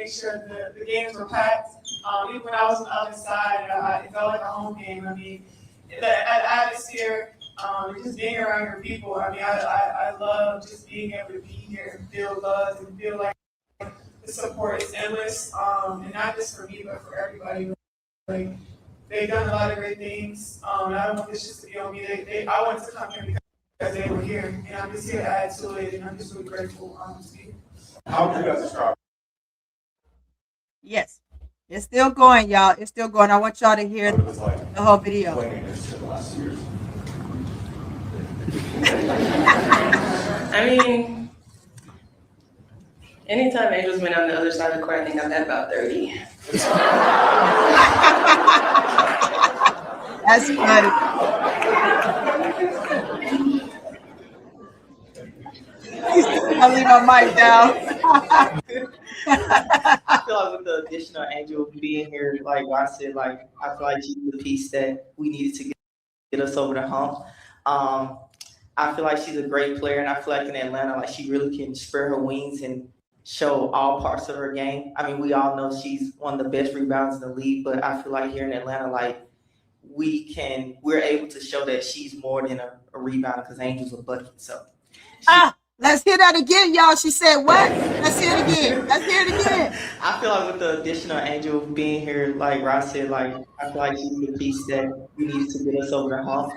make sure the games were packed. Even when I was on the other side, it felt like a home game. I mean, the atmosphere, just being around your people. I mean, I love just being able to be here and feel loved and feel like the support is endless. And not just for me, but for everybody. Like, they've done a lot of great things. I don't want this just to be on me. I wanted to come here because they were here, and I'm just here to add to it, and I'm just really grateful to be here. How would you guys describe? Yes, it's still going, y'all. It's still going. I want y'all to hear the whole video. I mean, anytime Angels went on the other side of the court, I think I'm at about 30. That's funny. I'll leave my mic down. I feel like with the addition of Angel being here, like I said, like I feel like she's the piece that we needed to get us over the hump. I feel like she's a great player, and I feel like in Atlanta, like she really can spread her wings and show all parts of her game. I mean, we all know she's one of the best rebounders in the league, but I feel like here in Atlanta, like we're able to show that she's more than a rebounder because Angel's a bucket. So. Let's hear that again, y'all. She said what? Let's hear it again. Let's hear it again. I feel like with the addition of Angel being here, like Ross said, like I feel like she's the piece that we need to get us over the hump.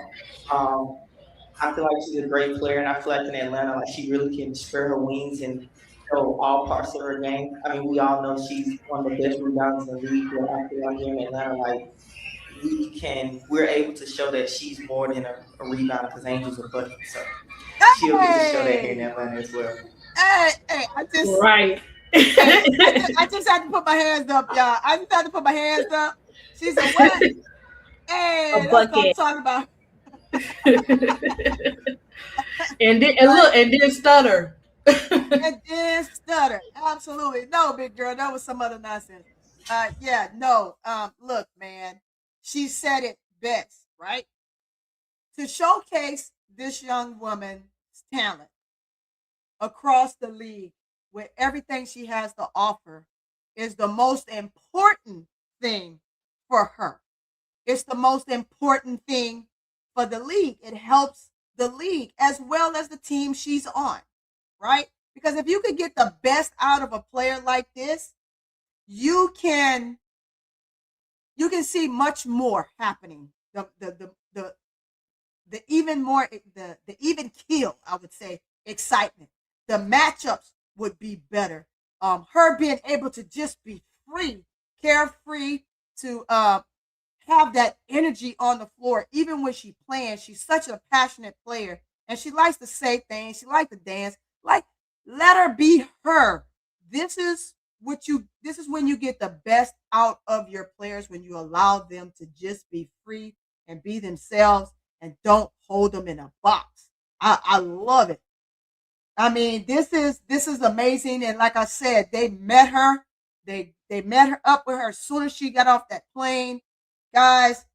I feel like she's a great player, and I feel like in Atlanta, like she really can spread her wings and show all parts of her game. I mean, we all know she's one of the best rebounders in the league, but I feel like here in Atlanta, like we're able to show that she's more than a rebounder because Angel's a bucket. So she'll get to show that here in Atlanta as well. Hey, I just had to put my hands up, y'all. I just had to put my hands up. She said, what? Hey, that's what I'm talking about. and then stutter. And then stutter. Absolutely. No, big girl. That was some other nonsense. Look, man. She said it best, right? To showcase this young woman's talent across the league with everything she has to offer is the most important thing for her. It's the most important thing for the league. It helps the league as well as the team she's on, right? Because if you could get the best out of a player like this, you can see much more happening. The even more the even keel, I would say, excitement. The matchups would be better. Her being able to just be free, carefree, to have that energy on the floor, even when she's playing. She's such a passionate player, and she likes to say things. She likes to dance. Like, let her be her. This is when you get the best out of your players, when you allow them to just be free and be themselves and don't hold them in a box. I love it. I mean, this is amazing. And like I said, they met her. They met her up with her as soon as she got off that plane. Guys,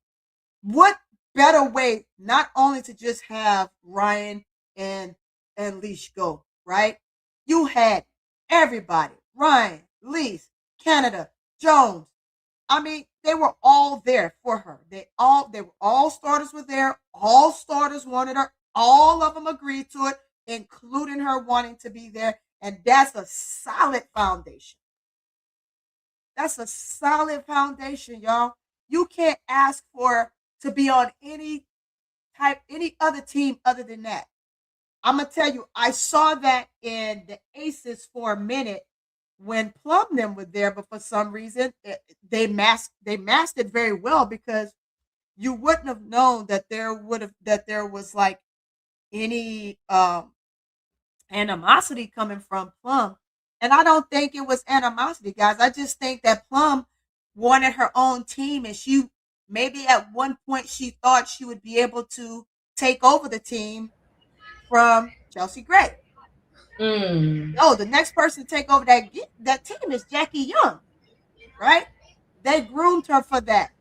what better way not only to just have Ryan and Leash go, right? You had everybody, Ryan, Leash, Canada, Jones. I mean, they were all there for her. They were all starters were there. All starters wanted her. All of them agreed to it, including her wanting to be there. And that's a solid foundation. That's a solid foundation, y'all. You can't ask for to be on any other team other than that. I'm gonna tell you, I saw that in the Aces for a minute when Plum them were there, but for some reason they masked it very well, because you wouldn't have known that there was like any animosity coming from Plum. And I don't think it was animosity, guys. I just think that Plum wanted her own team, and she maybe at one point she thought she would be able to take over the team from Chelsea Gray. No, the next person to take over that team is Jackie Young, right? They groomed her for that.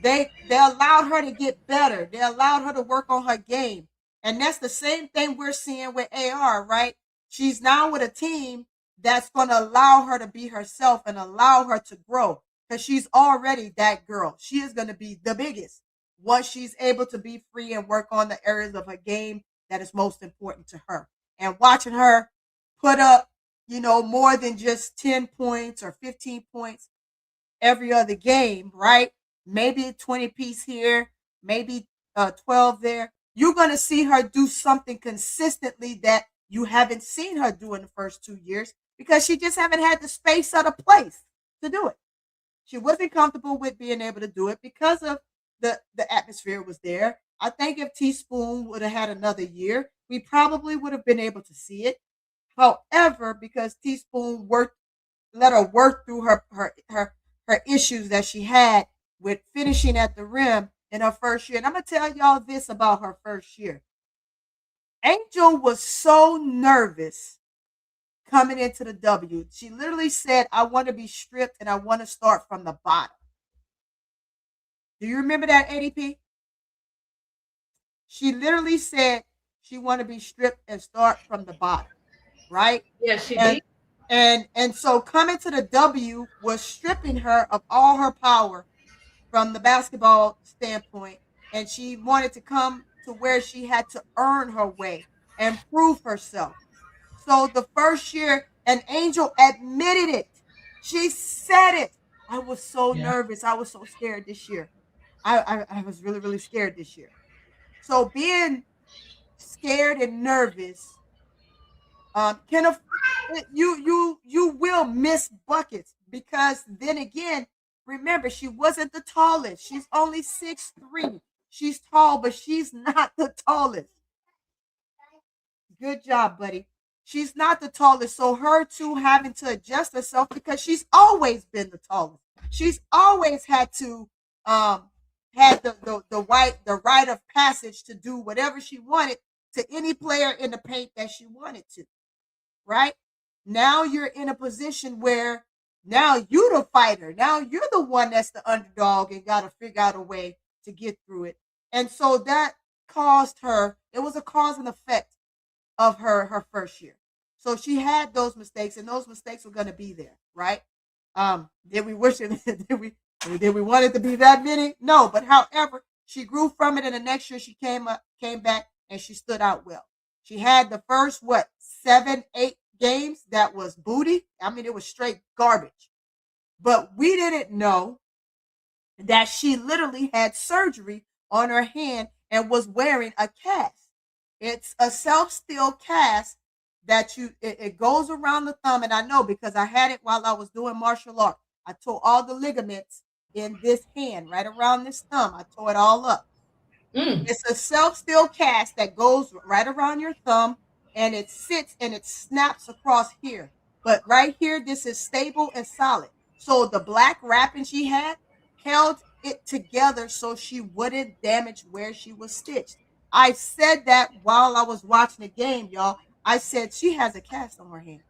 They allowed her to get better. They allowed her to work on her game. And that's the same thing we're seeing with AR, right? She's now with a team that's going to allow her to be herself and allow her to grow, because she's already that girl. She is going to be the biggest once she's able to be free and work on the areas of her game that is most important to her. And watching her put up, more than just 10 points or 15 points every other game, right? Maybe a 20 piece here, maybe 12 there. You're going to see her do something consistently that you haven't seen her do in the first 2 years, because she just haven't had the space or the place to do it. She wasn't comfortable with being able to do it because of the atmosphere was there. I think if Teaspoon would have had another year, we probably would have been able to see it. However, because Teaspoon let her work through her issues that she had with finishing at the rim in her first year. And I'm gonna tell y'all this about her first year. Angel was so nervous coming into the W. She literally said, I want to be stripped and I want to start from the bottom. Do you remember that, ADP? She literally said she wanted to be stripped and start from the bottom, right? Yes, she and, did. and so coming to the W was stripping her of all her power from the basketball standpoint, and she wanted to come to where she had to earn her way and prove herself. So the first year, and Angel admitted it. She said it. I was so nervous. I was so scared this year. I was really, really scared this year. So being scared and nervous can you will miss buckets, because then again, remember, she wasn't the tallest. She's only 6'3". She's tall, but she's not the tallest. Good job, buddy. She's not the tallest, so her too having to adjust herself, because she's always been the tallest. She's always had to had the right of passage to do whatever she wanted to any player in the paint that she wanted to. Right? Now you're in a position where now you're the fighter. Now you're the one that's the underdog and got to figure out a way to get through it. And so that caused her, it was a cause and effect of her first year. So she had those mistakes, and those mistakes were going to be there, right? Did we wish it? Did we want it to be that many? No, but however, she grew from it, and the next year she came back, and she stood out well. She had the first 7, 8 games that was booty. I mean, it was straight garbage. But we didn't know that she literally had surgery on her hand and was wearing a cast. It's a self-steel cast that it goes around the thumb, and I know because I had it while I was doing martial art. I tore all the ligaments in this hand, right around this thumb. I tore it all up. It's a self-steel cast that goes right around your thumb, and it sits and it snaps across here. But right here, this is stable and solid. So the black wrapping she had held it together so she wouldn't damage where she was stitched. I said that while I was watching the game, y'all. I said she has a cast on her hand.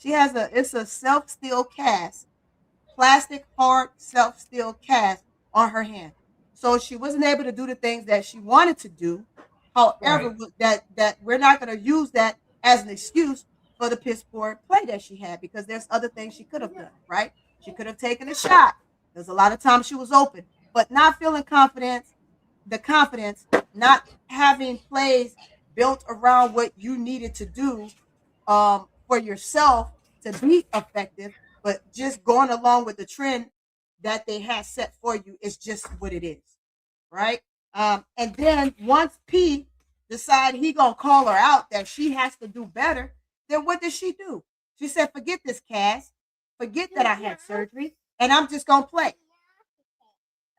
It's a self-steel cast, plastic hard self-steel cast on her hand. So she wasn't able to do the things that she wanted to do. However, that we're not going to use that as an excuse for the piss poor play that she had, because there's other things she could have done, right? She could have taken a shot. There's a lot of times she was open, but not feeling confidence, not having plays built around what you needed to do for yourself to be effective, but just going along with the trend that they had set for you is just what it is, right? And then once P decide he gonna call her out that she has to do better, then what does she do? She said, "Forget this cast, forget that I had surgery, and I'm just gonna play.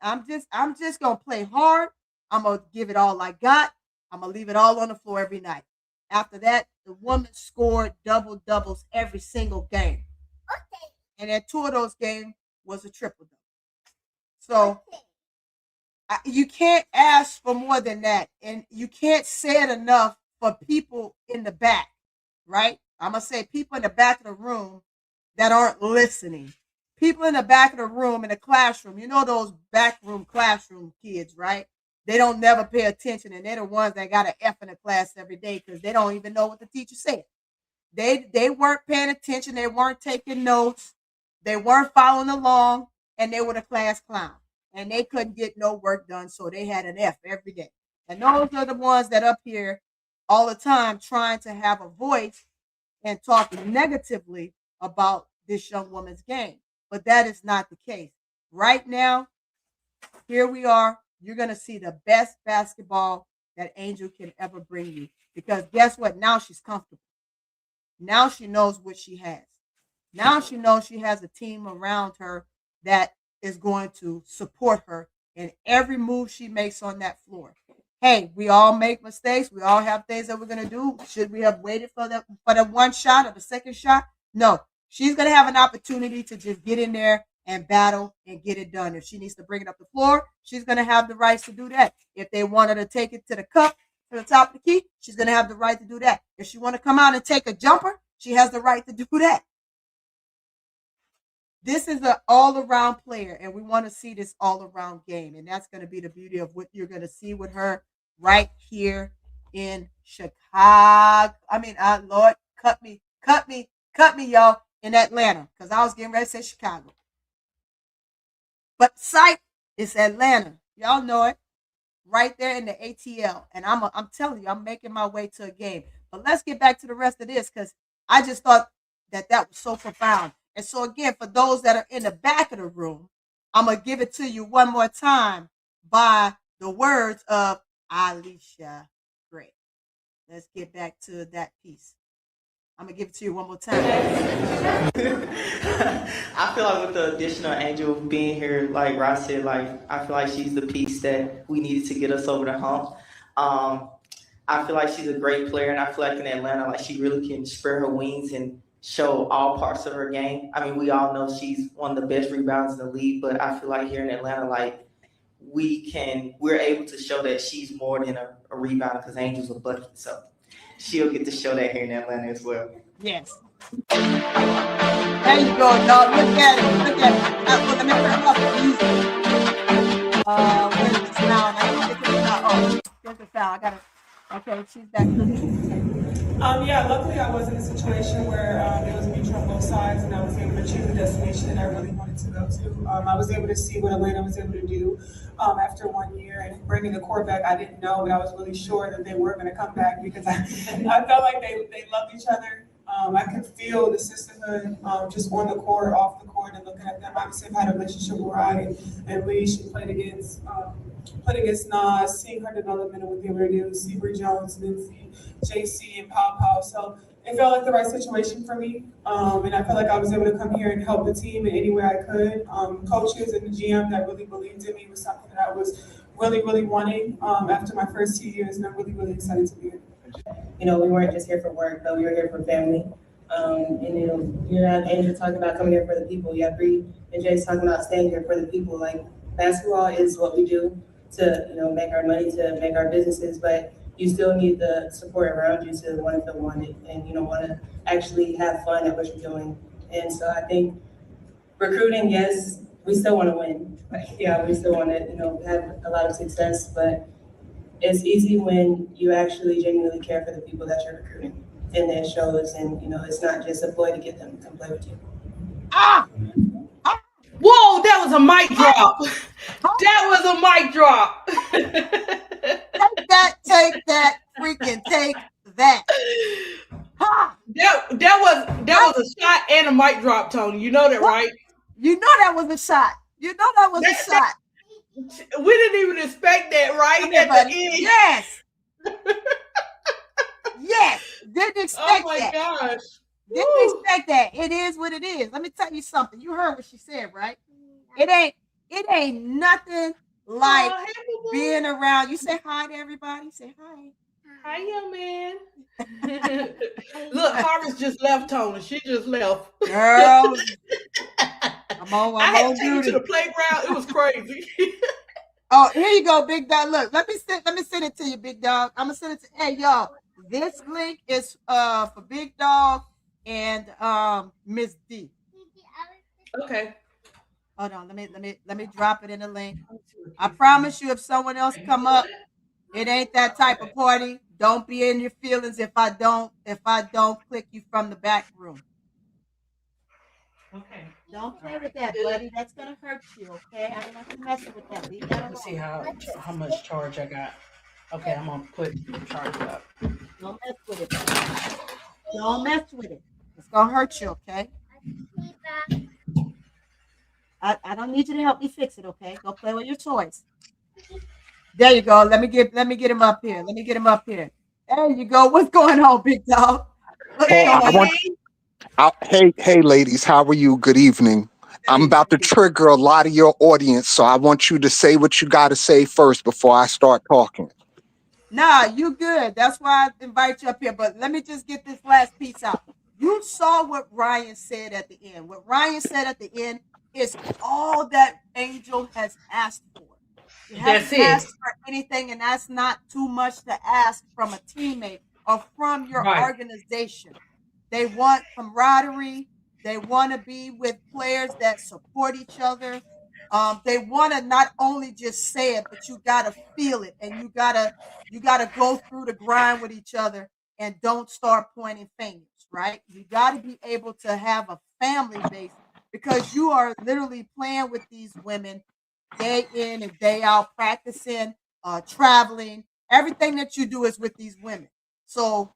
I'm just gonna play hard. I'm gonna give it all I got. I'm gonna leave it all on the floor every night." After that, the woman scored double doubles every single game. Okay. And then 2 of those games was a triple double. So you can't ask for more than that. And you can't say it enough for people in the back, right? I'm going to say people in the back of the room that aren't listening. People in the back of the room in the classroom, you know those backroom classroom kids, right? They don't never pay attention, and they're the ones that got an F in the class every day because they don't even know what the teacher said. They weren't paying attention. They weren't taking notes. They weren't following along, and they were the class clown. And they couldn't get no work done, so they had an F every day. And those are the ones that up here all the time trying to have a voice and talking negatively about this young woman's game. But that is not the case. Right now, here we are. You're going to see the best basketball that Angel can ever bring you. Because guess what? Now she's comfortable. Now she knows what she has. Now she knows she has a team around her that is going to support her in every move she makes on that floor. Hey, we all make mistakes. We all have things that we're going to do. Should we have waited for the one shot or the second shot? No. She's going to have an opportunity to just get in there and battle and get it done. If she needs to bring it up the floor, she's going to have the rights to do that. If they want her to take it to the cup, to the top of the key, she's going to have the right to do that. If she want to come out and take a jumper, she has the right to do that. This is an all-around player, and we want to see this all-around game, and that's going to be the beauty of what you're going to see with her right here in Chicago. Lord, cut me, y'all, in Atlanta, because I was getting ready to say Chicago. But site is Atlanta. Y'all know it. Right there in the ATL. And I'm telling you, I'm making my way to a game. But let's get back to the rest of this, because I just thought that was so profound. And so again, for those that are in the back of the room, I'm going to give it to you one more time by the words of Alicia Gray. Let's get back to that piece. I'm going to give it to you one more time. I feel like with the additional Angel being here, like Ross said, I feel like she's the piece that we needed to get us over the hump. I feel like she's a great player, and I feel like in Atlanta, she really can spread her wings and show all parts of her game. I mean, we all know she's one of the best rebounders in the league, but I feel like here in Atlanta, we're able to show that she's more than a rebounder, because Angel's a bucket. So she'll get to show that here in Atlanta as well. Yes. There you go, dog. Look at it. Let me turn off the music. Where's the sound? I need to get to the sound. Oh, there's the sound. I got it. Okay, she's back. Luckily I was in a situation where it was mutual on both sides, and I was able to choose a destination that I really wanted to go to. I was able to see what Atlanta was able to do after 1 year, and bringing the core back, I didn't know, but I was really sure that they were going to come back, because I felt like they loved each other. I could feel the sisterhood just on the court, off the court, and looking at them. Obviously, I've had a relationship with Ryan and Reese. She played against Nas, seeing her development and what they were able to do, see Bree Jones, and then see JC and Pow. So it felt like the right situation for me. And I felt like I was able to come here and help the team in any way I could. Coaches and the GM that really believed in me was something that I was really, really wanting after my first 2 years, and I'm really, really excited to be here. We weren't just here for work, but we were here for family. You have Angel talking about coming here for the people. You have Bree and Jay's talking about staying here for the people. Basketball is what we do to, make our money, to make our businesses, but you still need the support around you to want to feel wanted and, want to actually have fun at what you're doing. And so I think recruiting, yes, we still want to win. We still want to, have a lot of success, but it's easy when you actually genuinely care for the people that you're recruiting, and it shows. And it's not just a ploy to get them to come play with you. Whoa, that was a mic drop. That was a mic drop. Take that, freaking take that. That was a shot and a mic drop, Tony. You know that, right? You know that was a shot. We didn't even expect that, right? At the end. Yes. Yes. Didn't expect that. Oh my gosh. Didn't expect that. It is what it is. Let me tell you something. You heard what she said, right? It ain't nothing like being around. You say hi to everybody. Say hi. Hi, young man. Look, Harvest just left, Tony. She just left. Girl. I had to take you to the playground. It was crazy. Oh, here you go, Big Dog. Look, let me send it to you, Big Dog. I'm gonna send it to. Hey, y'all. This link is for Big Dog and Miss D. Okay. Hold on. Let me drop it in the link. I promise you, if someone else come up, it ain't that type of party. Don't be in your feelings if I don't click you from the back room. Okay. Don't play with that, buddy. That's gonna hurt you, okay? I don't want you messing with that. Leave that Let me see alone. how much charge I got. Okay, I'm gonna put charge up. Don't mess with it, buddy. Don't mess with it. It's gonna hurt you, okay? I don't need you to help me fix it, okay? Go play with your toys. There you go. Let me get him up here. Let me get him up here. There you go. What's going on, big dog? What's Oh, going I on? want. Hey, ladies, how are you? Good evening. I'm Hey, about to hey. trigger a lot of your audience, so I want you to say what you got to say first before I start talking. Nah, you good. That's why I invite you up here. But let me just get this last piece out. You saw what Ryan said at the end. What Ryan said at the end is all that Angel has asked for. She That's hasn't it. asked for anything, and that's not too much to ask from a teammate or from your Right. organization. They want camaraderie. They want to be with players that support each other. They want to not only just say it, but you got to feel it, and you gotta go through the grind with each other and don't start pointing fingers, right? You got to be able to have a family base because you are literally playing with these women day in and day out, practicing, traveling. Everything that you do is with these women. So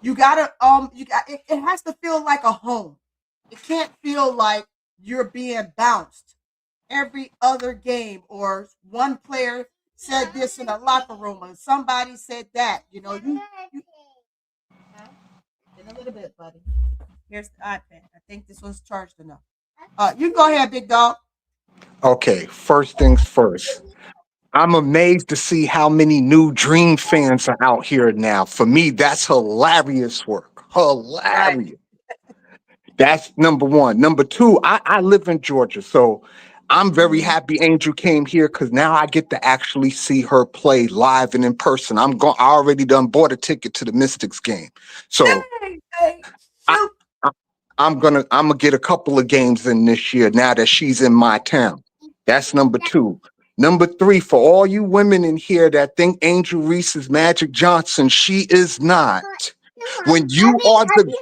you gotta it has to feel like a home. It can't feel like you're being bounced every other game or one player said this in the locker room and somebody said that. You in a little bit, buddy. Here's the iPad. I think this one's charged enough. You go ahead, big dog. Okay, first things first. I'm amazed to see how many new Dream fans are out here now. For me, that's hilarious work. Right. Hilarious. That's number one. Number two, I live in Georgia, so I'm very Mhm. happy Angel came here because now I get to actually see her play live and in person. I already done bought a ticket to the Mystics game, so Hey, hey, I, shoot. I I'm gonna get a couple of games in this year now that she's in my town. That's number two. Number three, for all you women in here that think Angel Reese is Magic Johnson, she is not. When you are the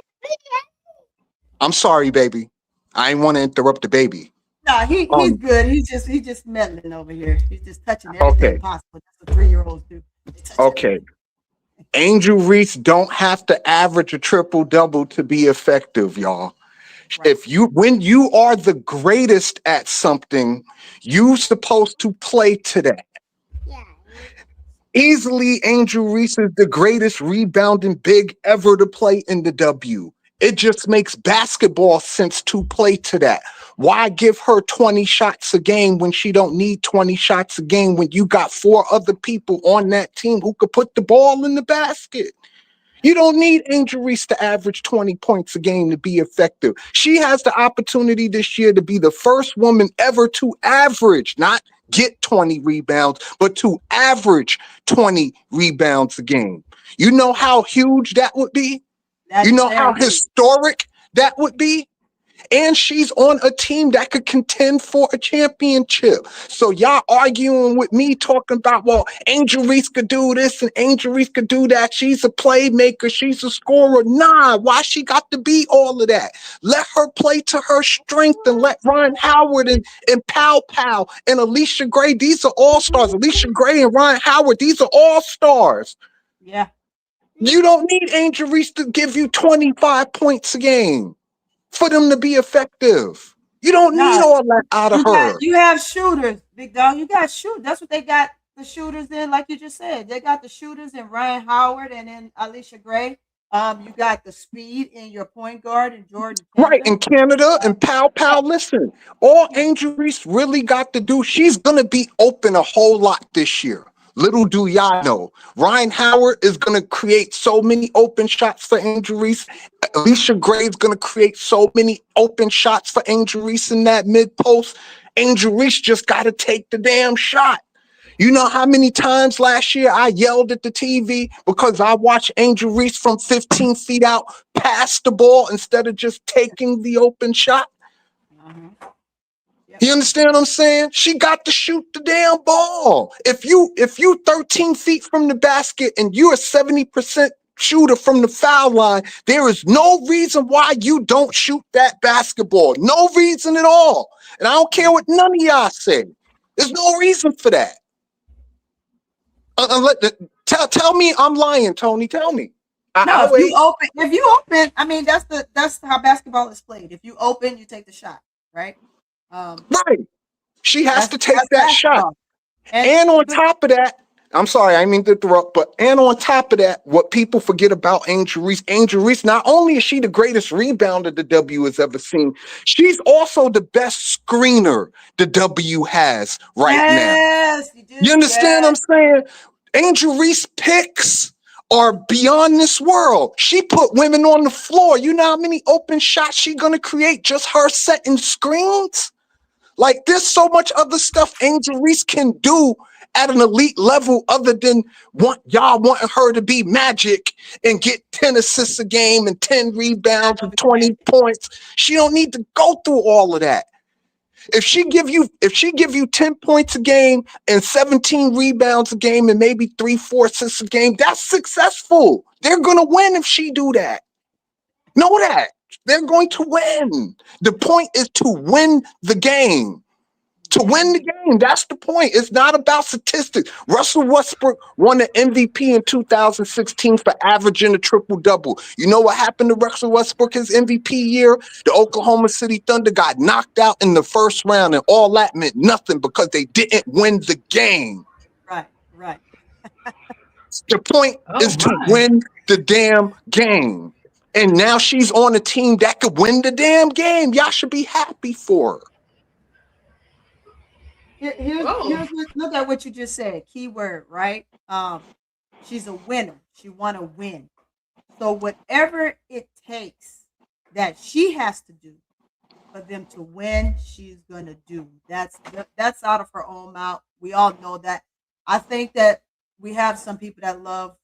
I'm sorry, baby. I didn't want to interrupt the baby. No, he's Um, good. He's just meddling over here. He's just touching everything okay, possible. That's what 3-year-olds do. They touch okay. everything. Angel Reese don't have to average a triple double to be effective, y'all. Right. If you when you are the greatest at something, you supposed to play to that. Easily, Angel Reese is the greatest rebounding big ever to play in the W. It just makes basketball sense to play to that. Why give her 20 shots a game when she don't need 20 shots a game when you got four other people on that team who could put the ball in the basket? You don't need Angel Reese to average 20 points a game to be effective. She has the opportunity this year to be the first woman ever to average, not get 20 rebounds, but to average 20 rebounds a game. You know how huge that would be? You That's know how very huge. historic that would be? And she's on a team that could contend for a championship. So y'all arguing with me talking about, well, Angel Reese could do this and Angel Reese could do that. She's a playmaker. She's a scorer. Nah, why she got to be all of that? Let her play to her strength and let Ryan Howard and Pow Pow and Alicia Gray, these are all stars. Alicia Gray and Ryan Howard, these are all stars. Yeah. You don't need Angel Reese to give you 25 points a game for them to be effective. You don't need No, all that out of her. you have shooters, big dog. You got shoot. That's what they got the shooters in, like you just said. They got the shooters in Ryan Howard and then Alicia Gray. You got the speed in your point guard and Jordan Right, Canada. in Canada and Pow Yeah, Pow, listen, all yeah. Angel Reese really got to do, she's going to be open a whole lot this year. Little do y'all know, Ryan Howard is going to create so many open shots for Angel Reese. Alicia Gray is going to create so many open shots for Angel Reese in that mid post. Angel Reese just got to take the damn shot. You know how many times last year I yelled at the TV because I watched Angel Reese from 15 feet out pass the ball instead of just taking the open shot? Uh-huh. You understand what I'm saying? She got to shoot the damn ball. If you 13 feet from the basket and you're a 70% shooter from the foul line, there is no reason why you don't shoot that basketball. No reason at all. And I don't care what none of y'all say. There's no reason for that. Tell me I'm lying, Tony. Tell me. No, I'll wait. if you open, I mean that's how basketball is played. If you open, you take the shot, right? Right. She has to take That's that shot. basketball. And on top of that, I'm sorry, I didn't mean to interrupt, but and on top of that, what people forget about Angel Reese, not only is she the greatest rebounder the W has ever seen, she's also the best screener the W has right now. Yes, you do. You understand what I'm saying? Angel Reese picks are beyond this world. She put women on the floor. You know how many open shots she gonna create just her setting screens? Like, there's so much other stuff Angel Reese can do at an elite level other than y'all wanting her to be Magic and get 10 assists a game and 10 rebounds and 20 points. She don't need to go through all of that. If she give you 10 points a game and 17 rebounds a game and maybe 3-4 assists a game, that's successful. They're gonna win if she do that. Know that. They're going to win. The point is to win the game. To win the game. That's the point. It's not about statistics. Russell Westbrook won the MVP in 2016 for averaging a triple-double. You know what happened to Russell Westbrook his MVP year? The Oklahoma City Thunder got knocked out in the first round, and all that meant nothing because they didn't win the game. Right. The point is to win the damn game. And now she's on a team that could win the damn game. Y'all should be happy for her. Look at what you just said. Keyword, right? She's a winner. She want to win. So whatever it takes that she has to do for them to win, she's gonna do. That's out of her own mouth. We all know that. I think that we have some people that love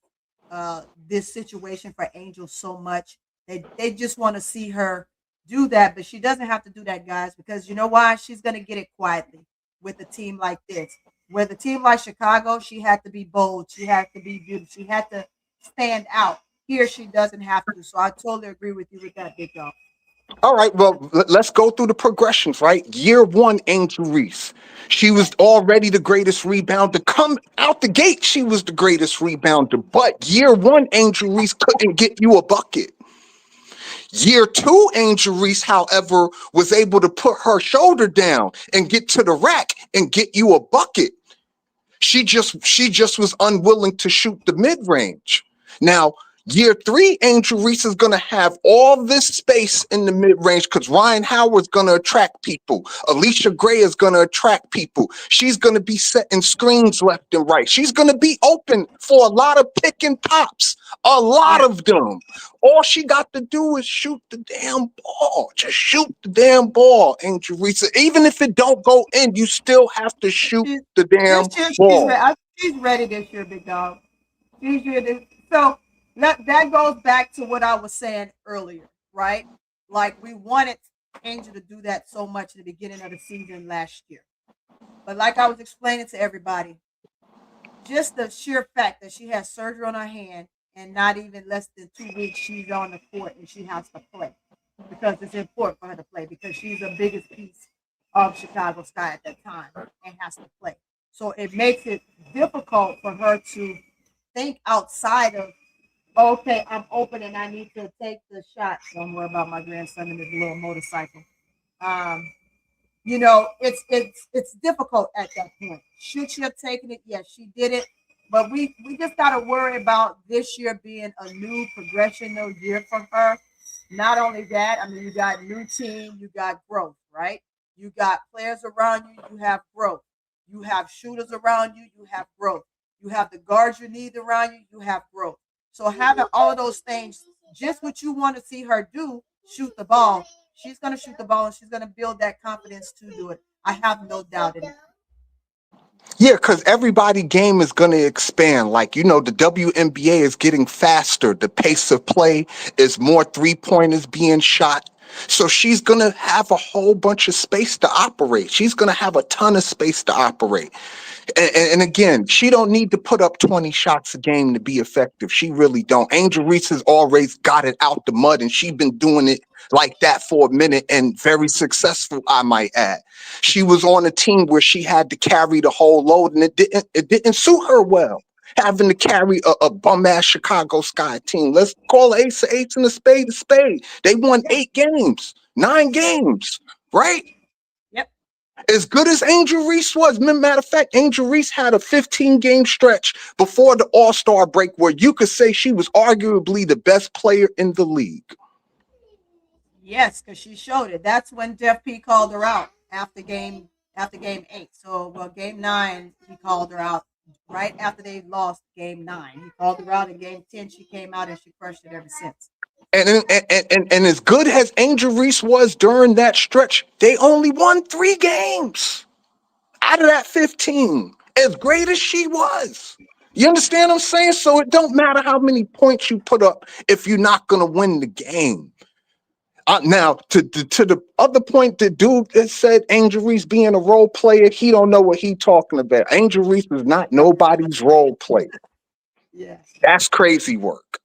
this situation for Angel so much. They just want to see her do that, but she doesn't have to do that, guys, because you know why? She's gonna get it quietly with a team like this. With a team like Chicago, she had to be bold, she had to be beautiful, she had to stand out. Here she doesn't have to. So I totally agree with you with that, big dog. All right, well, let's go through the progressions, right? Year one, Angel Reese. She was already the greatest rebounder. Come out the gate, she was the greatest rebounder. But year one, Angel Reese couldn't get you a bucket. Year two, Angel Reese, however, was able to put her shoulder down and get to the rack and get you a bucket. She just was unwilling to shoot the mid-range. Now, year three, Angel Reese is going to have all this space in the mid-range because Ryan Howard's going to attract people. Alicia Gray is going to attract people. She's going to be setting screens left and right. She's going to be open for a lot of pick and pops, a lot of them. All she got to do is shoot the damn ball. Just shoot the damn ball, Angel Reese. Even if it don't go in, you still have to shoot the damn ball. She's ready this year, big dog. She's ready. So that goes back to what I was saying earlier, right? Like we wanted Angel to do that so much at the beginning of the season last year. But like I was explaining to everybody, just the sheer fact that she has surgery on her hand and not even less than 2 weeks she's on the court and she has to play because it's important for her to play because she's the biggest piece of Chicago Sky at that time and has to play. So it makes it difficult for her to think outside of, okay, I'm open and I need to take the shot. Don't worry about my grandson and his little motorcycle. You know, it's difficult at that point. Should she have taken it? Yes, she did it. But we just got to worry about this year being a new progressional year for her. Not only that, I mean, you got new team, you got growth, right? You got players around you, you have growth. You have shooters around you, you have growth. You have the guards you need around you, you have growth. So having all of those things, just what you want to see her do, shoot the ball. She's going to shoot the ball and she's going to build that confidence to do it. I have no doubt in it. Yeah, because everybody game is going to expand. Like, you know, the WNBA is getting faster. The pace of play is more three-pointers being shot. So she's going to have a whole bunch of space to operate. She's going to have a ton of space to operate. And again, she don't need to put up 20 shots a game to be effective. She really don't. Angel Reese has always got it out the mud, and she's been doing it like that for a minute and very successful, I might add. She was on a team where she had to carry the whole load, and it didn't suit her well. Having to carry a bum ass Chicago Sky team. Let's call ace a ace and a spade a spade. They won 8 games, 9 games, right? Yep. As good as Angel Reese was, matter of fact, Angel Reese had a 15-game stretch before the All-Star break where you could say she was arguably the best player in the league. Yes, because she showed it. That's when Jeff P called her out after game 8. So well, game 9 he called her out right after they lost game 9. He called her out in game 10. She came out and she crushed it ever since. And as good as Angel Reese was during that stretch, they only won 3 games out of that 15. As great as she was. You understand what I'm saying? So it don't matter how many points you put up if you're not going to win the game. Now, to the other point, the dude that said Angel Reese being a role player, he don't know what he talking about. Angel Reese is not nobody's role player. Yes. That's crazy work.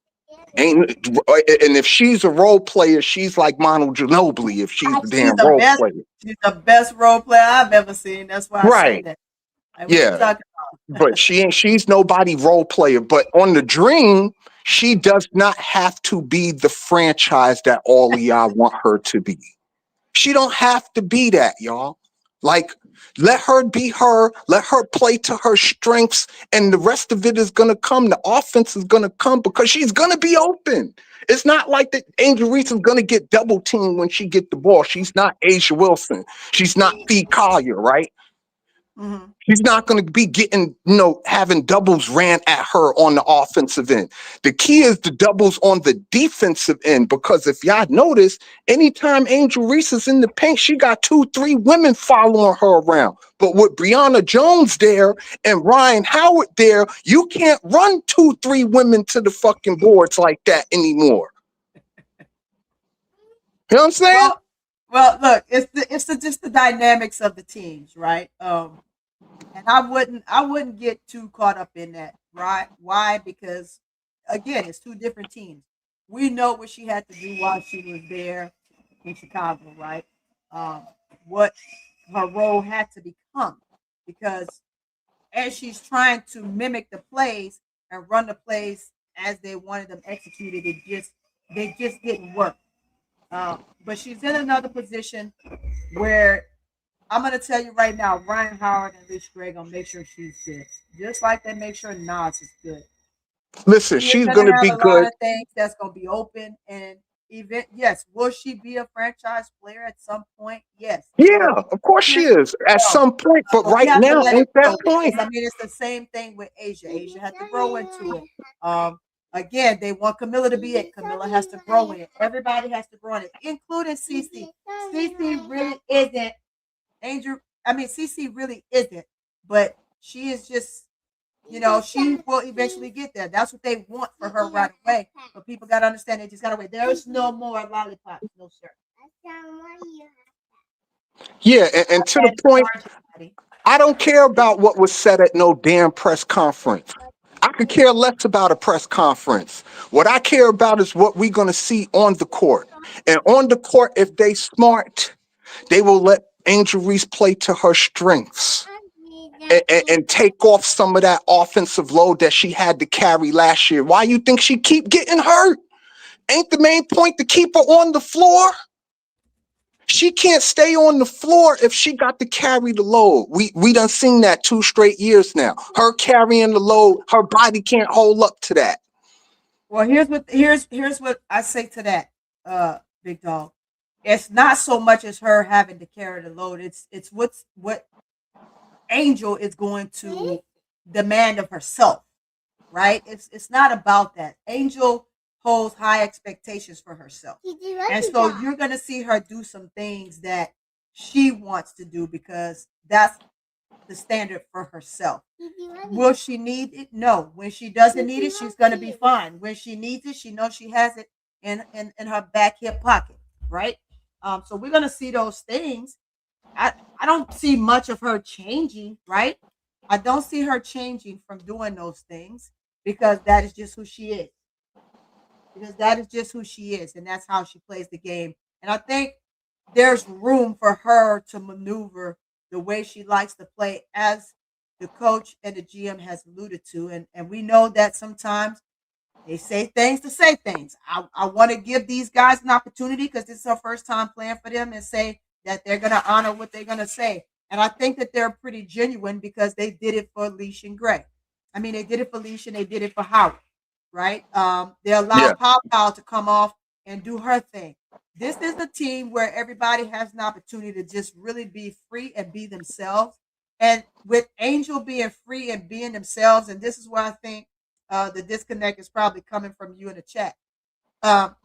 And if she's a role player, she's like Manu Ginobili if she's a damn role player. She's the best role player I've ever seen. That's why I say that. Like, what you talking about? But she's nobody role player. But on the Dream, she does not have to be the franchise that all of y'all want her to be. She don't have to be that, y'all. Like, let her be her. Let her play to her strengths, and the rest of it is gonna come. The offense is gonna come because she's gonna be open. It's not like that Angel Reese is gonna get double teamed when she get the ball. She's not Asia Wilson. She's not Fee Collier, right? Mm-hmm. He's not going to be getting, having doubles ran at her on the offensive end. The key is the doubles on the defensive end, because if y'all notice, anytime Angel Reese is in the paint, she got 2-3 women following her around. But with Brianna Jones there and Ryan Howard there, you can't run 2-3 women to the fucking boards like that anymore. You know what I'm saying? Well, look, it's just the dynamics of the teams, right? And I wouldn't get too caught up in that, right? Why? Because again, it's 2 different teams. We know what she had to do while she was there in Chicago, right? What her role had to become, because as she's trying to mimic the plays and run the plays as they wanted them executed, they just didn't work. But she's in another position where I'm going to tell you right now, Ryan Howard and Alicia Gray going to make sure she's good. Just like they make sure Nas is good. Listen, she's going to be have a good. lot of things that's going to be open. And yes, will she be a franchise player at some point? Yes. Yeah, of course she is at some point. But right now, ain't that point. I mean, it's the same thing with Asia. Asia had to grow into it. Again, they want Camilla to be it. Camilla has to grow in it. Everybody has to grow in it, including CC. CC really isn't. CC really isn't, but she is just, she will eventually get there. That's what they want for her right away. But people got to understand, they just got to wait. There's no more lollipops, no sir. Yeah, and to the point, I don't care about what was said at no damn press conference. I could care less about a press conference. What I care about is what we're going to see on the court. And on the court, if they smart, they will let Angel Reese play to her strengths and take off some of that offensive load that she had to carry last year. Why you think she keep getting hurt? Ain't the main point to keep her on the floor? She can't stay on the floor if she got to carry the load. We done seen that 2 straight years now. Her carrying the load, her body can't hold up to that. Well, here's what I say to that, Big Dog. It's not so much as her having to carry the load. It's what Angel is going to demand of herself, right? It's not about that. Angel holds high expectations for herself, and so you're going to see her do some things that she wants to do because that's the standard for herself. Will she need it? No. When she doesn't need it, she's going to be fine. When she needs it, she knows she has it in her back hip pocket, right? So we're gonna see those things. I don't see much of her changing, right? I don't see her changing from doing those things because that is just who she is. Because that is just who she is, and that's how she plays the game. And I think there's room for her to maneuver the way she likes to play, as the coach and the GM has alluded to. And we know that sometimes they say things to say things. I want to give these guys an opportunity because this is her first time playing for them, and say that they're going to honor what they're going to say. And I think that they're pretty genuine because they did it for Leash and Gray. I mean, they did it for Leash and they did it for Howard, right? They allowed Pow to come off and do her thing. This is a team where everybody has an opportunity to just really be free and be themselves. And with Angel being free and being themselves, and this is where I think the disconnect is probably coming from you in the chat.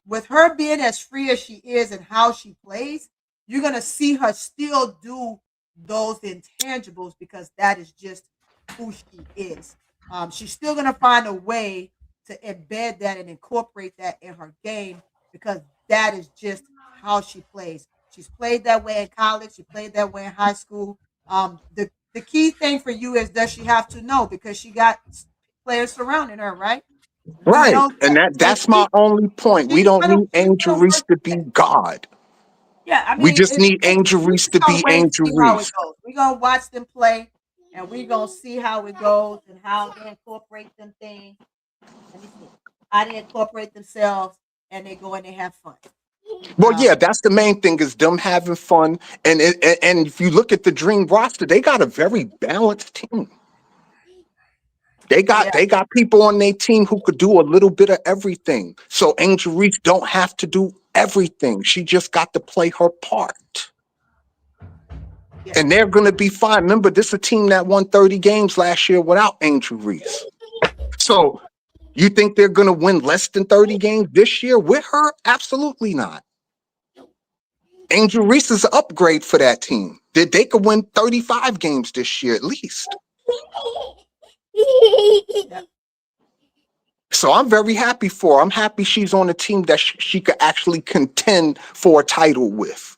With her being as free as she is and how she plays, you're going to see her still do those intangibles because that is just who she is. She's still going to find a way to embed that and incorporate that in her game because that is just how she plays. She's played that way in college. She played that way in high school. The key thing for you is, does she have to know, because she got players surrounding her, right? We Right. know And that. So that's my only point. We don't need she's Angel gonna Reese work. to be God. Yeah, I We mean, just need Angel we Reese just to gonna be wait and Angel see how it Reese. goes. We're gonna watch them play, and we're gonna see how it goes and how they incorporate them things. Let me see how they incorporate themselves, and they go and they have fun. Well, Um, yeah, that's the main thing, is them having fun. And if you look at the Dream roster, they got a very balanced team. They got yeah, they got people on their team who could do a little bit of everything. So Angel Reese don't have to do everything. She just got to play her part. yeah, And they're gonna be fine. Remember, this is a team that won 30 games last year without Angel Reese. So you think they're gonna win less than 30 games this year with her? Absolutely not. Angel Reese is an upgrade for that team. They could win 35 games this year at least. yeah. So I'm very happy for her. I'm happy she's on a team that she could actually contend for a title with.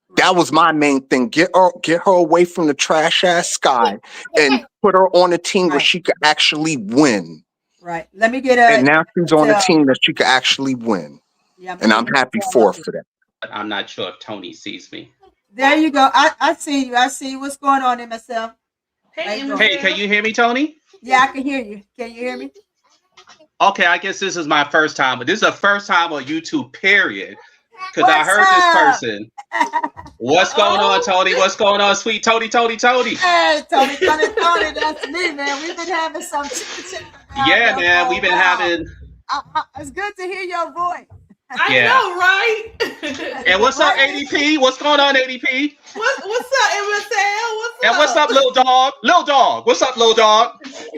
Right, That was my main thing. Get her away from the trash ass Sky and put her on a team where right, she could actually win. right. Let me get And now she's on a Mattel. team that she could actually win. Yeah, I'm gonna And get I'm happy Mattel for up her here. for that. But I'm not sure if Tony sees me. There you go. I see you. I see you. What's going on, MSL? How Hey, you doing? Hey, can MSL. you hear me, Tony? Yeah, I can hear you. Can you hear me? Okay, I guess this is my first time, but this is the first time on YouTube, period. Because I What's heard this up? person. What's going on, Oh, Tony? What's going on, sweet Tony, Tony, Tony? Hey, Tony, that's me, man. We've been having some chit chat down Yeah, there man, for we've a been while. having, It's good to hear your voice. I yeah. know, right? And what's up, Right? ADP? What's going on, ADP? What's up, MSL? And what's What's up, up? little dog? Little dog. What's up, little dog?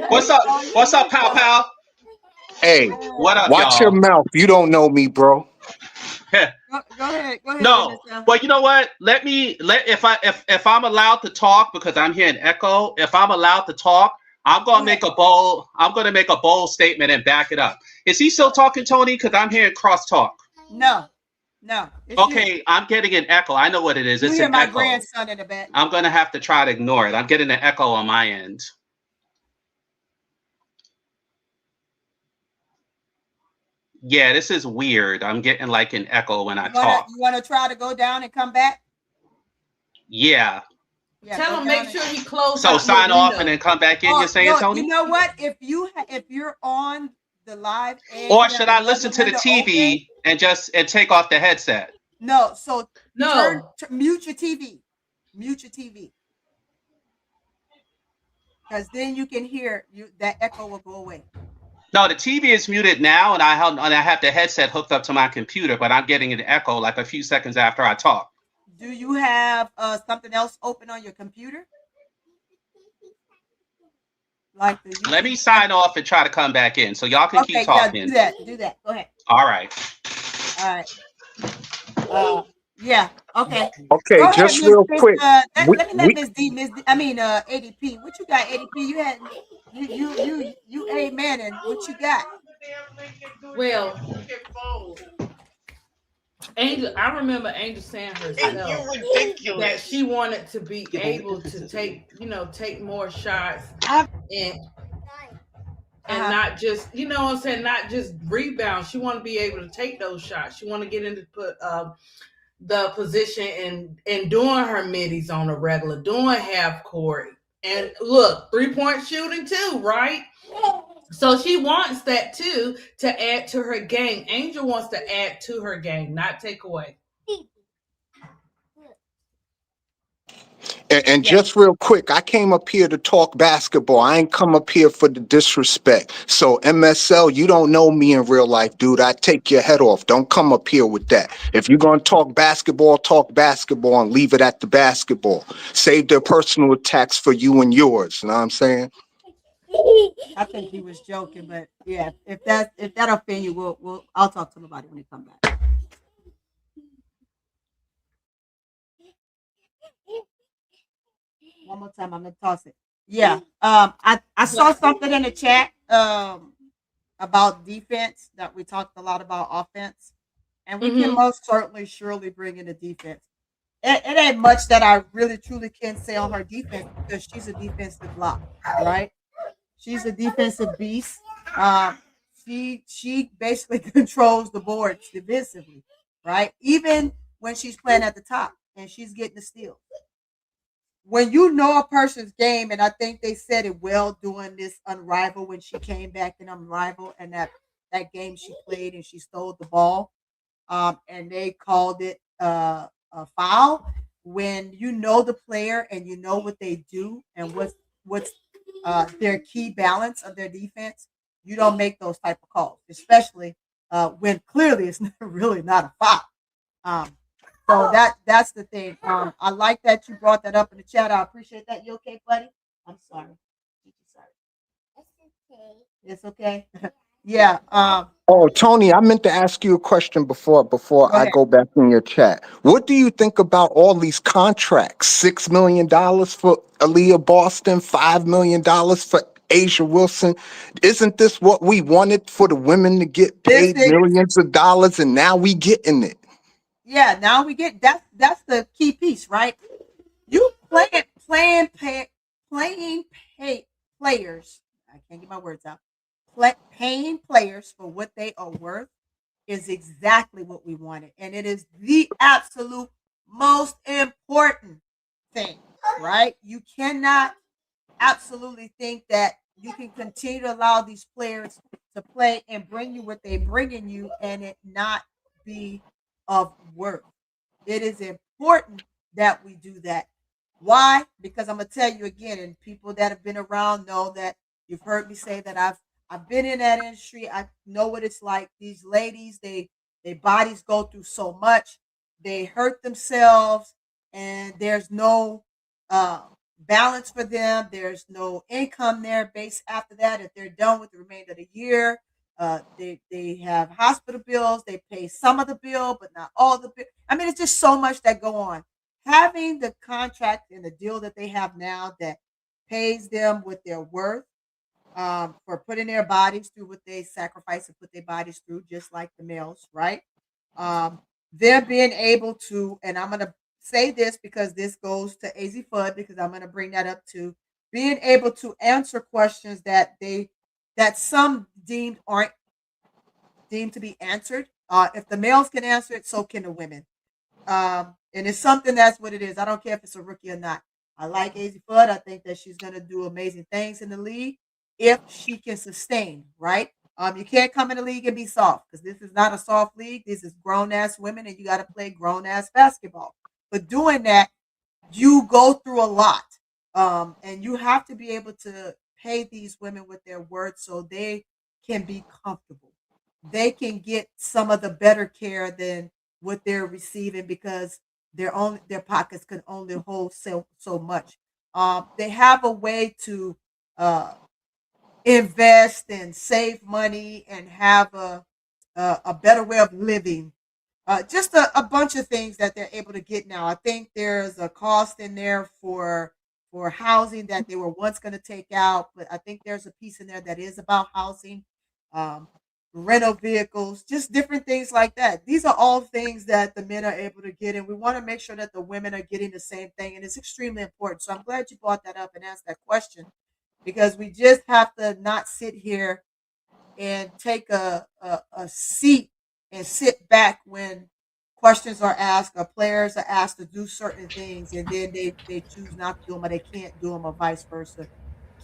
What's up? Oh, you What's up, big pow dog. pow? Hey, What Yeah. up, watch your y'all? mouth. You don't know me, bro. Go ahead. Go ahead, No, MSL. but you know what? Let if I'm allowed to talk, because I'm hearing echo. If I'm allowed to talk, I'm Go gonna ahead. make a bold. I'm gonna make a bold statement and back it up. Is he still talking, Tony? Because I'm hearing cross talk. No, it's you. Okay, I'm getting an echo. I know what it is. You It's hear an my echo. grandson in the back. I'm gonna have to try to ignore it. I'm getting an echo on my end. Yeah, this is weird. I'm getting like an echo when I talk. You wanna try to go down and come back? Yeah. Yeah, Tell go him down make and sure he close So out your sign off and window. then come back in. oh You're saying, no, you Tony? know what? If you're on the live and Or you have should I another listen to the window open, TV and take off the headset? no, so No. mute your TV. Mute your TV. Because then you can hear that echo will go away. No, the TV is muted now, and I have the headset hooked up to my computer, but I'm getting an echo like a few seconds after I talk. Do you have something else open on your computer? Like the Let me YouTube channel? sign off and try to come back in, so y'all can keep Okay, yeah, talking. do that. Go ahead. All right. All right. Yeah. Okay. Okay, Go ahead, just real quick. let me let We Miss D, I mean ADP. What you got, ADP? You had you amen, and what you got? Well, Angel, I remember Angel saying herself that she wanted to be able to take more shots and not just, what I'm saying, not just rebound. She want to be able to take those shots. She want to get into the position and doing her middies on a regular, doing half court, and look, 3-point shooting too, right? So she wants that too to add to her game. Angel wants to add to her game, not take away. And Yeah. just real quick, I came up here to talk basketball. I ain't come up here for the disrespect. So MSL, you don't know me in real life, dude. I take your head off. Don't come up here with that. If you're gonna talk basketball and leave it at the basketball. Save their personal attacks for you and yours. You know what I'm saying? I think he was joking, but yeah, if that offend you, I'll talk to him about it when he comes back. One more time, I'm gonna toss it. Yeah. I saw something in the chat about defense that we talked a lot about offense, and we can most certainly surely bring in the defense. It ain't much that I really truly can say on her defense because she's a defensive block, right? She's a defensive beast. Um, she basically controls the boards defensively, right? Even when she's playing at the top and she's getting the steal. When you know a person's game, and I think they said it well doing this Unrivaled when she came back in Unrivaled and that game she played and she stole the ball, and they called it a foul. When you know the player and you know what they do and what's their key balance of their defense, you don't make those type of calls, especially when clearly it's really not a foul. Um, so that's the thing. I like that you brought that up in the chat. I appreciate that. You okay, buddy? I'm sorry. It's okay. Yeah. Oh, Tony, I meant to ask you a question before Go I ahead. go back in your chat. What do you think about all these contracts? $6 million for Aaliyah Boston, $5 million for Asia Wilson. Isn't this what we wanted for the women to get This paid is millions of dollars, and now we getting it? yeah. Now we get that's the key piece, right? You playing pay players. I can't get my words out. Paying players for what they are worth is exactly what we wanted, and it is the absolute most important thing, right? You cannot absolutely think that you can continue to allow these players to play and bring you what they bringing you and it not be of worth. It is important that we do that. Why? Because I'm gonna tell you again, and people that have been around know that you've heard me say that I've been in that industry. I know what it's like. These ladies, their bodies go through so much, they hurt themselves, and there's no uh, balance for them. There's no income there based after that. If they're done with the remainder of the year, they have hospital bills. They pay some of the bill, but not all the bill. I mean, it's just so much that go on. Having the contract and the deal that they have now that pays them what they're worth for putting their bodies through what they sacrifice and put their bodies through, just like the males, right? Um, they're being able to, and I'm gonna say this because this goes to AZ Fudd because I'm gonna bring that up to being able to answer questions that some deemed aren't deemed to be answered. If the males can answer it, so can the women. And it's something that's what it is. I don't care if it's a rookie or not. I like AZ Fudd. I think that she's gonna do amazing things in the league if she can sustain, right? You can't come in the league and be soft because this is not a soft league. This is grown ass women, and you got to play grown ass basketball. But doing that, you go through a lot, and you have to be able to pay these women with their worth so they can be comfortable. They can get some of the better care than what they're receiving because their pockets can only hold so much. They have a way to uh, invest and save money and have a better way of living. Just a bunch of things that they're able to get now. I think there's a cost in there for housing that they were once going to take out, but I think there's a piece in there that is about housing. Um, rental vehicles, just different things like that. These are all things that the men are able to get, and we want to make sure that the women are getting the same thing, and it's extremely important. So I'm glad you brought that up and asked that question, because we just have to not sit here and take a seat and sit back when questions are asked or players are asked to do certain things, and then they choose not to do them, or they can't do them, or vice versa,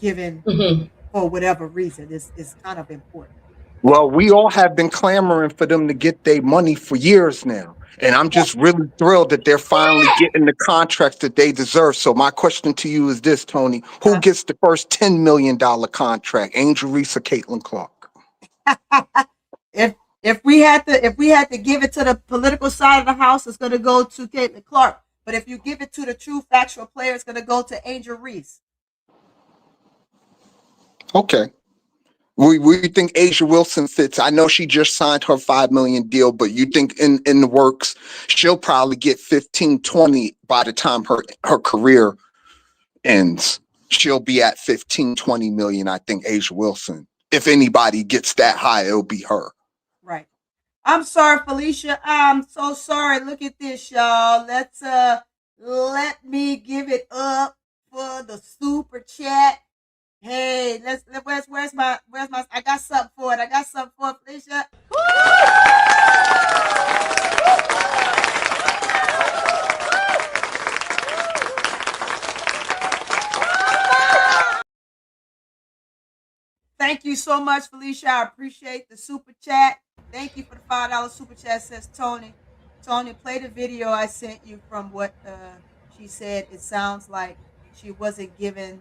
given Mhm. for whatever reason. Is kind of important. Well, we all have been clamoring for them to get their money for years now. And I'm just really thrilled that they're finally getting the contracts that they deserve. So my question to you is this, Tony. Who gets the first $10 million contract? Angel Reese or Caitlin Clark? If we had to give it to the political side of the house, it's going to go to Caitlin Clark. But if you give it to the true factual player, it's going to go to Angel Reese. Okay. We think Asia Wilson fits. I know she just signed her $5 million deal, but you think in the works, she'll probably get 15, 20 by the time her career ends. She'll be at 15, 20 million, I think, Asia Wilson. If anybody gets that high, it'll be her. Right. I'm sorry, Felicia. I'm so sorry. Look at this, y'all. Let me give it up for the super chat. Hey, where's my I got something for it. I got something for it, Felicia. Thank you so much, Felicia. I appreciate the super chat. Thank you for the $5 super chat, says Tony. Tony, play the video I sent you from what she said. It sounds like she wasn't given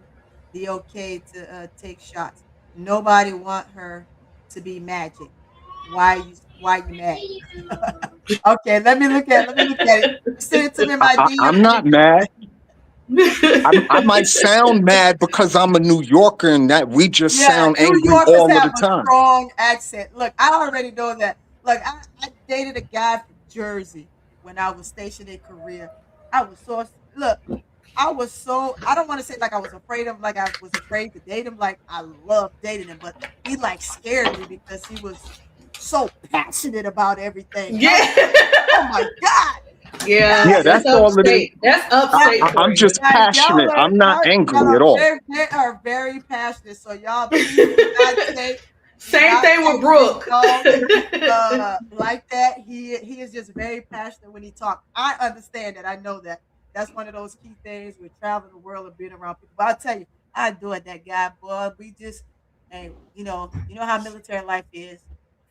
the okay to take shots. Nobody want her to be Magic. Why you mad? Okay, let me look at it. You sent it to me in my DM. I'm not mad. I might sound mad because I'm a New Yorker and that we just sound New angry Yorkers all of have the a time. strong accent. Look, I already know that. Look, I dated a guy from Jersey when I was stationed in Korea. I was so look. I don't want to say like I was afraid of him, like I was afraid to date him. Like I loved dating him, but he like scared me because he was so passionate about everything. Yeah. Oh my God. Yeah, That's that's all it is. upstate. That's upstate for I'm you. just passionate. I'm not angry at all. They are very passionate. So y'all please do not say Same thing with Brooke. like that. He is just very passionate when he talks. I understand that. I know that. That's one of those key things with traveling the world and being around people. But I'll tell you, I adored that guy, boy. We just, and you know how military life is.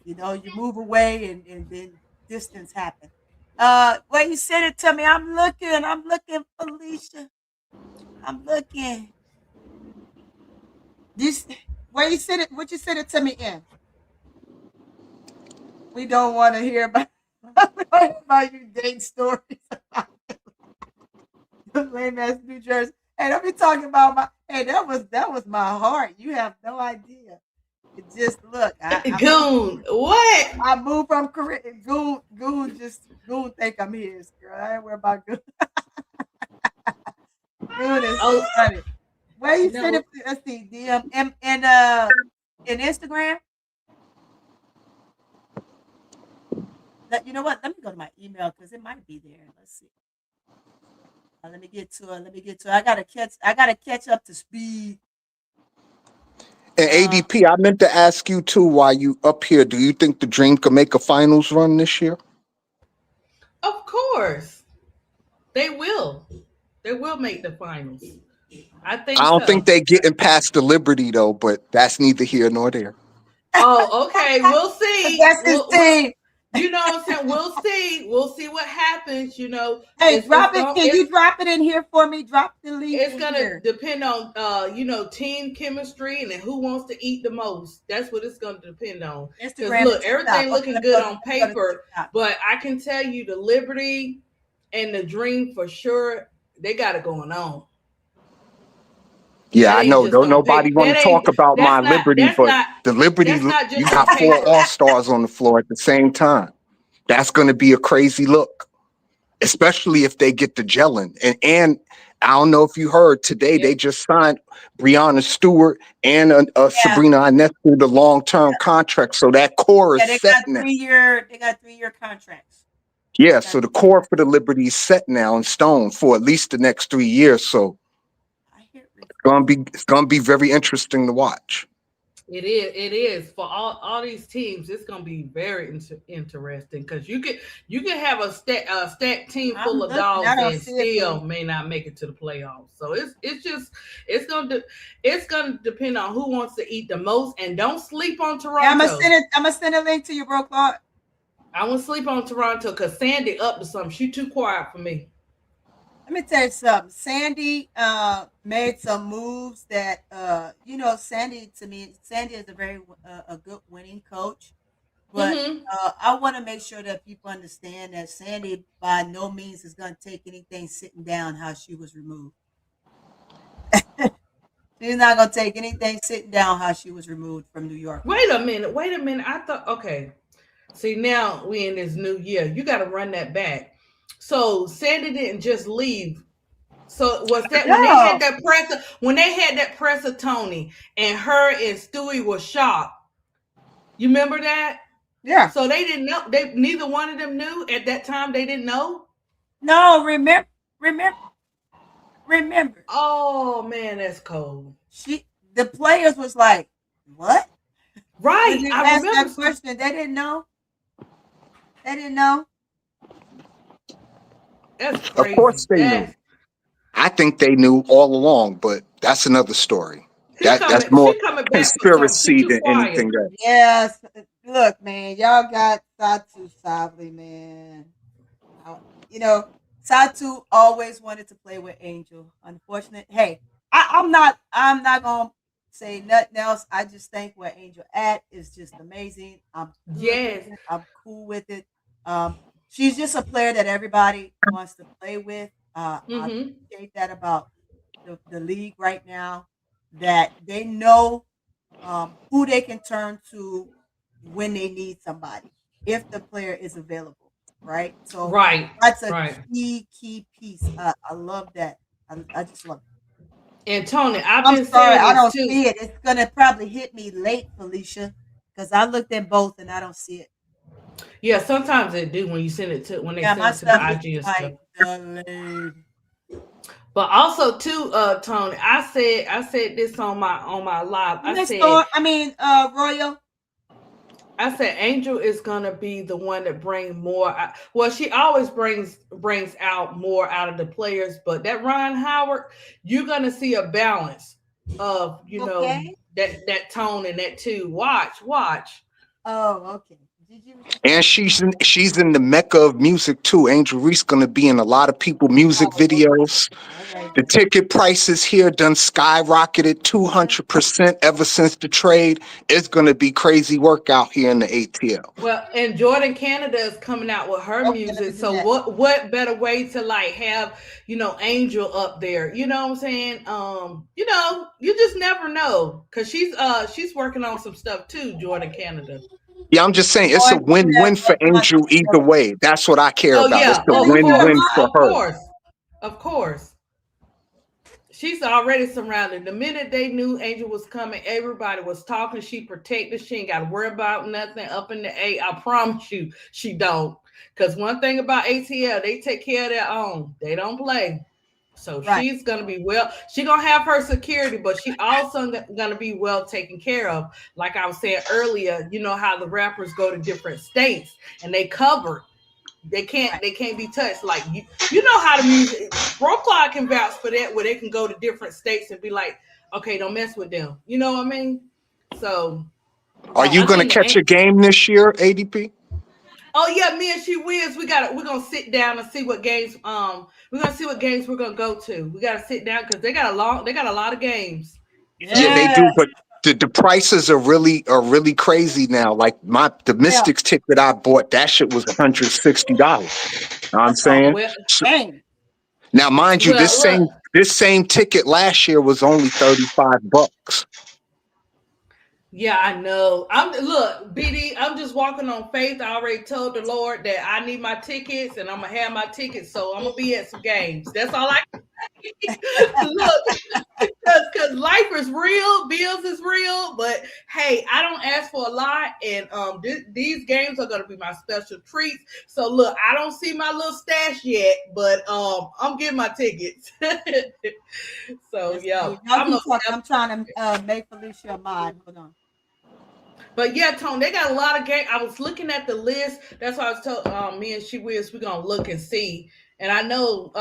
You move away and then distance happens. Well, you sent it to me. I'm looking, Felicia. I'm looking. This where you sent it? What you sent it to me in? We don't want to hear about you dating stories. Lame ass New Jersey. Hey, don't be talking about my. Hey, that was my heart. You have no idea. It just look. Goon, what? I moved from Korea. Goon think I'm his girl. I ain't worried about Goon. Goon is funny. Where you send it? Let's see. DM and in Instagram. You know what? Let me go to my email because it might be there. Let's see. Let me get to it. I gotta catch up to speed. And ADP, I meant to ask you too, while you up here, do you think the Dream could make a finals run this year? Of course. They will. They will make the finals. I don't think they getting past the Liberty though, but that's neither here nor there. Oh, okay. We'll see. That's his team. You know what I'm saying? We'll see. We'll see what happens. Hey, drop it. Can you drop it in here for me? Drop the link. It's gonna depend on team chemistry and who wants to eat the most. That's what it's gonna depend on. Instagram. Look, everything looking good on paper, but I can tell you the Liberty and the Dream for sure, they got it going on. Yeah, I know. Don't nobody want to talk about my Liberty, but the Liberty, you got 4 All-Stars on the floor at the same time. That's going to be a crazy look, especially if they get the gelling. And I don't know if you heard today, they just signed Breonna Stewart and Sabrina Ionescu the long-term contract. So that core is they set got now. 3-year contracts. Yeah, so the core for the Liberty is set now in stone for at least the next 3 years. So I hear it. it's gonna be very interesting to watch. It is for all these teams. It's gonna be very interesting because you can have a stacked team I'm full of looking, I dogs don't and see it, still Felicia. may not make it to the playoffs. So it's gonna depend on who wants to eat the most. And don't sleep on Toronto. Yeah, I'm gonna send a link to you, bro, Clark. I won't sleep on Toronto because Sandy up to something. She too quiet for me. Let me tell you something. Sandy made some moves that Sandy is a very a good winning coach. But I want to make sure that people understand that Sandy by no means is going to take anything sitting down how she was removed. She's not going to take anything sitting down how she was removed from New York. Wait a minute. I thought, okay. See, now we in this new year. You got to run that back. So Sandy didn't just leave. So was that when they had that presser Tony and her and Stewie was shocked? You remember that? Yeah. So they didn't know. Neither one of them knew at that time. They didn't know. No, remember. Oh man, that's cold. The players was like, what? Right. When they I asked remember that question. They didn't know. That's crazy. Of course they knew. I think they knew all along, but that's another story. That's more conspiracy than anything else. Yes. Look, man, y'all got Satu Sabli, man. Satu always wanted to play with Angel. Unfortunately, hey, I'm not gonna say nothing else. I just think where Angel at is just amazing. I'm cool with it. She's just a player that everybody wants to play with. I appreciate that about the league right now, that they know who they can turn to when they need somebody, if the player is available, right? So that's a key piece. I love that. I just love it. And Tony, I'm sorry, I don't see it. It's gonna probably hit me late, Felicia, because I looked at both and I don't see it. Yeah, sometimes they do when you send it to when they send it to the IG and stuff. Delayed. But also too, Tony, I said this on my live. Royal. I said Angel is gonna be the one that bring more. Well, she always brings out more out of the players, but that Ron Howard, you're gonna see a balance of that tone and that too. Watch. Oh, okay. And she's in the mecca of music too. Angel Reese gonna be in a lot of people music videos. The ticket prices here done skyrocketed 200% ever since the trade. It's gonna be crazy work out here in the ATL. Well, and Jordan Canada is coming out with her music. So what better way to have Angel up there? You know what I'm saying? You just never know, because she's working on some stuff too, Jordan Canada. Yeah, I'm just saying it's a win-win for Angel either way. That's what I care about. Yeah. It's a win-win for her. Of course. She's already surrounded. The minute they knew Angel was coming, everybody was talking. She protected. She ain't got to worry about nothing up in the A. I promise you, she don't. Because one thing about ATL, they take care of their own. They don't play. So she's going to be she's going to have her security, but she also going to be well taken care of. Like I was saying earlier, you know how the rappers go to different states and they covered. They can't be touched. Like you know how the music, Bro Clyde can vouch for that, where they can go to different states and be like, okay, don't mess with them. You know what I mean? So are you going to catch a game this year, ADP? Oh yeah, me and She Wiz, we're gonna sit down and see what games we're gonna go to. We gotta sit down because they got a lot of games. Yeah, they do, but the prices are really crazy now. Like the Mystics ticket I bought, that shit was $160. You know what I'm saying? Now, mind you, this same ticket last year was only $35. Yeah, I know. Look, BD, I'm just walking on faith. I already told the Lord that I need my tickets and I'm gonna have my tickets, so I'm gonna be at some games. That's all I can say. Look, because life is real, bills is real, but hey, I don't ask for a lot, and these games are gonna be my special treats. So look, I don't see my little stash yet, but I'm getting my tickets. So yeah, Y'all keep talking. I'm trying to make Felicia a mod. Hold on. But yeah, Tone, they got a lot of games. I was looking at the list. That's why I was telling me and She Wiz, we're gonna look and see. And I know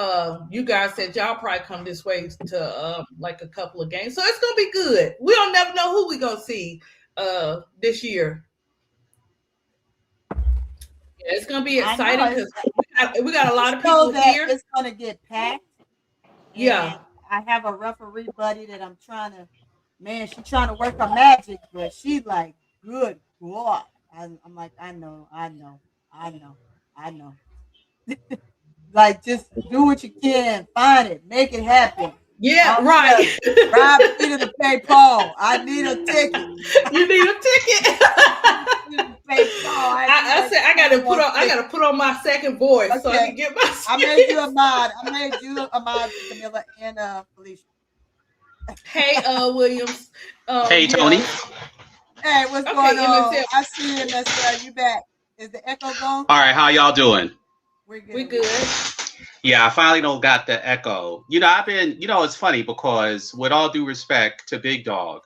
you guys said y'all probably come this way to like a couple of games, so it's gonna be good. We don't never know who we gonna see this year. Yeah, it's gonna be exciting because we got a lot of people here. It's gonna get packed. Yeah, I have a referee buddy that I'm trying to. Man, she's trying to work her magic, but she's like, good God. I'm like, I know. Like, just do what you can, find it, make it happen. Yeah, right. Rob Peter to pay Paul. I need a ticket. You need a ticket. I said I gotta put on my second voice so I can get my. I made you a mod, Camilla and Felicia. Hey, Williams. Hey, Tony. Hey, what's going on? I see you, MSL. You back? Is the echo gone? All right, how y'all doing? We're good. Yeah, I finally don't got the echo. I've been, it's funny because with all due respect to Big Dog,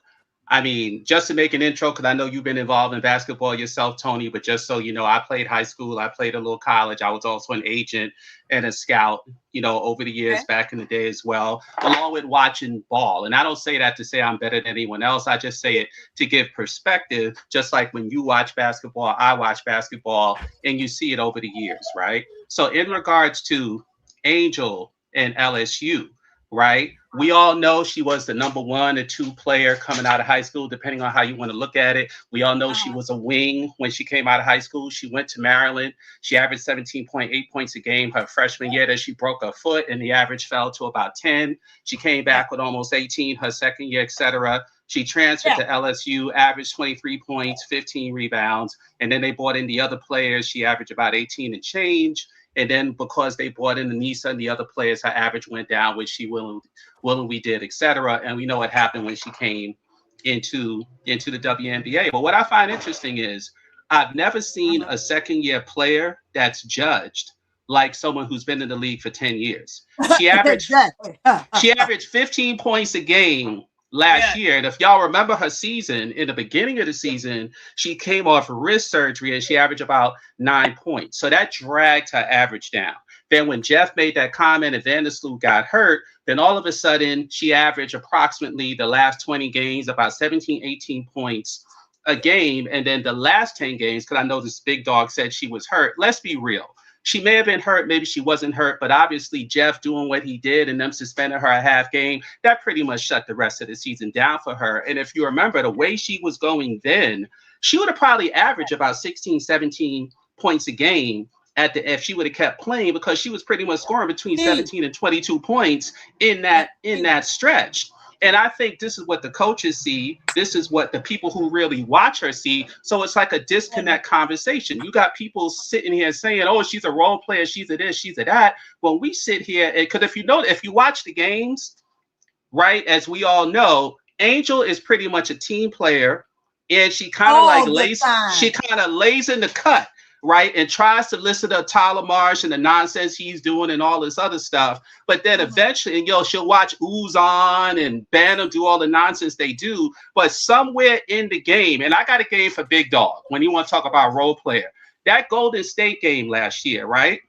I mean, just to make an intro, because I know you've been involved in basketball yourself, Tony, but just so you know, I played high school, I played a little college. I was also an agent and a scout, over the years back in the day as well, along with watching ball. And I don't say that to say I'm better than anyone else. I just say it to give perspective, just like when you watch basketball, I watch basketball, and you see it over the years, right? So in regards to Angel and LSU, right? We all know she was the number 1 or 2 player coming out of high school, depending on how you want to look at it. We all know she was a wing when she came out of high school. She went to Maryland. She averaged 17.8 points a game her freshman year. Then she broke her foot and the average fell to about 10. She came back with almost 18 her second year, etc. She transferred to LSU, averaged 23 points, 15 rebounds. And then they brought in the other players. She averaged about 18 and change. And then because they brought in Anissa and the other players, her average went down, which she willingly did, etc. And we know what happened when she came into the WNBA. But what I find interesting is I've never seen a second-year player that's judged like someone who's been in the league for 10 years. She averaged 15 points a game last year. And if y'all remember her season, in the beginning of the season, she came off wrist surgery and she averaged about 9 points. So that dragged her average down. Then when Jeff made that comment and Vandersloot got hurt, then all of a sudden she averaged approximately the last 20 games, about 17, 18 points a game. And then the last 10 games, because I know this Big Dog said she was hurt. Let's be real. She may have been hurt, maybe she wasn't hurt, but obviously Jeff doing what he did and them suspending her a half game, that pretty much shut the rest of the season down for her. And if you remember the way she was going then, she would have probably averaged about 16, 17 points a game if she would have kept playing, because she was pretty much scoring between 17 and 22 points in that stretch. And I think this is what the coaches see. This is what the people who really watch her see. So it's like a disconnect conversation. You got people sitting here saying, oh, she's a role player, she's a this, she's a that. When we sit here, because if you watch the games, right, as we all know, Angel is pretty much a team player, and she kind of lays in the cut, right, and tries to listen to Tyler Marsh and the nonsense he's doing and all this other stuff. But then eventually, she'll watch Uzon and Bantam do all the nonsense they do. But somewhere in the game, and I got a game for Big Dog when you want to talk about role player, that Golden State game last year, right?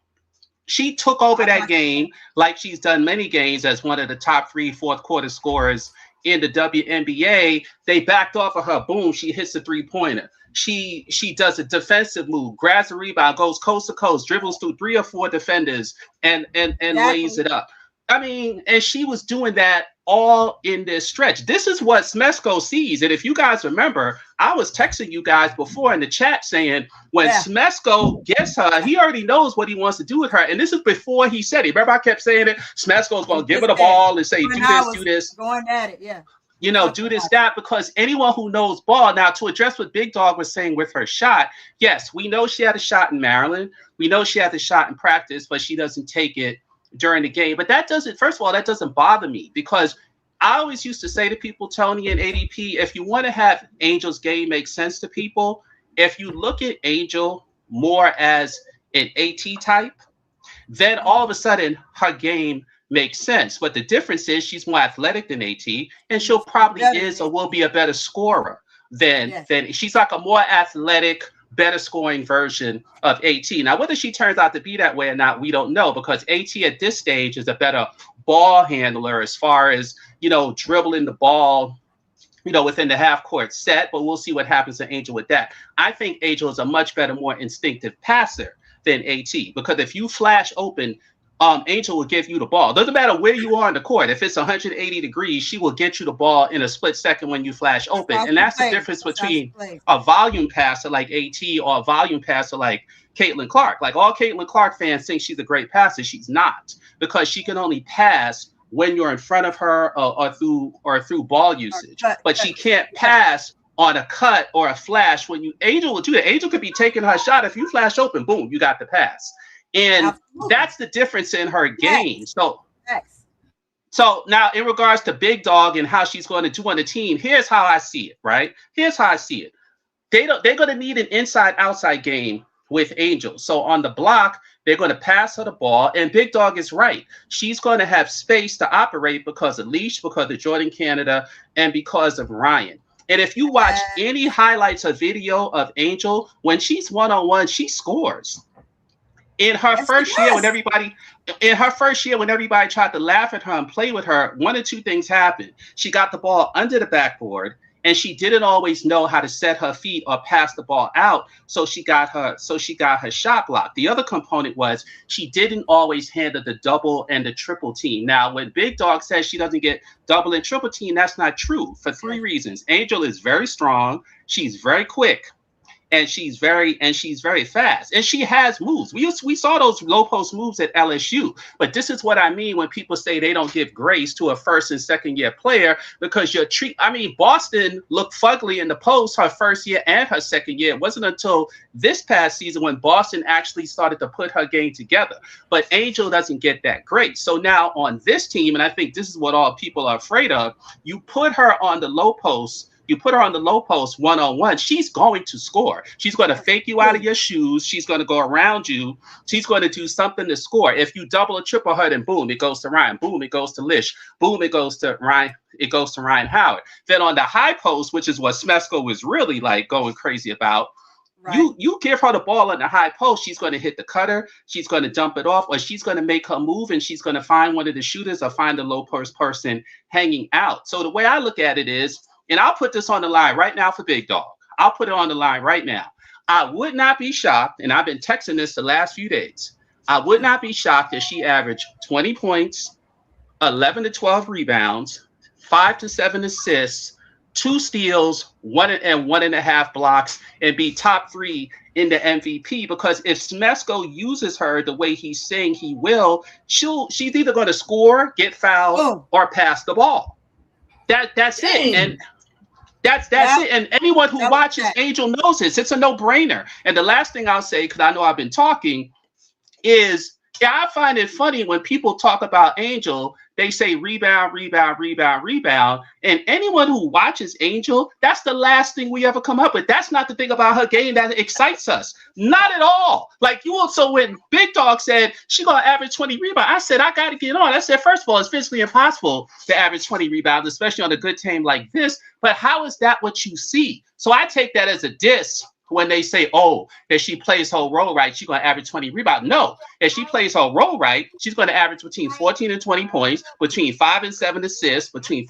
She took over that game like she's done many games as one of the top 3 fourth quarter scorers in the WNBA. They backed off of her. Boom, she hits the 3-pointer. She does a defensive move, grabs a rebound, goes coast to coast, dribbles through 3 or 4 defenders, and lays it up. I mean, and she was doing that all in this stretch. This is what Smesko sees. And if you guys remember, I was texting you guys before in the chat saying when Smesko gets her, he already knows what he wants to do with her. And this is before he said it. Remember, I kept saying it. Smesko's going to give her the ball and say, do this. Going at it, do this, that, because anyone who knows ball. Now, to address what Big Dog was saying with her shot, yes, we know she had a shot in Maryland. We know she had a shot in practice, but she doesn't take it during the game. But that doesn't, first of all, that doesn't bother me because I always used to say to people, Tony and ADP, if you want to have Angel's game make sense to people, if you look at Angel more as an AT type, then all of a sudden her game makes sense. But the difference is she's more athletic than AT, and she'll probably is or will be a better scorer than she's like a more athletic, better scoring version of AT. Now, whether she turns out to be that way or not, we don't know, because AT at this stage is a better ball handler as far as, you know, dribbling the ball, you know, within the half court set, but we'll see what happens to Angel with that. I think Angel is a much better, more instinctive passer than AT, because if you flash open, Angel will give you the ball. Doesn't matter where you are on the court. If it's 180 degrees, she will get you the ball in a split second when you flash open. And that's the difference between a volume passer like AT or a volume passer like Caitlin Clark. Like, all Caitlin Clark fans think she's a great passer. She's not, because she can only pass when you're in front of her or through ball usage. But she can't pass on a cut or a flash. When Angel will do that. Angel could be taking her shot. If you flash open, boom, you got the pass. And that's the difference in her game. So now, in regards to Big Dog and how she's going to do on the team, here's how I see it, right? Here's how I see it. They're going to need an inside-outside game with Angel. So on the block, they're going to pass her the ball, and Big Dog is right. She's going to have space to operate because of Leash, because of Jordan Canada, and because of Ryan. And if you watch any highlights or video of Angel, when she's one-on-one, she scores. In her first year, when everybody tried to laugh at her and play with her, one of two things happened. She got the ball under the backboard, and she didn't always know how to set her feet or pass the ball out. So she got her shot blocked. The other component was she didn't always handle the double and the triple team. Now, when Big Dog says she doesn't get double and triple team, that's not true for three reasons. Angel is very strong. She's very quick. And she's very fast, and she has moves. We saw those low post moves at LSU, but this is what I mean when people say they don't give grace to a first and second year player, because Boston looked fugly in the post her first year and her second year. It wasn't until this past season when Boston actually started to put her game together. But Angel doesn't get that grace. So now on this team, and I think this is what all people are afraid of, you put her on the low post. You put her on the low post one-on-one, she's going to score. She's going to fake you out of your shoes. She's going to go around you. She's going to do something to score. If you double or triple her, then boom, it goes to Ryan. Boom, it goes to Lish. Boom, it goes to Ryan. It goes to Ryan Howard. Then on the high post, which is what Smesco was really like going crazy about, you give her the ball on the high post, she's going to hit the cutter, she's going to dump it off, or she's going to make her move, and she's going to find one of the shooters or find the low post person hanging out. So the way I look at it is, and I'll put this on the line right now for Big Dog. I'll put it on the line right now. I would not be shocked, and I've been texting this the last few days. I would not be shocked if she averaged 20 points, 11 to 12 rebounds, 5 to 7 assists, 2 steals, 1.5 blocks, and be top 3 in the MVP. Because if Smesco uses her the way he's saying he will, she's either going to score, get fouled, or pass the ball. That's it. And that's it. And anyone who watches Angel knows this. It's a no-brainer. And the last thing I'll say, because I know I've been talking, is I find it funny when people talk about Angel, they say rebound, rebound, rebound, rebound. And anyone who watches Angel, that's the last thing we ever come up with. That's not the thing about her game that excites us. Not at all. Like, you also, when Big Dog said she gonna average 20 rebounds, I said, I got to get on. I said, first of all, it's physically impossible to average 20 rebounds, especially on a good team like this. But how is that what you see? So I take that as a diss when they say, oh, if she plays her role right, she's going to average 20 rebounds. No, if she plays her role right, she's going to average between 14 and 20 points, between 5 and 7 assists, between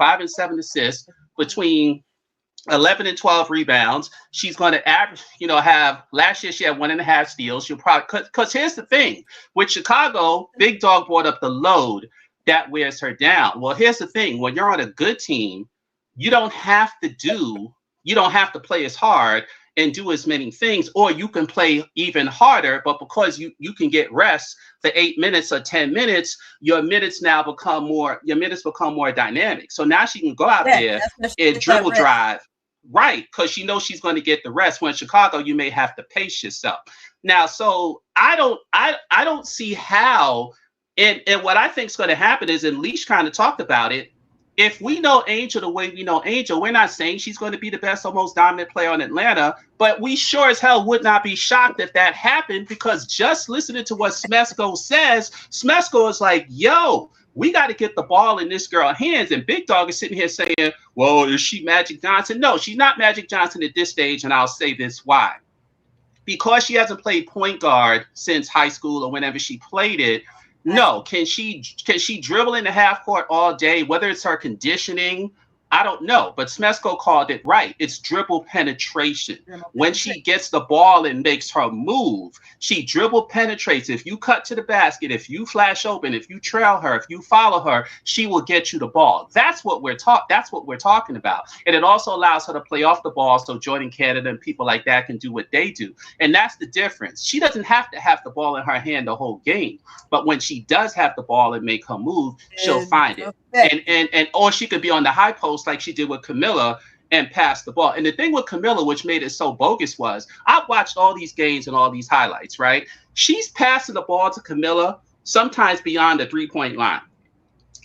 11 and 12 rebounds. She's going to average, have, last year she had 1.5 steals. She'll probably, because here's the thing, with Chicago, Big Dog brought up the load that wears her down. Well, here's the thing, when you're on a good team, you don't have to play as hard and do as many things, or you can play even harder, but because you can get rest for 8 minutes or 10 minutes, your minutes become more dynamic. So now she can go out there and dribble drive, right? Because she knows she's going to get the rest. When in Chicago, you may have to pace yourself. Now, so I don't see how And what I think is going to happen is, and Leash kind of talked about it, if we know Angel the way we know Angel, we're not saying she's going to be the best or most dominant player on Atlanta, but we sure as hell would not be shocked if that happened, because just listening to what Smesco says, Smesco is like, yo, we got to get the ball in this girl's hands. And Big Dog is sitting here saying, well, is she Magic Johnson? No, she's not Magic Johnson at this stage, and I'll say this why. Because she hasn't played point guard since high school or whenever she played it, no. Can she dribble in the half court all day? Whether it's her conditioning, I don't know. But Smesco called it right. It's dribble penetration. When she gets the ball and makes her move, she dribble penetrates. If you cut to the basket, if you flash open, if you trail her, if you follow her, she will get you the ball. That's what we're talking about. And it also allows her to play off the ball so Jordan Canada and people like that can do what they do. And that's the difference. She doesn't have to have the ball in her hand the whole game. But when she does have the ball and make her move, she'll find it. And or she could be on the high post like she did with Camilla and pass the ball. And the thing with Camilla, which made it so bogus, was I've watched all these games and all these highlights, right? She's passing the ball to Camilla sometimes beyond the 3-point line.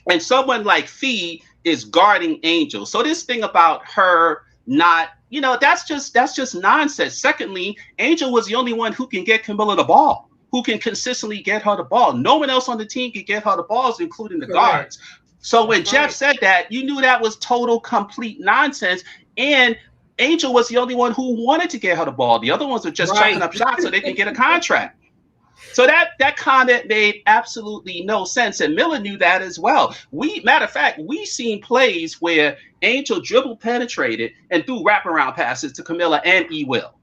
And someone like Fee is guarding Angel. So this thing about her not, that's just nonsense. Secondly, Angel was the only one who can get Camilla the ball, who can consistently get her the ball. No one else on the team can get her the balls, including the guards. So when Jeff said that, you knew that was total, complete nonsense. And Angel was the only one who wanted to get her the ball. The other ones were just chucking up shots so they could get a contract. So that comment made absolutely no sense. And Miller knew that as well. Matter of fact, we seen plays where Angel dribble penetrated and threw wraparound passes to Camilla and E. Will.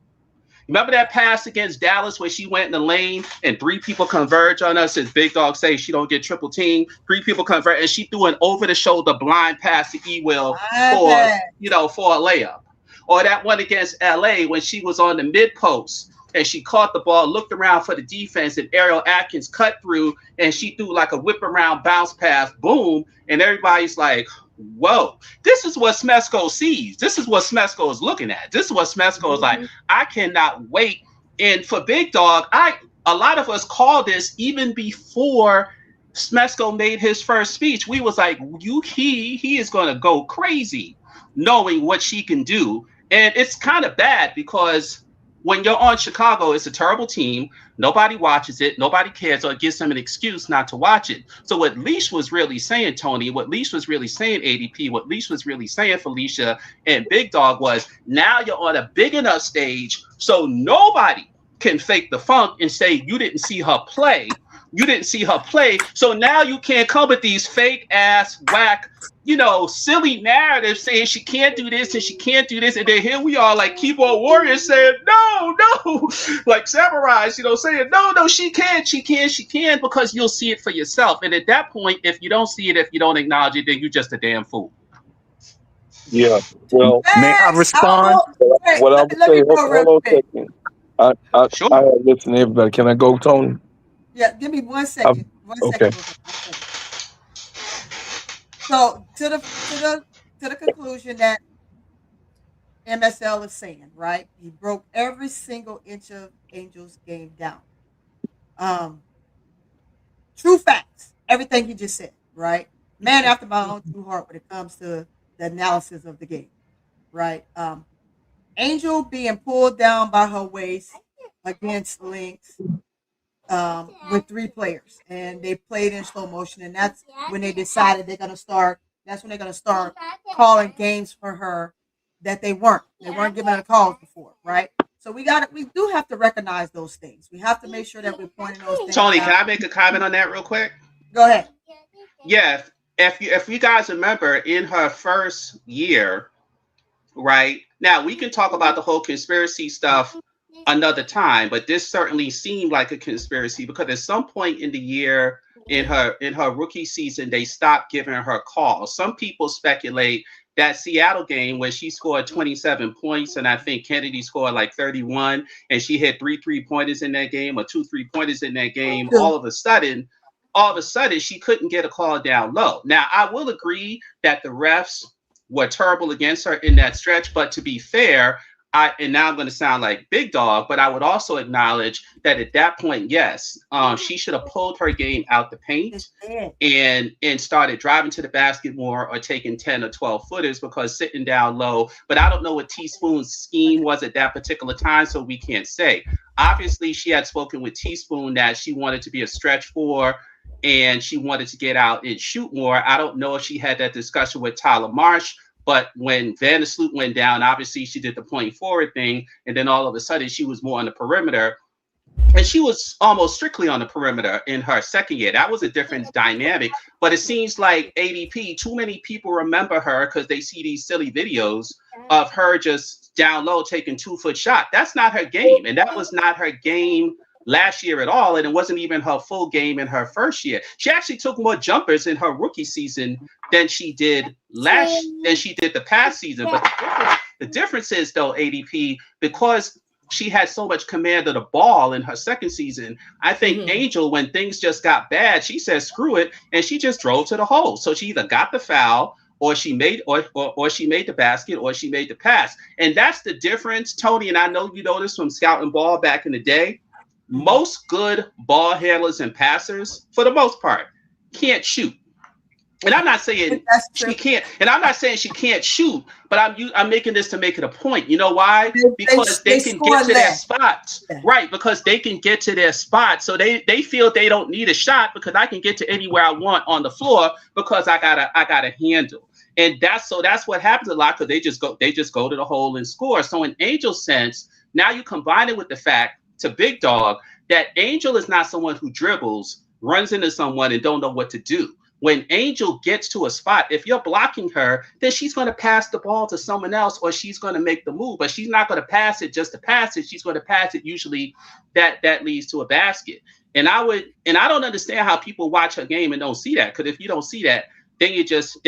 Remember that pass against Dallas where she went in the lane and 3 people converge on us, as Big Dog say she don't get triple team. 3 people converge, and she threw an over-the-shoulder blind pass to E-Will for a layup. Or that one against LA when she was on the mid post and she caught the ball, looked around for the defense, and Ariel Atkins cut through and she threw like a whip around bounce pass, boom, and everybody's like, whoa, this is what Smesco sees. This is what Smesco is looking at. This is what Smesco is like, I cannot wait. And for Big Dog, a lot of us called this even before Smesco made his first speech. We was like, he is going to go crazy knowing what she can do. And it's kind of bad because when you're on Chicago, it's a terrible team. Nobody watches it. Nobody cares, or it gives them an excuse not to watch it. So what Leash was really saying, Tony, what Leash was really saying, ADP, what Leash was really saying, Felicia and Big Dog, was now you're on a big enough stage so nobody can fake the funk and say you didn't see her play. You didn't see her play. So now you can't come with these fake ass, whack, silly narratives saying she can't do this and she can't do this. And then here we are like keyboard warriors saying, no, like samurais, saying, no, she can, because you'll see it for yourself. And at that point, if you don't see it, if you don't acknowledge it, then you're just a damn fool. Yeah. Well, may I respond? What I would say, hold on a second. Sure. I listen to everybody. Can I go, Tony? Yeah, give me 1 second. Okay. So to the conclusion that MSL is saying, right? He broke every single inch of Angel's game down. True facts. Everything he just said, right? Man after my own true heart when it comes to the analysis of the game, right? Angel being pulled down by her waist against Lynx. With 3 players, and they played in slow motion, and that's when they decided they're going to start calling games for her that they weren't giving her calls before, right? So we do have to recognize those things. We have to make sure that we're pointing those things Tony, out. can I make a comment on that real quick? Go ahead. Yeah, if you guys remember, in her first year, right? Now we can talk about the whole conspiracy stuff another time, but this certainly seemed like a conspiracy because at some point in the year, in her rookie season, they stopped giving her calls. Some people speculate that Seattle game where she scored 27 points and I think Kennedy scored like 31 and she hit 3 3-pointers in that game or 2 3-pointers in that game. All of a sudden she couldn't get a call down low. Now I will agree that the refs were terrible against her in that stretch, but to be fair, and now I'm going to sound like big dog, but I would also acknowledge that at that point, yes, she should have pulled her game out the paint and started driving to the basket more or taking 10 or 12 footers because sitting down low. But I don't know what Teaspoon's scheme was at that particular time, so we can't say. Obviously, she had spoken with Teaspoon that she wanted to be a stretch four and she wanted to get out and shoot more. I don't know if she had that discussion with Tyler Marsh. But when Vandersloot went down, obviously she did the point forward thing, and then all of a sudden she was more on the perimeter, and she was almost strictly on the perimeter in her second year. That was a different dynamic. But it seems like ADP, too many people remember her because they see these silly videos of her just down low taking 2-foot shot. That's not her game, and that was not her game last year at all, and it wasn't even her full game in her first year. She actually took more jumpers in her rookie season than she did the past season. But the difference is though, ADP, because she had so much command of the ball in her second season, I think Angel, when things just got bad, she said screw it, and she just drove to the hole. So she either got the foul or she made or she made the basket or she made the pass. And that's the difference, Tony, and I know you know this from scouting ball back in the day. Most good ball handlers and passers, for the most part, can't shoot. And I'm not saying she can't, and I'm not saying she can't shoot, but I'm making this to make it a point. You know why? Because they can get to their spots. Right, because they can get to their spots. So they feel they don't need a shot because I can get to anywhere I want on the floor because I got a handle. And that's what happens a lot because they just go to the hole and score. So in Angel's sense, now you combine it with the fact to Big Dog that Angel is not someone who dribbles, runs into someone and don't know what to do. When Angel gets to a spot, if you're blocking her, then she's going to pass the ball to someone else or she's going to make the move, but she's not going to pass it just to pass it. She's going to pass it usually that leads to a basket. And I don't understand how people watch her game and don't see that, because if you don't see that, then you're just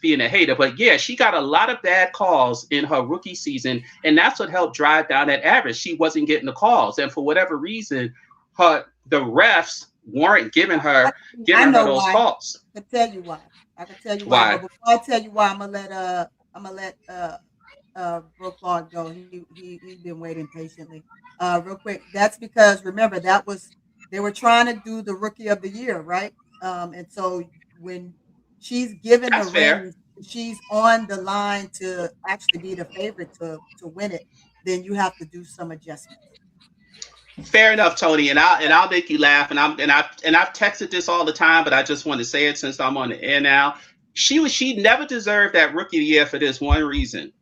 being a hater. But yeah, she got a lot of bad calls in her rookie season, and that's what helped drive down that average. She wasn't getting the calls, and for whatever reason, the refs weren't giving her those calls. I can tell you why. But before I tell you why, I'm gonna let Bro Claude go. He's been waiting patiently. Real quick. That's because remember they were trying to do the rookie of the year, right? And so when she's given the ring, she's on the line to actually be the favorite to win it, then you have to do some adjustments. Fair enough, Tony, and I'll make you laugh. And I've texted this all the time, but I just want to say it since I'm on the air now. She never deserved that rookie of the year for this one reason.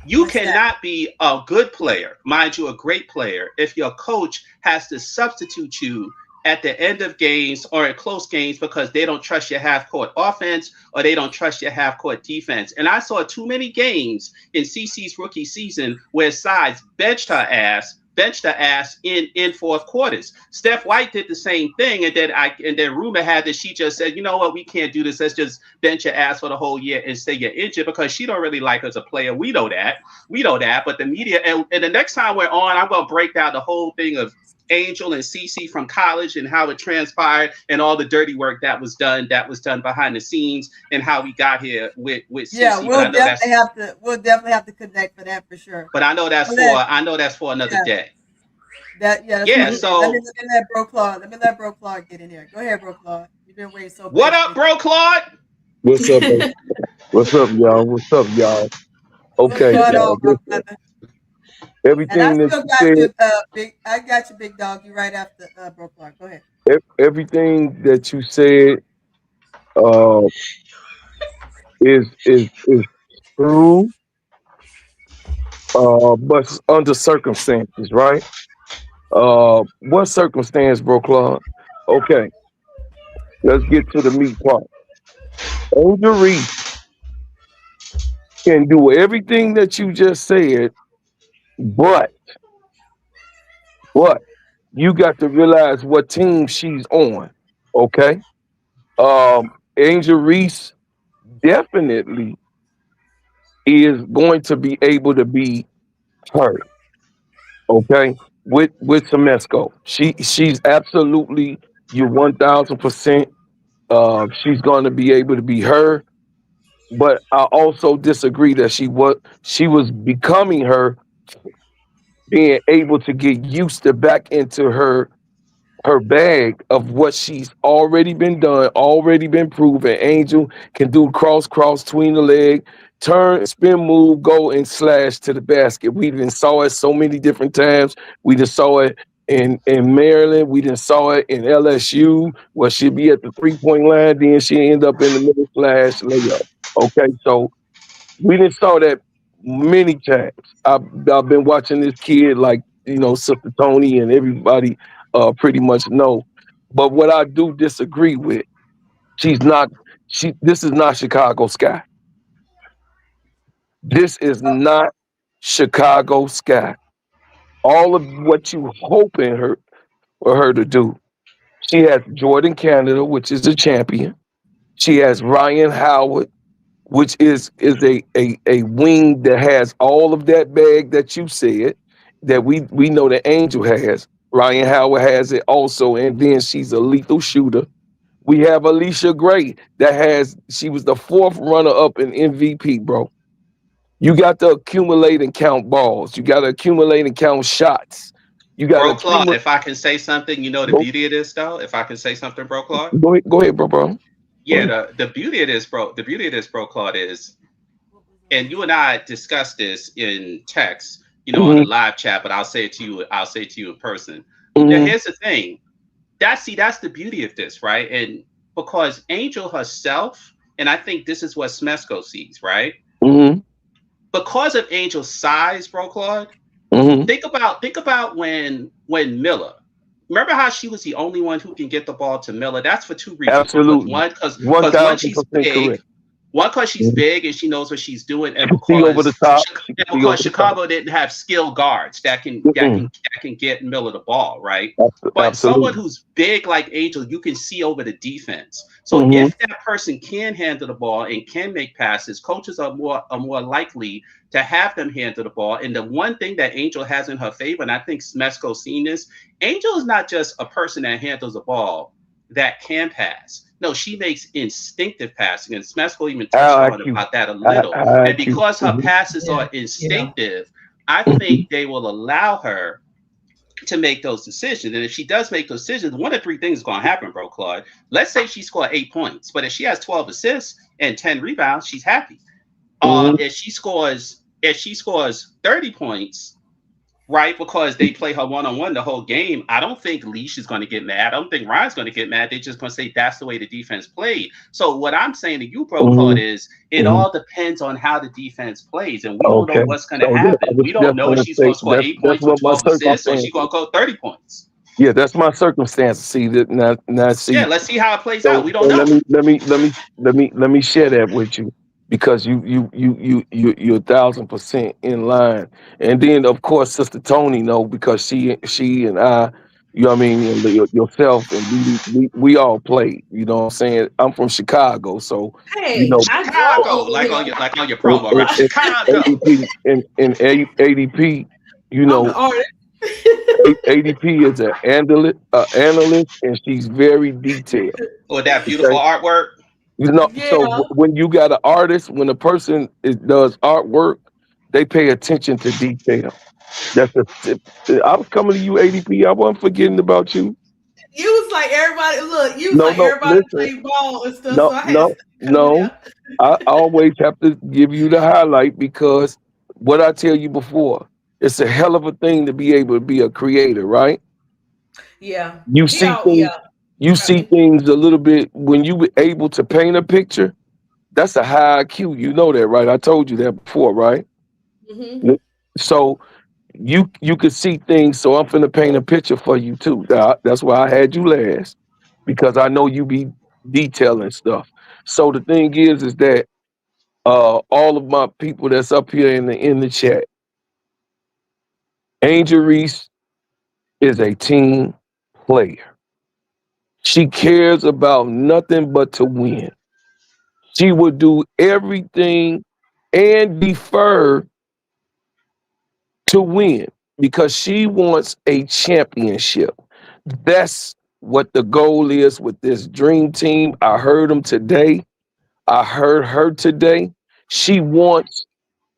You cannot be a good player, mind you, a great player, if your coach has to substitute you at the end of games or in close games because they don't trust your half-court offense or they don't trust your half-court defense. And I saw too many games in CeCe's rookie season where sides benched her ass in fourth quarters. Steph White did the same thing, and then rumor had that she just said, you know what, we can't do this. Let's just bench your ass for the whole year and say you're injured because she don't really like her as a player. We know that. But the media, and the next time we're on, I'm going to break down the whole thing of Angel and CeCe from college and how it transpired and all the dirty work that was done behind the scenes and how we got here with CeCe. Yeah, we'll definitely have to connect for that for sure. But I know that's for another day. So let me let Bro Claude get in here. Go ahead, Bro Claude. You've been waiting so. What up, Bro Claude? What's up? What's up, y'all? Okay, everything that you said, I got you, Big Dog. You right after Bro Clark. Go ahead. Everything that you said is true, but under circumstances, right? What circumstance, Bro Clark? Okay, let's get to the meat part. Angel Reese can do everything that you just said, but you got to realize what team she's on. Okay. Angel Reese definitely is going to be able to be hurt. Okay. With Semesco. She's absolutely, you're 1000%. She's going to be able to be her. But I also disagree that she was becoming her being able to get used to back into her bag of what she's already been done, already been proven. Angel can do cross between the leg, turn, spin move, go and slash to the basket. We even saw it so many different times. We just saw it in Maryland. We just saw it in LSU where she'd be at the 3-point line, then she end up in the middle slash layup. Okay, so we didn't saw that many times. I've been watching this kid like Sister Tony and everybody pretty much know. But what I do disagree with, she's not. This is not Chicago Sky. This is not Chicago Sky. All of what you hope in her for her to do. She has Jordan Canada, which is a champion. She has Ryan Howard, which is a wing that has all of that bag that you said that we know the Angel has. Ryan Howard has it also, and then she's a lethal shooter. We have Alicia Gray she was the 4th runner up in MVP, bro. You got to accumulate and count balls. You got to accumulate and count shots. You got to Bro Claude, accumulate. if I can say something, the beauty of this though, if I can say something, Bro Claude. Go ahead, bro. Yeah, the beauty of this, Bro Claude is, and you and I discussed this in text, on the live chat, but I'll say it to you in person. Now here's the thing. That's the beauty of this, right? And because Angel herself, and I think this is what Smesco sees, right? Because of Angel's size, Bro Claude, think about when Miller. Remember how she was the only one who can get the ball to Miller? That's for 2 reasons. Absolutely. One, because one, she's big. Correct. One, because she's big and she knows what she's doing, and over the top. because Chicago didn't have skilled guards that can get Miller the ball, right? But someone who's big like Angel, you can see over the defense. So if that person can handle the ball and can make passes, coaches are more likely to have them handle the ball. And the one thing that Angel has in her favor, and I think Smesco's seen this, Angel is not just a person that handles the ball that can pass. No, she makes instinctive passing, and Smesco even touched on about that a little. And because her passes are instinctive, I think they will allow her to make those decisions. And if she does make those decisions, one of 3 things is going to happen, Bro Claude. Let's say she scored 8 points, but if she has 12 assists and 10 rebounds, she's happy. If she scores 30 points, right, because they play her one-on-one the whole game, I don't think Leash is going to get mad. I don't think Ryan's going to get mad. They're just going to say that's the way the defense played. So what I'm saying to you, Bro Claude, is it all depends on how the defense plays, and we don't know what's going to happen. We don't know if she's going to score 8 points or 12 assists, or she's going to go 30 points. Yeah, that's my circumstance. See that now. See, yeah, let's see how it plays out. We don't know. Let me share that with you, because you're 1,000% in line. And then of course Sister Tony because she and I, and yourself and we all played. You know what I'm saying? I'm from Chicago, so hey, Chicago, like on your promo, right? Chicago. In ADP, ADP is an analyst, and she's very detailed. With that beautiful artwork. So when you got an artist, when a person does artwork, they pay attention to detail. I was coming to you, ADP. I wasn't forgetting about you. You was like everybody. Look, you was everybody play ball and stuff. I always have to give you the highlight, because what I tell you before, it's a hell of a thing to be able to be a creator, right? Yeah. You see things. You see things a little bit when you were able to paint a picture. That's a high IQ. You know that, right? I told you that before, right? So you could see things. So I'm finna paint a picture for you too. That's why I had you last, because I know you be detailing stuff. So the thing is that all of my people that's up here in the chat, Angel Reese is a team player. She cares about nothing but to win. She would do everything and defer to win, because she wants a championship. That's what the goal is with this dream team. I heard them today. I heard her today. She wants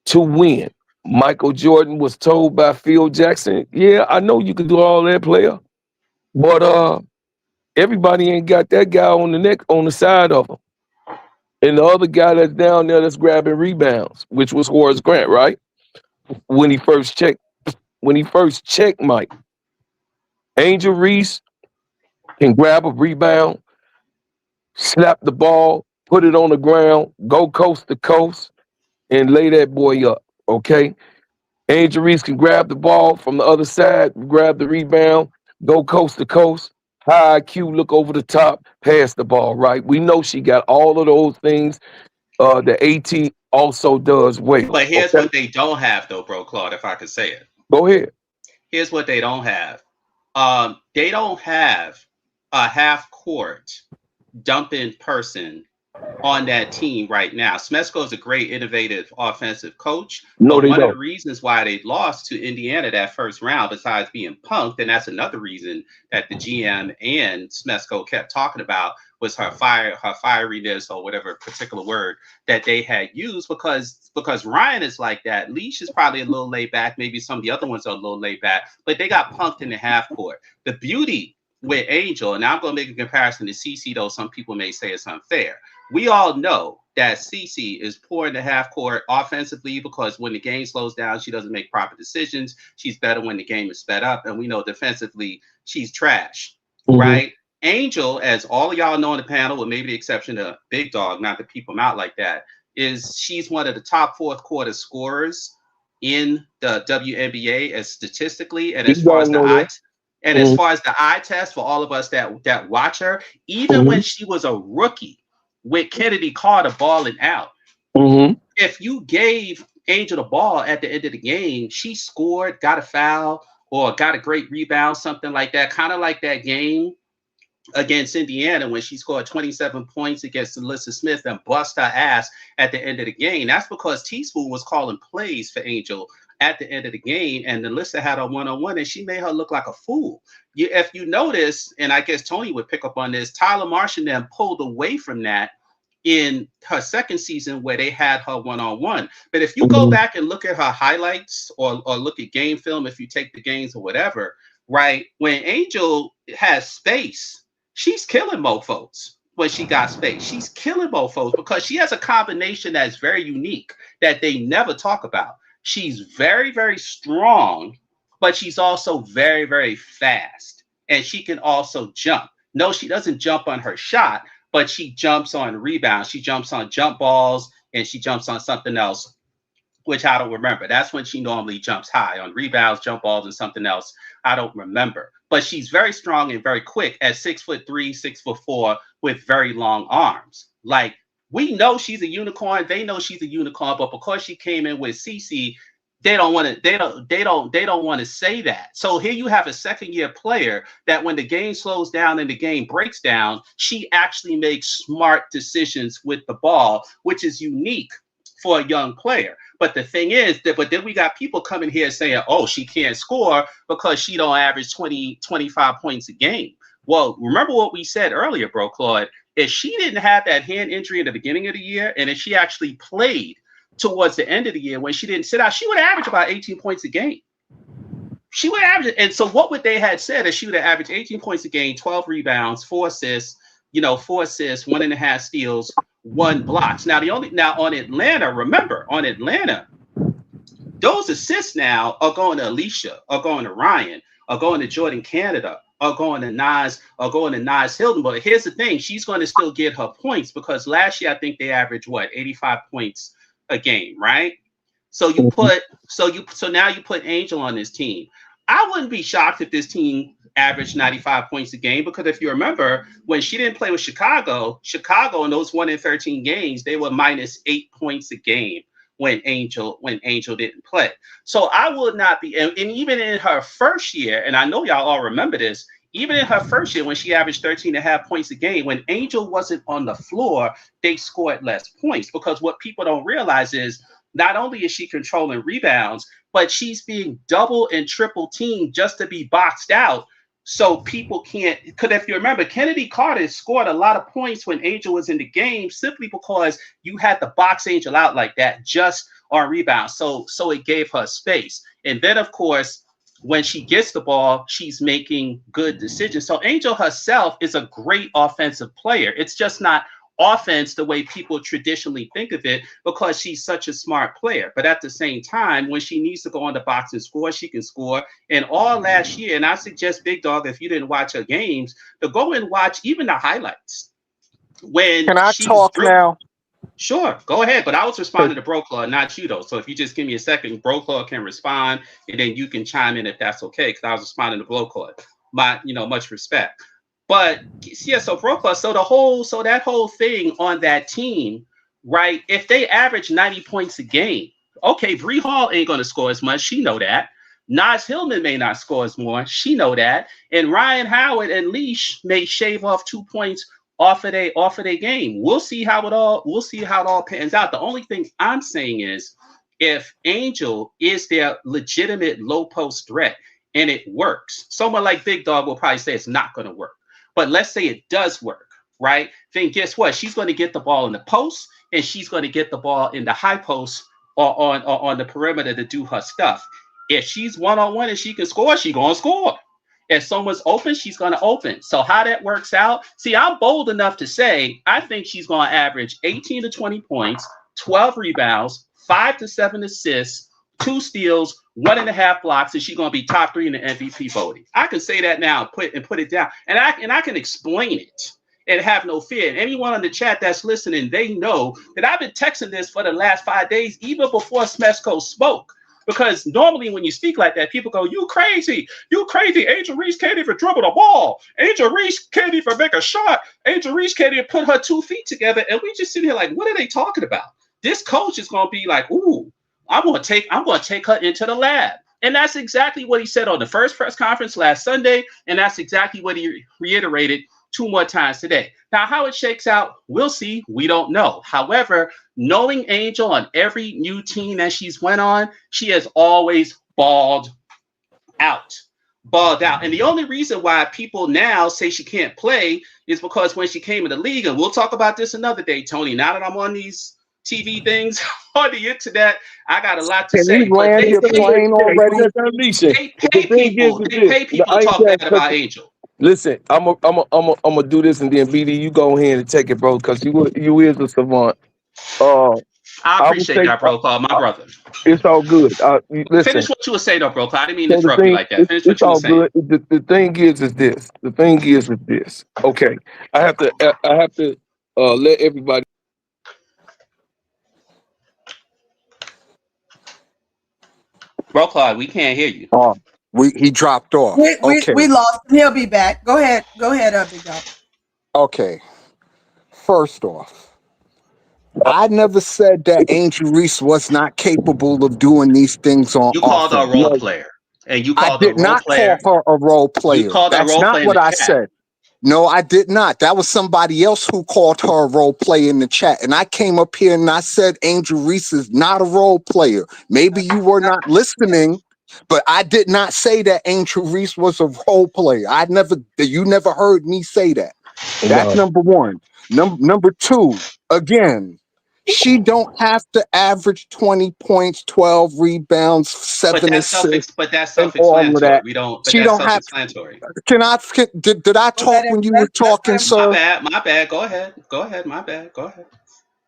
to win. Michael Jordan was told by Phil Jackson, yeah, I know you can do all that, player, but everybody ain't got that guy on the neck on the side of him. And the other guy that's down there that's grabbing rebounds, which was Horace Grant, right? When he first checked Mike. Angel Reese can grab a rebound, slap the ball, put it on the ground, go coast to coast, and lay that boy up. Okay? Angel Reese can grab the ball from the other side, grab the rebound, go coast to coast, high IQ, look over the top, pass the ball, right? We know she got all of those things. The AT also does well. But here's Okay? what they don't have, though, bro, Claude, if I could say it. Go ahead. Here's what they don't have. They don't have a half court dumping person on that team right now. Smesco is a great, innovative, offensive coach. No, But they one of don't. the reasons why they lost to Indiana that first round, besides being punked, and that's another reason that the GM and Smesco kept talking about, was her fieriness, or whatever particular word that they had used, because Ryan is like that. Leash is probably a little laid back. Maybe some of the other ones are a little laid back, but they got punked in the half court. The beauty with Angel, and now I'm going to make a comparison to CeCe, though some people may say it's unfair. We all know that CeCe is poor in the half court offensively, because when the game slows down, she doesn't make proper decisions. She's better when the game is sped up. And we know defensively, she's trash, right? Angel, as all of y'all know on the panel, with maybe the exception of Big Dog, not to peep him out like that, is she's one of the top fourth quarter scorers in the WNBA as statistically, and as far as the eye test for all of us that watch her, even when she was a rookie with Kennedy Carter balling out, if you gave Angel the ball at the end of the game, she scored, got a foul, or got a great rebound, something like that, kind of like that game against Indiana when she scored 27 points against Alyssa Smith and bust her ass at the end of the game. That's because Teaspoon was calling plays for Angel at the end of the game, and Alyssa had a one-on-one, and she made her look like a fool. If you notice, and I guess Tony would pick up on this, Tyler Marsh and them pulled away from that in her second season where they had her one-on-one. But if you go back and look at her highlights or look at game film, if you take the games or whatever, right, when Angel has space, she's killing mofos. When she got space, she's killing mofos because she has a combination that's very unique that they never talk about. She's very, very strong, but she's also very, very fast. And she can also jump. No, she doesn't jump on her shot, but she jumps on rebounds. She jumps on jump balls, and she jumps on something else, which I don't remember. That's when she normally jumps high on rebounds, jump balls, and something else. I don't remember. But she's very strong and very quick at 6'3", 6'4", with very long arms. Like, we know she's a unicorn. They know she's a unicorn, but because she came in with CeCe, they don't want to say that. So here you have a second-year player that when the game slows down and the game breaks down, she actually makes smart decisions with the ball, which is unique for a young player. But the thing is that, but then we got people coming here saying, oh, she can't score because she don't average 20, 25 points a game. Well, remember what we said earlier, bro, Claude. If she didn't have that hand injury at the beginning of the year, and if she actually played towards the end of the year when she didn't sit out, she would average about 18 points a game. She would average, and so what would they had said is she would have averaged 18 points a game, 12 rebounds, 4 assists, 1.5 steals, 1 blocks. Now on Atlanta, remember, on Atlanta, those assists now are going to Alicia, are going to Ryan, are going to Jordan Canada, are going to Nas, are going to Nas Hilton. But here's the thing, she's going to still get her points because last year I think they averaged 85 points a game, right? So now you put Angel on this team. I wouldn't be shocked if this team averaged 95 points a game, because if you remember when she didn't play with Chicago in those 1-13 games, they were -8 points a game when Angel didn't play. So I would not be, and even in her first year, and I know y'all all remember this, even in her first year when she averaged 13.5 points a game, when Angel wasn't on the floor, they scored less points, because what people don't realize is not only is she controlling rebounds, but she's being double and triple teamed just to be boxed out So people can't, because if you remember, Kennedy Carter scored a lot of points when Angel was in the game simply because you had to box Angel out like that just on rebound. So it gave her space. And then of course, when she gets the ball, she's making good decisions. So Angel herself is a great offensive player. It's just not offense the way people traditionally think of it because she's such a smart player. But at the same time, when she needs to go on the box and score, she can score. And all last year, and I suggest Big Dog, if you didn't watch her games, to go and watch even the highlights. When Can I she's talk now? Sure, go ahead. But I was responding to Broclaw, not you though. So if you just give me a second, Broclaw can respond, and then you can chime in if that's okay. Because I was responding to Broclaw. Much respect. But yeah, so Broclaw, so that whole thing on that team, right? If they average 90 points a game, okay, Bree Hall ain't gonna score as much. She know that. Naz Hillman may not score as more. She know that. And Ryan Howard and Leash may shave off 2 points off of their game. We'll see how it all pans out. The only thing I'm saying is if Angel is their legitimate low post threat and it works, someone like Big Dog will probably say it's not going to work. But let's say it does work, right? Then guess what? She's going to get the ball in the post and she's going to get the ball in the high post or on the perimeter to do her stuff. If she's one-on-one and she can score, she's going to score. If someone's open, she's going to open. So how that works out, see, I'm bold enough to say I think she's going to average 18 to 20 points, 12 rebounds, 5 to 7 assists, 2 steals, 1.5 blocks, and she's going to be top 3 in the MVP voting. I can say that now, put it down, and I can explain it and have no fear. And anyone on the chat that's listening, they know that I've been texting this for the last 5 days, even before Smesco spoke. Because normally when you speak like that, people go, you crazy. Angel Reese can't even dribble the ball. Angel Reese can't even make a shot. Angel Reese can't even put her 2 feet together. And we just sit here like, what are they talking about? This coach is going to be like, ooh, I'm going to take her into the lab. And that's exactly what he said on the first press conference last Sunday. And that's exactly what he reiterated 2 more times today. Now, how it shakes out, we'll see. We don't know. However, knowing Angel on every new team that she's went on, she has always balled out. And the only reason why people now say she can't play is because when she came in the league, and we'll talk about this another day, Tony, now that I'm on these TV things on the internet, I got a lot to Can say. you land your plane already? They pay people to talk bad about Angel. Listen, I'm gonna do this, and then BD, you go ahead and take it, bro, because you is a savant. I appreciate that, bro. My brother. It's all good. Listen. Finish what you were saying, though, bro. I didn't mean to interrupt you like that. Finish what you were saying. Good. The thing is this. Okay, I have to let everybody. Bro, Claude, we can't hear you. He dropped off. We lost him. He'll be back. Go ahead, Big Dog. Okay. First off, I never said that Angel Reese was not capable of doing these things on offense. You called her a role player. And you called I did not call her a role player. That's not what I said. No, I did not. That was somebody else who called her a role player in the chat. And I came up here and I said Angel Reese is not a role player. Maybe you were not listening, but I did not say that Angel Reese was a role player. You never heard me say that. That's number one. Number two, again, she don't have to average 20 points, 12 rebounds, 7 assists. But that's self-explanatory. Did I talk when you were talking, sir? My bad. Go ahead.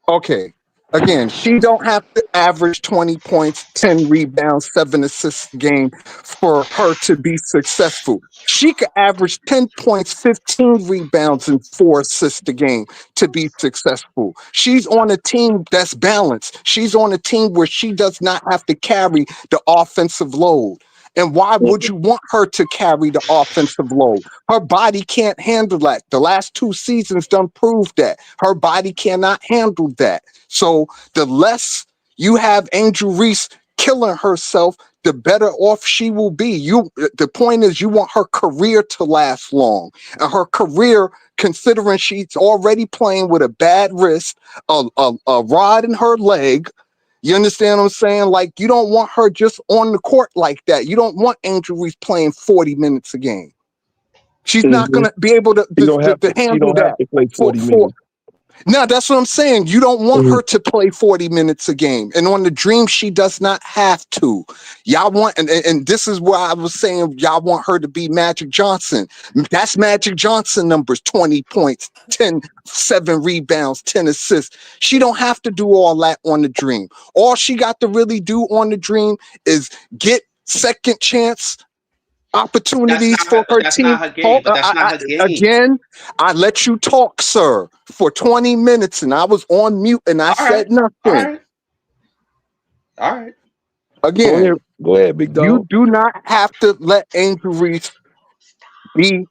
Okay. Again, she don't have to average 20 points, 10 rebounds, 7 assists a game for her to be successful. She could average 10 points, 15 rebounds, and 4 assists a game to be successful. She's on a team that's balanced. She's on a team where she does not have to carry the offensive load. And why would you want her to carry the offensive load? Her body can't handle that. The last 2 seasons done proved that. Her body cannot handle that. So the less you have Angel Reese killing herself, the better off she will be. The point is you want her career to last long. And her career, considering she's already playing with a bad wrist, a rod in her leg, you understand what I'm saying? Like, you don't want her just on the court like that. You don't want Angel Reese playing 40 minutes a game. She's not Mhm. going to be able to, She don't have to to. She handle don't have that. to play For 40 minutes. Now, that's what I'm saying. You don't want Mhm. her to play 40 minutes a game. And on the Dream, she does not have to. Y'all want, and this is why I was saying y'all want her to be Magic Johnson. That's Magic Johnson numbers: 20 points, 10, 7 rebounds, 10 assists. She don't have to do all that on the Dream. All she got to really do on the Dream is get second chance opportunities for her That's team. not her game. But that's not her game. Again, I let you talk, sir, for 20 minutes, and I was on mute, and I All said right. All nothing. right. All right. Again, Go ahead, big you dog. do not have to let Angel Reese be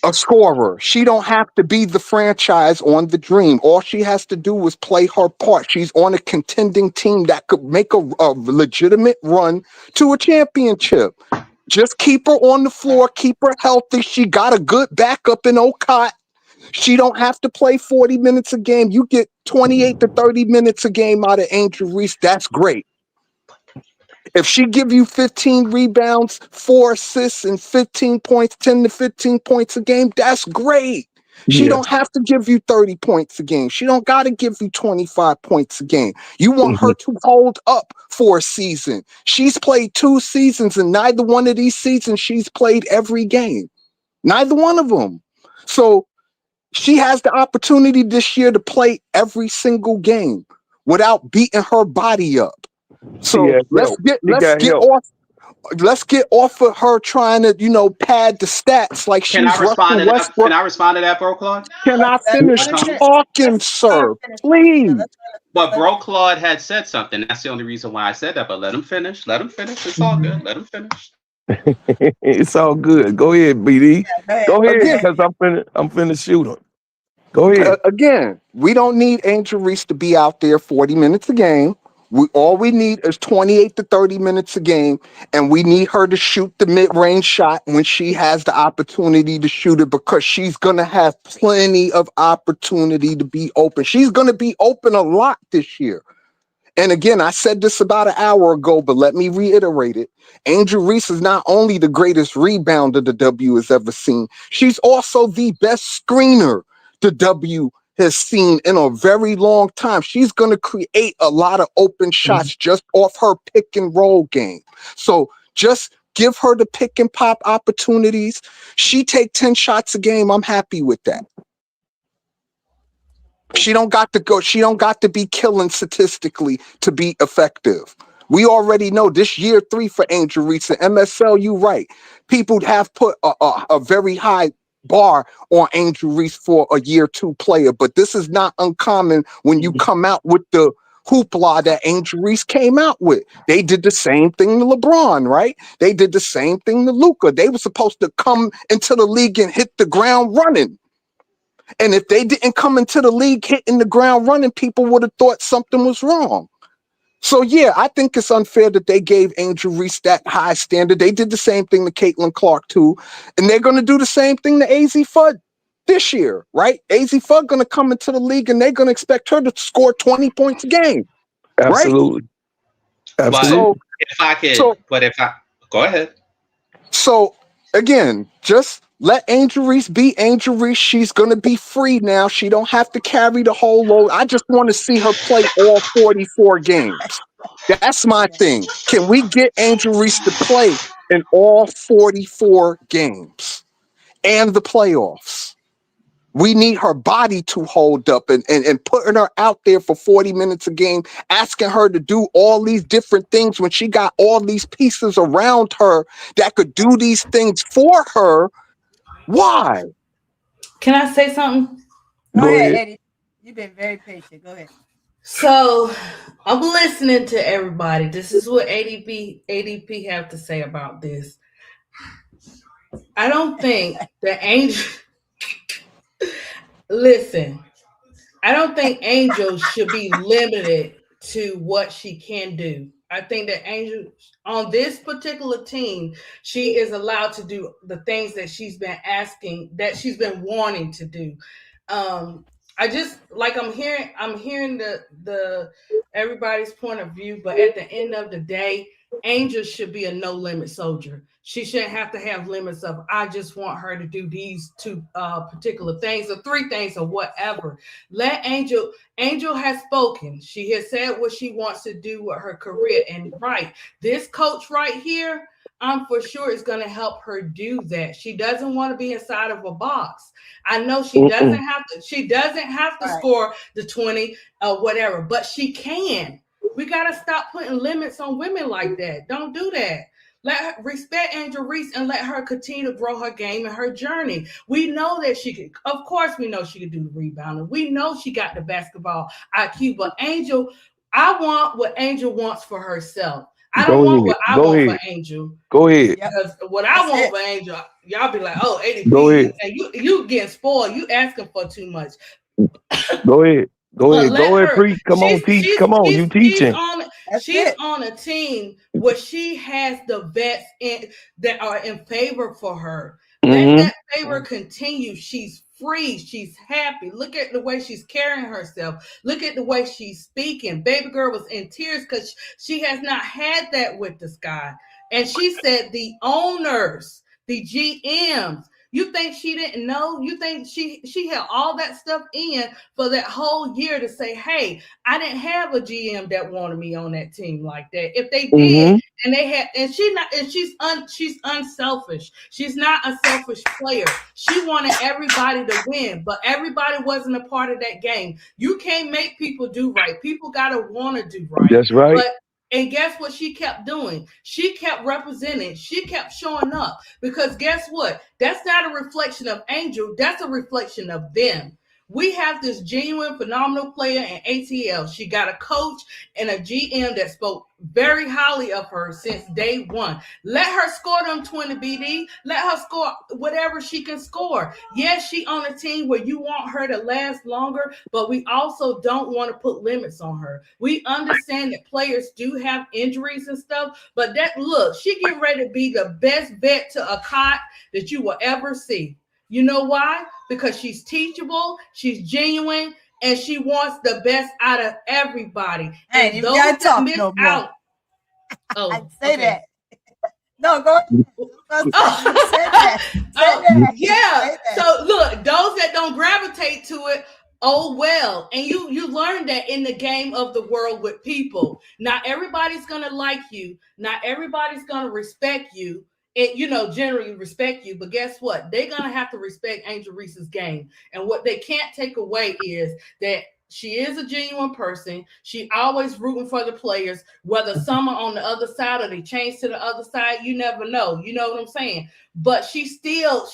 a scorer. She don't have to be the franchise on the Dream. All she has to do is play her part. She's on a contending team that could make a legitimate run to a championship. Just keep her on the floor, keep her healthy. She got a good backup in Okot. She don't have to play 40 minutes a game. You get 28 to 30 minutes a game out of Angel Reese. That's great. If she give you 15 rebounds, 4 assists, and 15 points, 10 to 15 points a game, that's great. She Yeah. don't have to give you 30 points a game. She don't got to give you 25 points a game. You want Mhm. her to hold up for a season. She's played 2 seasons, and neither one of these seasons she's played every game. Neither one of them. So she has the opportunity this year to play every single game without beating her body up. She So has help. She let's got get help. off of her trying to, pad the stats like Can I she's respond Russell to that? Can Westbrook. I respond to that, Bro Claude? Can I Let finish him Tony? finish. talking, Let him sir? finish. Please. But Bro Claude had said something. That's the only reason why I said that. But let him finish. Let him finish. It's all good. Let him finish. It's all good. Go ahead, BD. Go ahead. Go ahead, Again, because I'm finna shoot him. Go ahead. again, we don't need Angel Reese to be out there 40 minutes a game. All we need is 28 to 30 minutes a game, and we need her to shoot the mid-range shot when she has the opportunity to shoot it, because she's going to have plenty of opportunity to be open. She's going to be open a lot this year. And again, I said this about an hour ago, but let me reiterate it. Angel Reese is not only the greatest rebounder the W has ever seen, she's also the best screener the W has seen in a very long time. She's going to create a lot of open shots just off her pick and roll game. So just give her the pick and pop opportunities. She take 10 shots a game. I'm happy with that. She don't got to go. She don't got to be killing statistically to be effective. We already know this year 3 for Angel Reese and MSL. You right. People have put a very high bar on Angel Reese for a year 2 player, but this is not uncommon when you come out with the hoopla that Angel Reese came out with. They did the same thing to LeBron, right? They did the same thing to Luka. They were supposed to come into the league and hit the ground running. And if they didn't come into the league hitting the ground running, people would have thought something was wrong. So, yeah, I think it's unfair that they gave Angel Reese that high standard. They did the same thing to Caitlin Clark, too. And they're going to do the same thing to AZ Fudd this year, right? AZ Fudd going to come into the league, and they're going to expect her to score 20 points a game, right? Absolutely. But Absolutely. if I could, So, go ahead. So again, just let Angel Reese be Angel Reese. She's gonna be free now. She don't have to carry the whole load. I just want to see her play all 44 games. That's my thing. Can we get Angel Reese to play in all 44 games and the playoffs? We need her body to hold up, and putting her out there for 40 minutes a game, asking her to do all these different things when she got all these pieces around her that could do these things for her. Why? Can I say something? Go Go ahead, ahead. Eddie. You've been very patient. Go ahead. So I'm listening to everybody. This is what ADP have to say about this. I don't think the Angel. Listen, I don't think Angel should be limited to what she can do. I think that Angel on this particular team, she is allowed to do the things that she's been asking, that she's been wanting to do. I just like I'm hearing the everybody's point of view, but at the end of the day, Angel should be a no limit soldier. She shouldn't have to have limits of, I just want her to do these two particular things or three things or whatever. Let Angel has spoken. She has said what she wants to do with her career. And this coach right here, I'm for sure is going to help her do that. She doesn't want to be inside of a box. I know she doesn't have to. She doesn't have to score the 20 or whatever, but she can. We got to stop putting limits on women like that. Don't do that. Let her respect Angel Reese and let her continue to grow her game and her journey. We know that she can. Of course, we know she can do the rebounding. We know she got the basketball IQ. But Angel, I want what Angel wants for herself. I don't want what I want for Angel. Go ahead. Because what I want for Angel, y'all be like, oh, ADP. Go ahead. And you getting spoiled. You asking for too much. Go ahead. Go ahead, preach. Come on, teach. Come on, you teaching. She's on a team where she has the vets that are in favor for her. Let that favor continue. She's free. She's happy. Look at the way she's carrying herself. Look at the way she's speaking. Baby girl was in tears because she has not had that with this guy. And she said the owners, the GMs, you think she didn't know? You think she had all that stuff in for that whole year to say, hey, I didn't have a GM that wanted me on that team like that. If they did, and they had, and she's unselfish. She's not a selfish player. She wanted everybody to win, but everybody wasn't a part of that game. You can't make people do right. People gotta want to do right. That's right. And guess what she kept doing? She kept representing. She kept showing up because guess what? That's not a reflection of Angel. That's a reflection of them. We have this genuine, phenomenal player in ATL. She got a coach and a GM that spoke very highly of her since day one. Let her score them 20 BD. Let her score whatever she can score. Yes, she on a team where you want her to last longer, but we also don't want to put limits on her. We understand that players do have injuries and stuff, but she getting ready to be the best vet to a cot that you will ever see. You know why? Because she's teachable, she's genuine, and she wants the best out of everybody. Hey, and those that miss out. Oh, I'd say that. No, go ahead. Say that. Yeah. So look, those that don't gravitate to it, oh well. And you learn that in the game of the world with people. Not everybody's gonna like you. Not everybody's gonna respect you. And generally respect you, but guess what? They're gonna have to respect Angel Reese's game. And what they can't take away is that she is a genuine person. She always rooting for the players, whether some are on the other side or they change to the other side. You never know. You know what I'm saying? But she still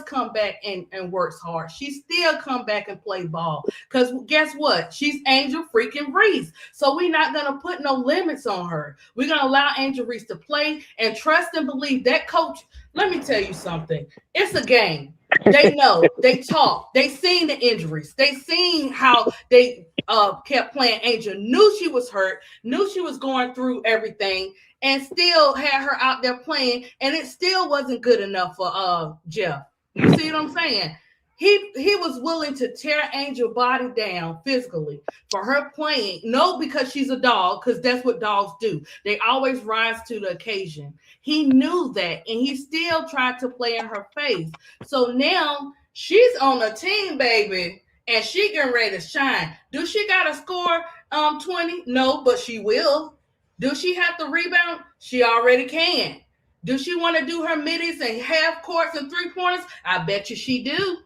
come back and works hard. She still come back and play ball. Because guess what? She's Angel freaking Reese. So we're not going to put no limits on her. We're going to allow Angel Reese to play and trust and believe that coach. Let me tell you something. It's a game. They know. They talk. They seen the injuries. They seen how they kept playing Angel. Knew she was hurt. Knew she was going through everything. And still had her out there playing, and it still wasn't good enough for Jeff. You see what I'm saying? He was willing to tear Angel body down physically for her playing. No, because she's a dog, because that's what dogs do. They always rise to the occasion. He knew that, and he still tried to play in her face. So now she's on a team, baby, and she getting ready to shine. Do she got to score 20? No, but she will. Do she have to rebound? She already can. Do she want to do her middies and half courts and 3-pointers? I bet you she do.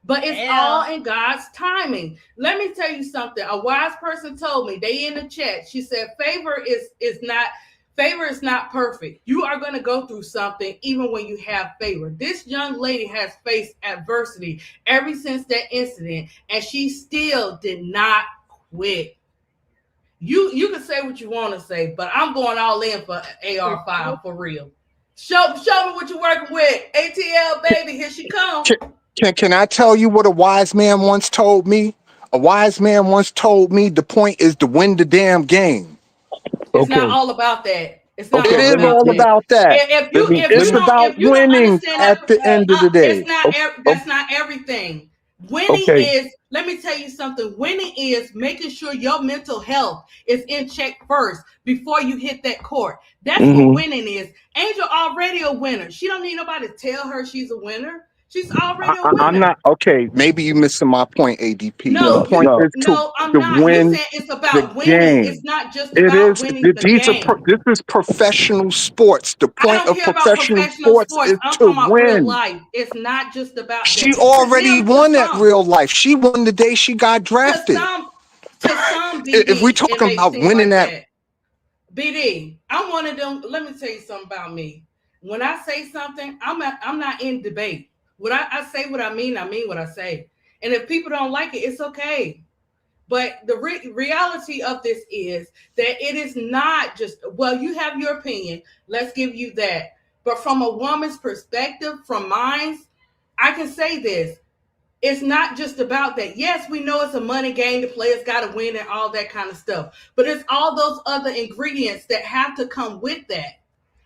But it's all in God's timing. Let me tell you something. A wise person told me, they in the chat, she said, favor is not perfect. You are going to go through something even when you have favor. This young lady has faced adversity ever since that incident, and she still did not quit. You can say what you want to say, but I'm going all in for AR5 for real. Show me what you're working with. ATL, baby, here she comes. Can I tell you what a wise man once told me? A wise man once told me the point is to win the damn game. It's not all about that. It's not. It is all about that. It's about winning at the end of the day. That's not everything. Winning Okay. is, let me tell you something. Winning is making sure your mental health is in check first before you hit that court. That's what winning is. Angel already a winner. She don't need nobody to tell her she's a winner. She's already a I'm winner. not okay. Maybe you missing my point, ADP. The No, No, you point no. is no, I'm to not. You win said it's the about winning. It's game. not just It about is. winning the game. This is professional sports. The I point don't of care about professional professional sports sports. is I'm to talking about real win. life. It's not just about She that. already won at real life. She won the day she got To drafted. some, to some If we BD, it talking may about seem winning like that, that. BD, I'm one of them. Let me tell you something about me. When I say something, I'm not in debate. What I say what I mean what I say. And if people don't like it, it's okay. But the reality of this is that it is not just, well, you have your opinion. Let's give you that. But from a woman's perspective, from mine, I can say this. It's not just about that. Yes, we know it's a money game. The players got to win and all that kind of stuff. But it's all those other ingredients that have to come with that.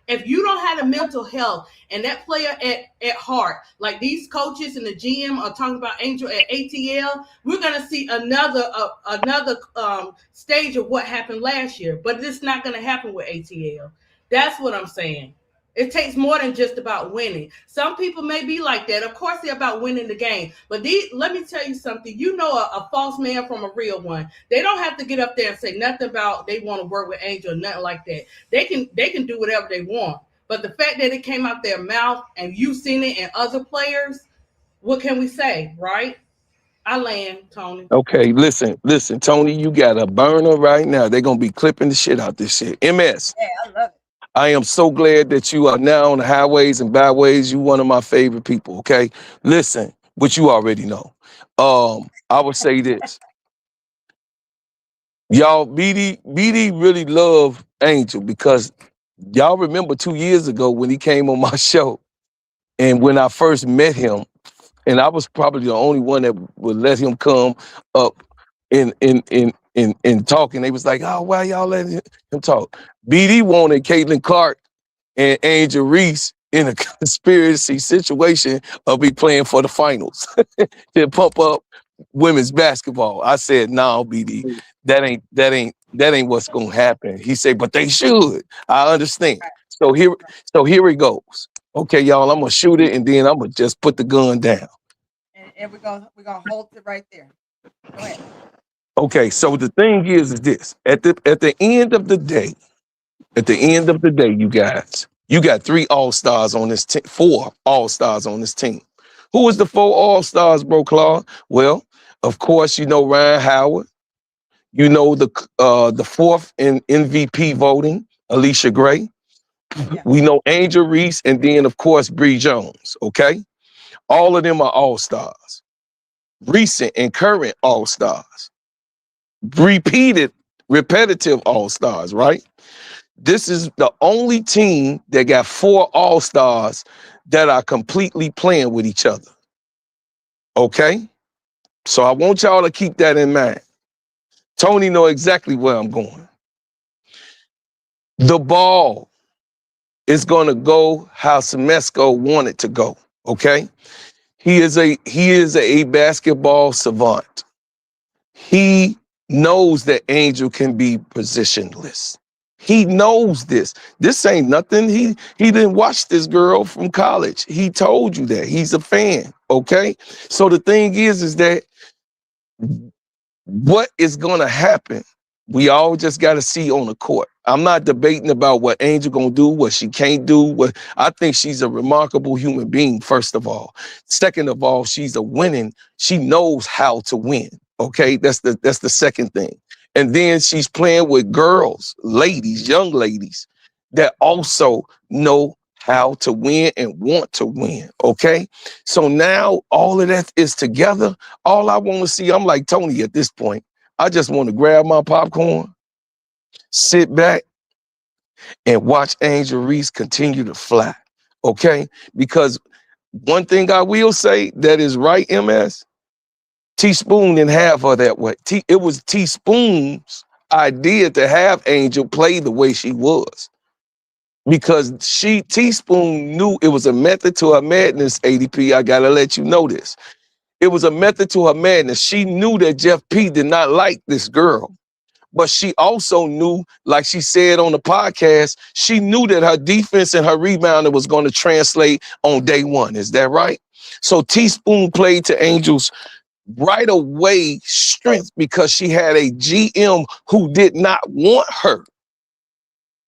If you don't have the mental health and that player at heart, like these coaches and the GM are talking about Angel at ATL, we're gonna see another stage of what happened last year. But it's not gonna happen with ATL. That's what I'm saying. It takes more than just about winning. Some people may be like that. Of course, they're about winning the game. But let me tell you something. You know a false man from a real one. They don't have to get up there and say nothing about they want to work with Angel or nothing like that. They can do whatever they want. But the fact that it came out their mouth and you've seen it in other players, what can we say, right? I land, Tony. Okay, listen, Tony, you got a burner right now. They're gonna be clipping the shit out this shit. MS, Yeah, I love it. I am so glad that you are now on the highways and byways. You one of my favorite people. Okay, listen, what you already know. I would say this, y'all. BD really love Angel because y'all remember 2 years ago when he came on my show, and when I first met him, and I was probably the only one that would let him come up in talking. They was like, oh, why y'all letting him talk? BD wanted Caitlin Clark and Angel Reese in a conspiracy situation of be playing for the finals to pump up women's basketball. I said, no, BD, that ain't what's gonna happen. He said, but they should. I understand. So here it goes. Okay, y'all, I'm gonna shoot it and then I'm gonna just put the gun down. And we're gonna hold it right there. Go ahead. Okay, so the thing is this. At the end of the day, you guys, you got 3 all-stars on this team, 4 all-stars on this team. Who is the 4 all-stars, bro, Claude? Well, of course, you know Ryan Howard. You know the 4th in MVP voting, Alicia Gray. Yeah. We know Angel Reese, and then of course Bree Jones. Okay, all of them are all-stars. Recent and current all-stars. Repetitive all-stars, right? This is the only team that got 4 all-stars that are completely playing with each other. Okay? So I want y'all to keep that in mind. Tony know exactly where I'm going. The ball is going to go how Semesco wanted to go. Okay? He is a basketball savant. He knows that Angel can be positionless. He knows this. This ain't nothing. He didn't watch this girl from college. He told you that. He's a fan. Okay? So the thing is that what is gonna happen, we all just gotta see on the court. I'm not debating about what Angel gonna do, what she can't do. What I think she's a remarkable human being, first of all. Second of all, she's a winning, she knows how to win. Okay, that's the second thing. And then she's playing with girls, ladies, young ladies that also know how to win and want to win. Okay. So now all of that is together. All I want to see, I'm like Tony at this point. I just want to grab my popcorn, sit back, and watch Angel Reese continue to fly. Okay? Because one thing I will say that is right, MS, Teaspoon didn't have her that way. It was Teaspoon's idea to have Angel play the way she was. Because Teaspoon knew it was a method to her madness, ADP. I gotta let you know this. It was a method to her madness. She knew that Jeff P did not like this girl. But she also knew, like she said on the podcast, she knew that her defense and her rebounding was going to translate on day one. Is that right? So Teaspoon played to Angel's right away strength because she had a GM who did not want her.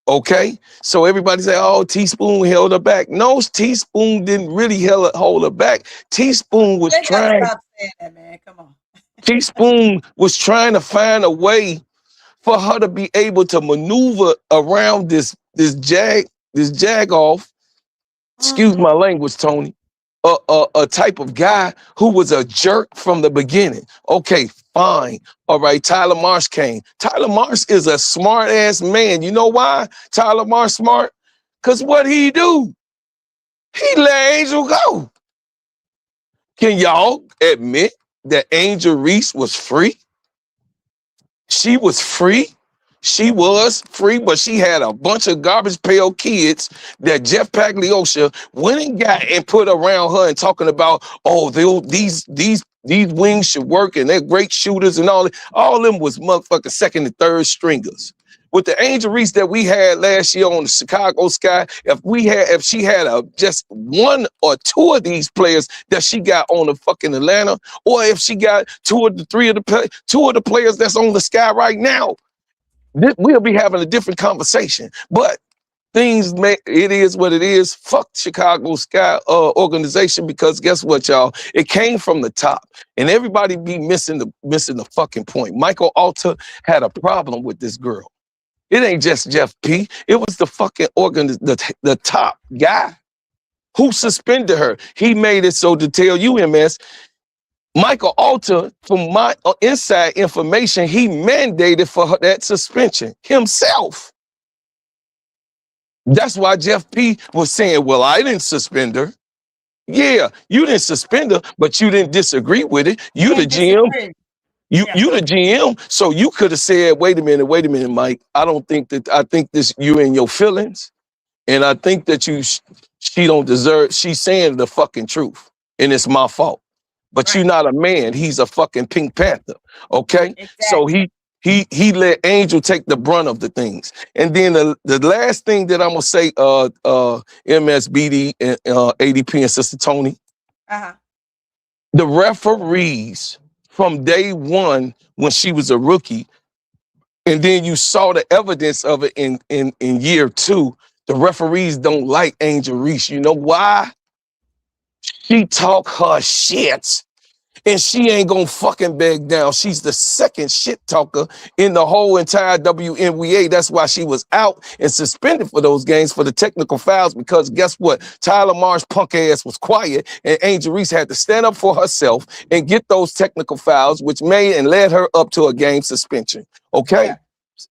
Okay? So everybody say, oh, Teaspoon held her back. No, Teaspoon didn't really hold her back. Teaspoon was trying. Stop saying that, man. Come on. Teaspoon was trying to find a way for her to be able to maneuver around this jag off, excuse my language, Tony, a type of guy who was a jerk from the beginning. Okay, fine. All right, Tyler Marsh came. Tyler Marsh is a smart ass man. You know why Tyler Marsh smart? Because what he do? He let Angel go. Can y'all admit that Angel Reese was free? She was free. She was free, but she had a bunch of garbage pail kids that Jeff Pagliosha went and got and put around her and talking about, oh, these wings should work and they're great shooters and all that. All of them was motherfucking second and third stringers. With the Angel Reese that we had last year on the Chicago Sky, if she had just one or two of these players that she got on the fucking Atlanta, or if she got two of the players that's on the Sky right now, we'll be having a different conversation. But it is what it is. Fuck Chicago Sky organization, because guess what, y'all? It came from the top, and everybody be missing the fucking point. Michael Alter had a problem with this girl. It ain't just Jeff P. It was the fucking the top guy who suspended her. He made it so, to tell you, MS, Michael Alter, from my inside information, he mandated for that suspension himself. That's why Jeff P was saying, well, I didn't suspend her. Yeah, you didn't suspend her, but you didn't disagree with it. You the GM. You the GM, so you could have said, wait a minute, Mike. I think this, you in your feelings, and I think that she don't deserve, she's saying the fucking truth, and it's my fault. But you're not a man. He's a fucking Pink Panther, okay? Exactly. So he let Angel take the brunt of the things. And then the last thing that I'm gonna say, MSBD and ADP and Sister Tony, the referees from day one when she was a rookie, and then you saw the evidence of it in year two, the referees don't like Angel Reese. You know why? She talk her shit, and she ain't gonna fucking beg down. She's the second shit talker in the whole entire WNBA. That's why she was out and suspended for those games for the technical fouls, because guess what? Tyler Marsh punk ass was quiet, and Angel Reese had to stand up for herself and get those technical fouls, which made and led her up to a game suspension. Okay? Yeah.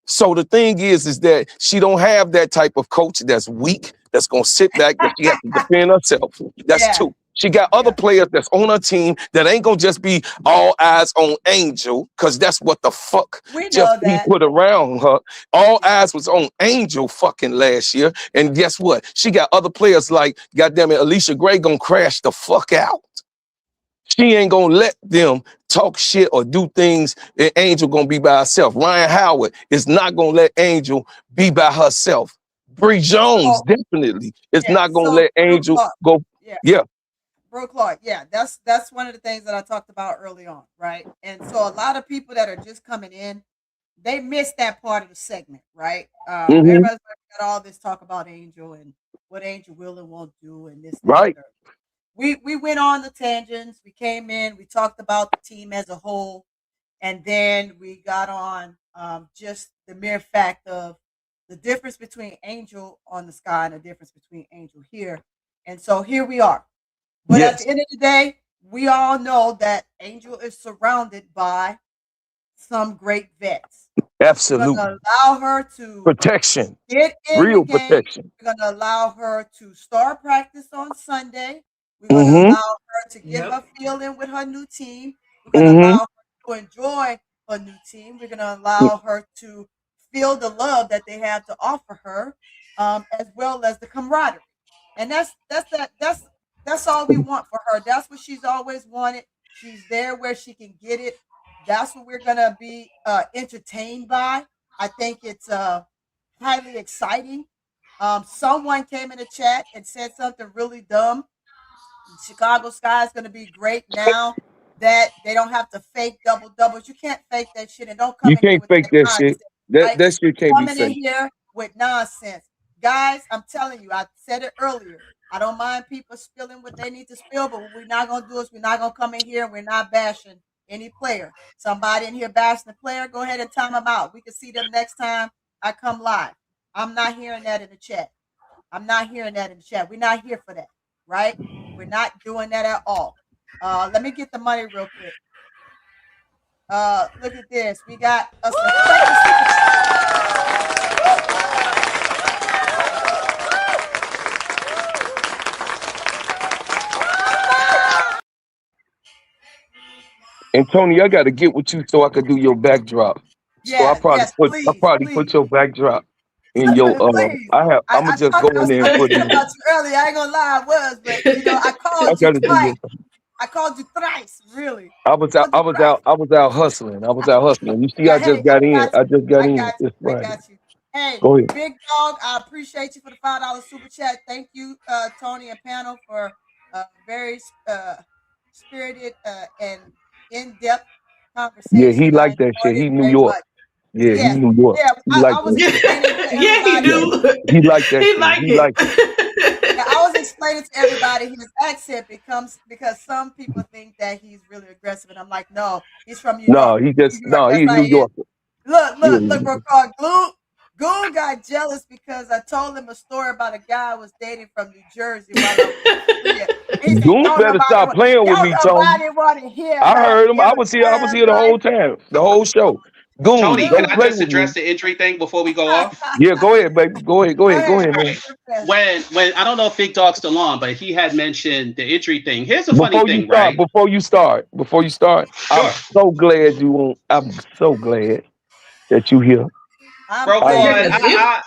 So the thing is that she don't have that type of coach that's weak, that's gonna sit back, that she has to defend herself. That's two. She got other players that's on her team that ain't gonna just be all eyes on Angel, because that's what the fuck Jeff P put around her. All eyes was on Angel fucking last year. And guess what? She got other players like, goddamn it, Alicia Gray gonna crash the fuck out. She ain't gonna let them talk shit or do things, and Angel gonna be by herself. Ryan Howard is not gonna let Angel be by herself. Bree Jones definitely is not gonna let Angel go. Yeah. Bro Clark, that's one of the things that I talked about early on, right? And so a lot of people that are just coming in, they missed that part of the segment, right? Everybody's got all this talk about Angel and what Angel will and won't do, and this, right? We went on the tangents. We came in, we talked about the team as a whole, and then we got on just the mere fact of the difference between Angel on the Sky and the difference between Angel here. And so here we are. But at the end of the day, we all know that Angel is surrounded by some great vets. Absolutely. We're going to allow her to protection. Get in real the game. Protection. We're going to allow her to start practice on Sunday. We're going to allow her to get her feeling with her new team. We're going to allow her to enjoy her new team. We're going to allow her to feel the love that they have to offer her, as well as the camaraderie. And that's all we want for her. That's what she's always wanted. She's there where she can get it. That's what we're gonna be entertained by. I think it's highly exciting. Someone came in the chat and said something really dumb. Chicago Sky is going to be great now that they don't have to fake double doubles. You can't fake that shit, and don't come You in here can't with fake that that shit. nonsense, right? That shit can't be Coming in fake. here with nonsense, guys. I'm telling you, I said it earlier. I don't mind people spilling what they need to spill, but what we're not gonna do is we're not gonna come in here and we're not bashing any player. Somebody in here bashing the player, go ahead and time them out. We can see them next time I come live. I'm not hearing that in the chat. I'm not hearing that in the chat. We're not here for that, right? We're not doing that at all. Let me get the money real quick. Look at this. We got a And Tony, I got to get with you so I could do your backdrop. So I yes, please, probably put please. your backdrop in your Please. I'm gonna I just go in there and put talking it. about you earlier. I ain't gonna lie, I was, but I I called you gotta do twice. your. I called you thrice, really. I was out. Called you thrice. I was out hustling. I was out hustling. You see, Yeah, I hey, just got I in. got I you. just got I in got you. this I Friday. got you. Hey, Go ahead. Big Dog, I appreciate you for the $5 super chat. Thank you, Tony and panel, for very spirited and in-depth Yeah, he conversation. I liked that shit. enjoyed it He New very York. much. Yeah, he Yes, New York. yeah. He I liked was that shit. explaining to Yeah, he everybody. do. He liked that He shit. like He liked it. Yeah, I was explaining to everybody his accent becomes because some people think that he's really aggressive, and I'm like, no, he's from New No, York. he just New York, no. that's He how New he is. Yorker. Look, Yeah. bro, Carl. Goon got jealous because I told him a story about a guy I was dating from New Jersey while I was in Korea. He said, Goon better stop playing with me, Tony. nobody want to hear I about heard him. him. I was here. I was here the Right? whole time, the whole show. Goon, Tony, can don't I play just with me. address the injury thing before we go off? Yeah, go ahead, baby. Go ahead. Go ahead. Go ahead, All man. right. When I don't know if Big Dog's still on, but he had mentioned the injury thing. Here's a funny thing, right? Before you start, I'm Sure. so glad you won't. I'm so glad that you here. I'm Bro, I glad. Claude,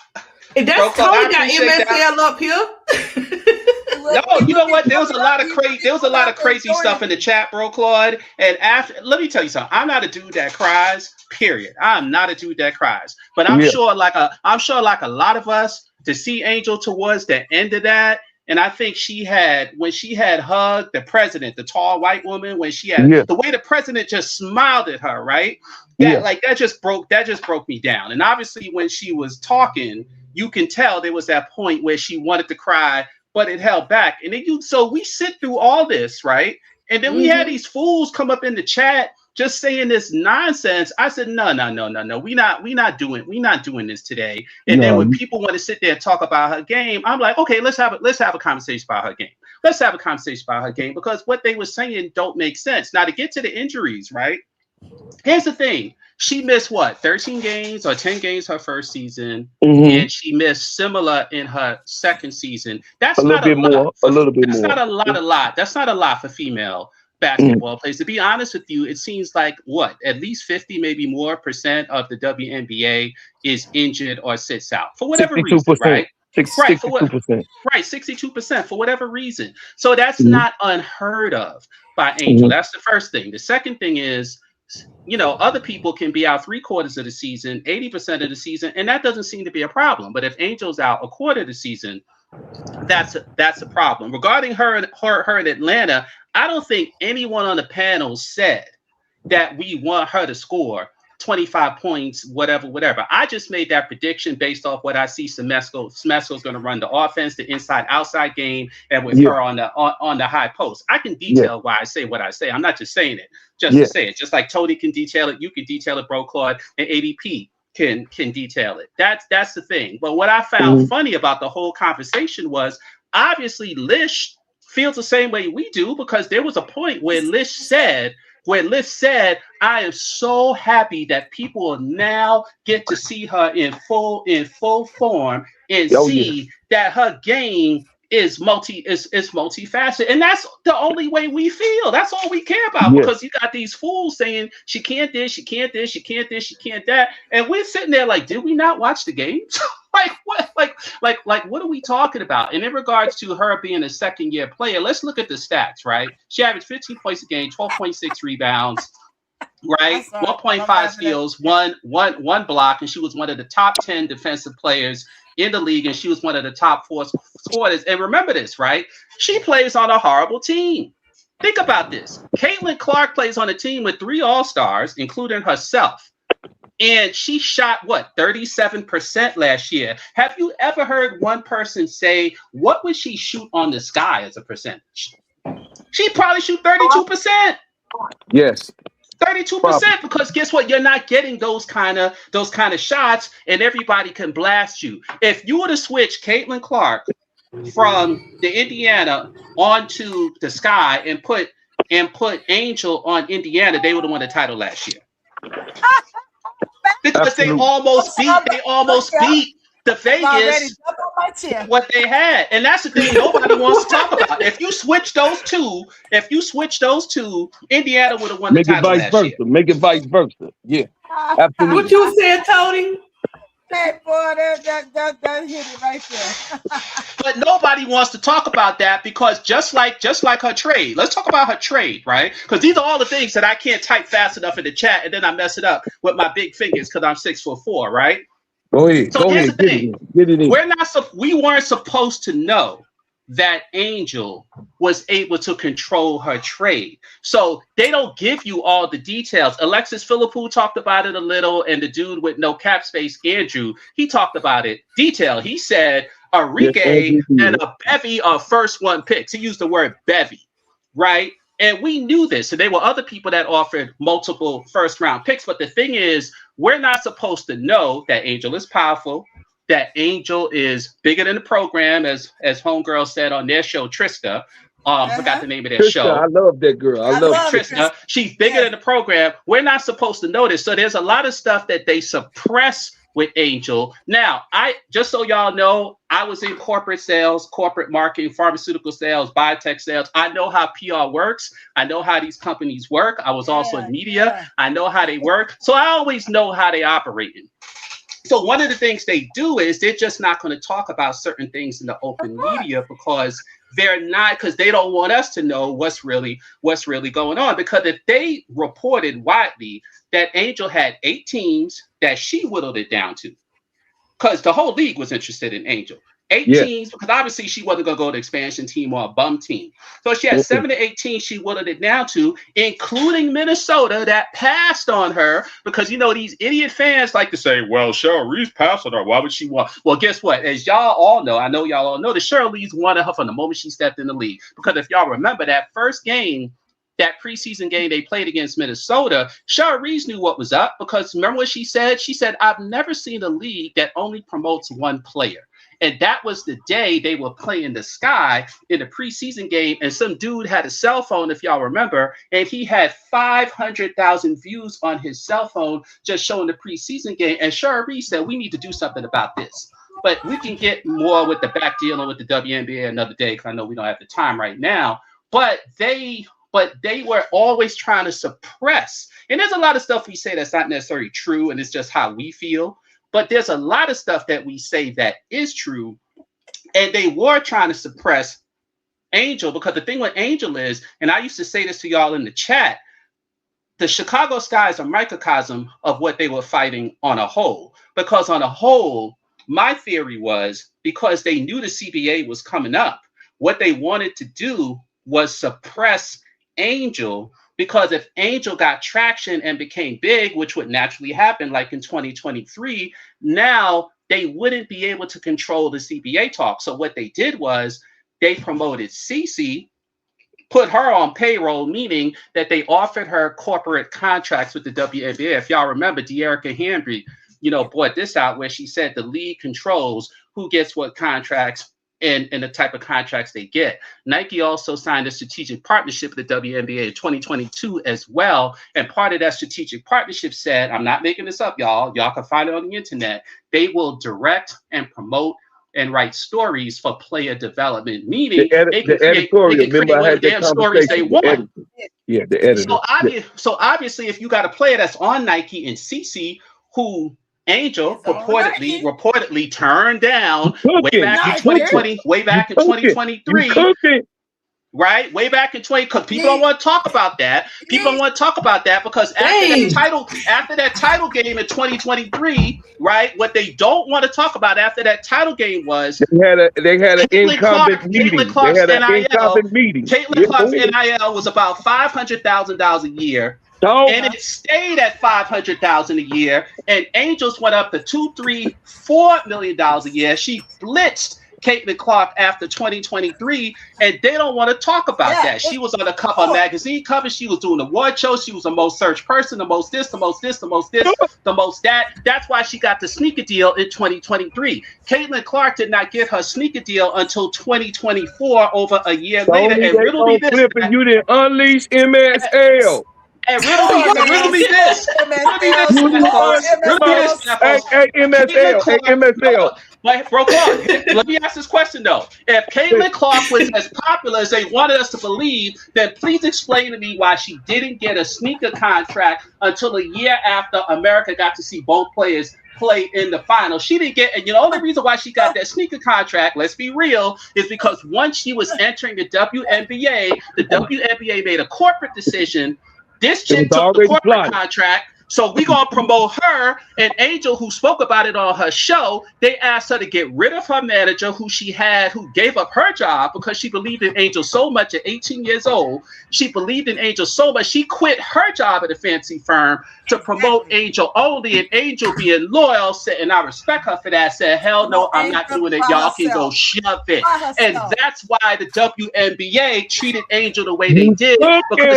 am. Bro, That's Claude, I Tony got appreciate that. MSL up here. No, you know what? There was a lot of crazy crazy stuff in the chat, bro, Claude. And after, let me tell you something. I'm not a dude that cries. Period. I'm not a dude that cries. But I'm Yeah, sure, like a lot of us, to see Angel towards the end of that. And I think when she had hugged the president, the tall white woman, when she had yeah, the way the president just smiled at her, right? yeah, That just broke me down. And obviously, when she was talking, you can tell there was that point where she wanted to cry, but it held back. And then so we sit through all this, right? And then we had these fools come up in the chat just saying this nonsense. I said, no. We not doing this today. And then no, when people want to sit there and talk about her game, I'm like, okay, let's have a conversation about her game. Let's have a conversation about her game, because what they were saying don't make sense. Now, to get to the injuries, right? Here's the thing. She missed what, 13 games or 10 games her first season, hmm and she missed similar in her second season. a That's little not a bit lot more, a little bit that's more. not a lot. That's not a lot for female basketball players. To be honest with you, it seems like at least 50, maybe more percent of the WNBA is injured or sits out for whatever reason, 62%, right? Right. For what 62%. Right, 62% for whatever reason. So that's Mm-hmm. not unheard of by Angel. Mm-hmm. That's the first thing. The second thing is, other people can be out 3/4 of the season, 80% of the season, and that doesn't seem to be a problem. But if Angel's out a quarter of the season, that's a problem. Regarding her in Atlanta, I don't think anyone on the panel said that we want her to score 25 points, whatever. I just made that prediction based off what I see. Smesco's going to run the offense, the inside-outside game, and with Yeah, her on the high post. I can yeah, detail why I say what I say. I'm not just saying it just to yeah. say it. Just like Tony can detail it, you can detail it, Bro Claude, and ADP can detail it. That's the thing. But what I found Mm-hmm. funny about the whole conversation was, obviously Lish feels the same way we do, because there was a point where Lish said, I am so happy that people will now get to see her in full form and Oh yeah, see that her game is multifaceted, and that's the only way we feel. That's all we care about, Yes. because you got these fools saying she can't this, she can't this, she can't this, she can't that, and we're sitting there like, did we not watch the games? Like what? Like what are we talking about? And in regards to her being a second-year player, let's look at the stats. Right, she averaged 15 points a game, 12.6 rebounds. Right, 1.5 steals, one block, and she was one of the top 10 defensive players in the league, and she was one of the top 4 scorers. And remember this, right? She plays on a horrible team. Think about this. Caitlin Clark plays on a team with 3 All-Stars, including herself. And she shot, 37% last year. Have you ever heard one person say, what would she shoot on the sky as a percentage? She'd probably shoot 32%. Yes. 32%, because guess what? You're not getting those kind of shots, and everybody can blast you. If you were to switch Caitlin Clark from the Indiana onto the Sky and put Angel on Indiana, they would have won the title last year. Because they almost beat the Vegas what they had. And that's the thing nobody wants to talk about. If you switch those two, Indiana would have won the title last year. Make it vice versa. Yeah. Absolutely. What you said, Tony? Hey, boy, that hit it right there. But nobody wants to talk about that, because just like her trade, let's talk about her trade, right? Because these are all the things that I can't type fast enough in the chat, and then I mess it up with my big fingers because I'm 6'4", right? Go ahead. So here's the thing. Get it in. We weren't supposed to know that Angel was able to control her trade. So they don't give you all the details. Alexis Philippou talked about it a little, and the dude with no cap space, Andrew, he talked about it detailed. He said Enrique and a bevy of first one picks. He used the word bevy, right? And we knew this. And there were other people that offered multiple first round picks. But the thing is, we're not supposed to know that Angel is powerful, that Angel is bigger than the program, as Homegirl said on their show, Trista. Forgot the name of their show. I love that girl. I love Trista. She's bigger than the program. We're not supposed to know this. So there's a lot of stuff that they suppress with Angel. Now, just so y'all know, I was in corporate sales, corporate marketing, pharmaceutical sales, biotech sales. I know how PR works. I know how these companies work. I was also in media. I know how they work. So I always know how they operate. So one of the things they do is they're just not going to talk about certain things in the open media, because they don't want us to know what's really going on. Because if they reported widely that Angel had 8 teams that she whittled it down to, because the whole league was interested in Angel. 8 teams, because obviously she wasn't going to go to expansion team or a bum team. So she had 7 to 8 teams she whittled it down to, including Minnesota, that passed on her, because, these idiot fans like to say, well, Cheryl Reese passed on her. Why would she want? Well, guess what? As y'all all know, I know y'all all know that Cheryl Reese wanted her from the moment she stepped in the league. Because if y'all remember that first game, that preseason game they played against Minnesota, Cheryl Reese knew what was up, because remember what she said? She said, I've never seen a league that only promotes one player. And that was the day they were playing the Sky in the preseason game. And some dude had a cell phone, if y'all remember, and he had 500,000 views on his cell phone just showing the preseason game. And Cheryl Reese said, we need to do something about this. But we can get more with the back dealing with the WNBA another day, because I know we don't have the time right now. But they were always trying to suppress. And there's a lot of stuff we say that's not necessarily true, and it's just how we feel. But there's a lot of stuff that we say that is true, and they were trying to suppress Angel, because the thing with Angel is, and I used to say this to y'all in the chat, the Chicago Sky is a microcosm of what they were fighting on a whole. Because on a whole, my theory was, because they knew the CBA was coming up, what they wanted to do was suppress Angel, because if Angel got traction and became big, which would naturally happen like in 2023, now they wouldn't be able to control the CBA talk. So what they did was they promoted Cece, put her on payroll, meaning that they offered her corporate contracts with the WNBA. If y'all remember, De'Erica Henry, brought this out, where she said the league controls who gets what contracts and the type of contracts they get. Nike also signed a strategic partnership with the WNBA in 2022 as well. And part of that strategic partnership said, I'm not making this up, y'all. Y'all can find it on the internet. They will direct and promote and write stories for player development, meaning they The can create remember I whatever had that damn stories they conversation. want. Yeah, the editor. So obviously, if you got a player that's on Nike and CC who Angel It's on Nike. reportedly turned down way Cooking. back in Nike. 2020, way You back in cooking. You 2023, cooking. right? Way back in 20, because people don't want to talk about that. People don't want to talk about that because Dang. after that title game in 2023, right? What they don't want to talk about after that title game was They had an incumbent meeting. Caitlin Clark's They had an NIL. incumbent meeting. Caitlin Clark's NIL was about $500,000 a year. So, And it stayed at $500,000 a year, and Angels went up to $2, $3, $4 million a year. She blitzed Caitlin Clark after 2023, and they don't want to talk about that. She was on a couple of magazine covers. She was doing award shows. She was the most searched person, the most this, the most this, the most this, the most that. That's why she got the sneaker deal in 2023. Caitlin Clark did not get her sneaker deal until 2024, over a year later. And riddle me this, you didn't unleash MSL. and riddle me this. MSL. But bro, let me ask this question though. If Caitlin Clark was as popular as they wanted us to believe, then please explain to me why she didn't get a sneaker contract until a year after America got to see both players play in the final. She didn't get, and the only reason why she got that sneaker contract, let's be real, is because once she was entering the WNBA made a corporate decision. This chick took the corporate contract, so we gonna promote her. And Angel, who spoke about it on her show, they asked her to get rid of her manager, who gave up her job because she believed in Angel so much at 18 years old. She believed in Angel so much, she quit her job at a fancy firm to promote Angel only. And Angel, being loyal, said, and I respect her for that, said, hell no, I'm not doing it. Y'all can go shove it. And that's why the WNBA treated Angel the way they did, because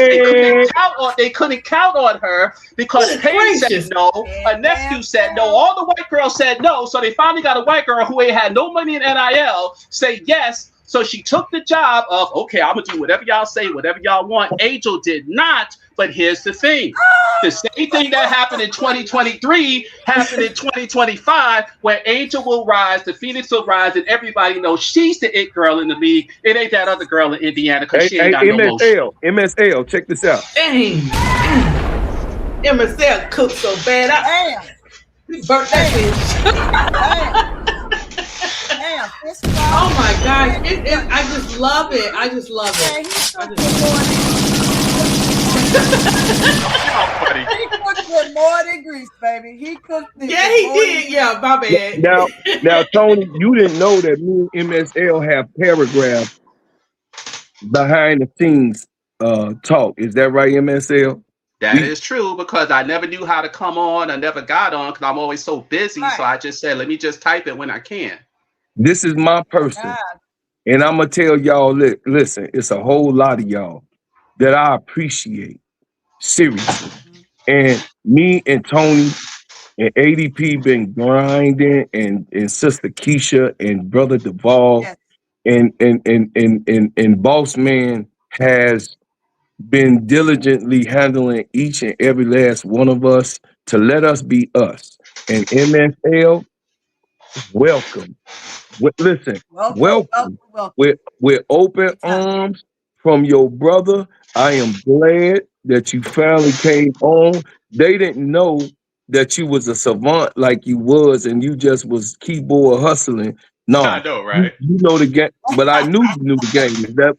they couldn't count on her because Paige said no, a nephew said no, all the white girls said no, so they finally got a white girl who ain't had no money in NIL say yes. So she took the job of, okay, I'm gonna do whatever y'all say, whatever y'all want. Angel did not, but here's the thing. The same thing that happened in 2023 happened in 2025, where Angel will rise, the Phoenix will rise, and everybody knows she's the it girl in the league. It ain't that other girl in Indiana because she ain't got no motion. MSL, check this out. Dang. MSL cooked so bad. Burnt that bitch. Oh my gosh. I just love it. I just love it. He cooked with more than grease, baby. He cooked it. Yeah, he did. Yeah, my bad. Now, Tony, you didn't know that me and MSL have paragraphs behind the scenes talk. Is that right, MSL? That is true, because I never knew how to come on. I never got on because I'm always so busy. Right. So I just said, let me just type it when I can. This is my person. And I'm going to tell y'all, listen, it's a whole lot of y'all that I appreciate. Seriously. And me and Tony and ADP been grinding, and Sister Keisha and Brother Duvall and Boss Man has been diligently handling each and every last one of us to let us be us. And MSL, welcome. Listen, welcome. With open arms from your brother. I am glad that you finally came on. They didn't know that you was a savant like you was, and you just was keyboard hustling. No, I know, right? You know the game, but I knew you knew the game.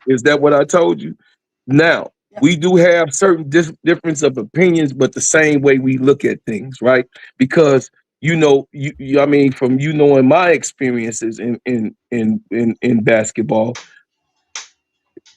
Is that what I told you? Now, we do have certain difference of opinions, but the same way we look at things, right? Because I mean, from knowing my experiences in basketball,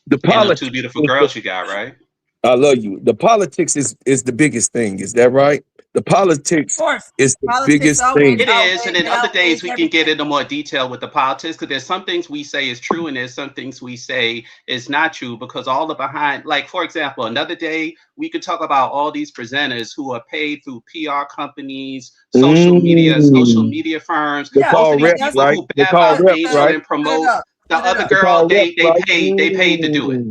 the politics. Two beautiful girls you got, right? I love you. The politics is the biggest thing. Is that right? The politics is the biggest thing. It is, and in other days we can get into more detail with the politics, because there's some things we say is true and there's some things we say is not true, because all the behind, like for example, another day we could talk about all these presenters who are paid through PR companies, social media firms. They call reps, right? They call reps, right? And promote the other girl. They paid to do it.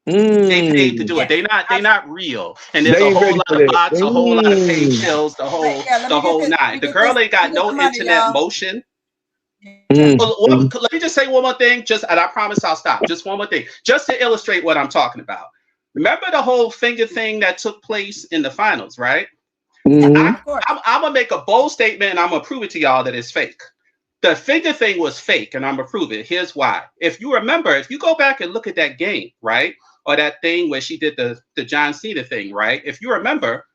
They paid to do it. They not real. And there's a whole lot of bots, a whole lot of paid chills, the whole nine. The girl ain't got no internet motion. Yeah. Let me just say one more thing, and I promise I'll stop. Just one more thing, just to illustrate what I'm talking about. Remember the whole finger thing that took place in the finals, right? Mm-hmm. Of course. I'm gonna make a bold statement, and I'm gonna prove it to y'all that it's fake. The finger thing was fake, and I'm gonna prove it. Here's why. If you remember, if you go back and look at that game, right, or that thing where she did the John Cena thing, right? If you remember,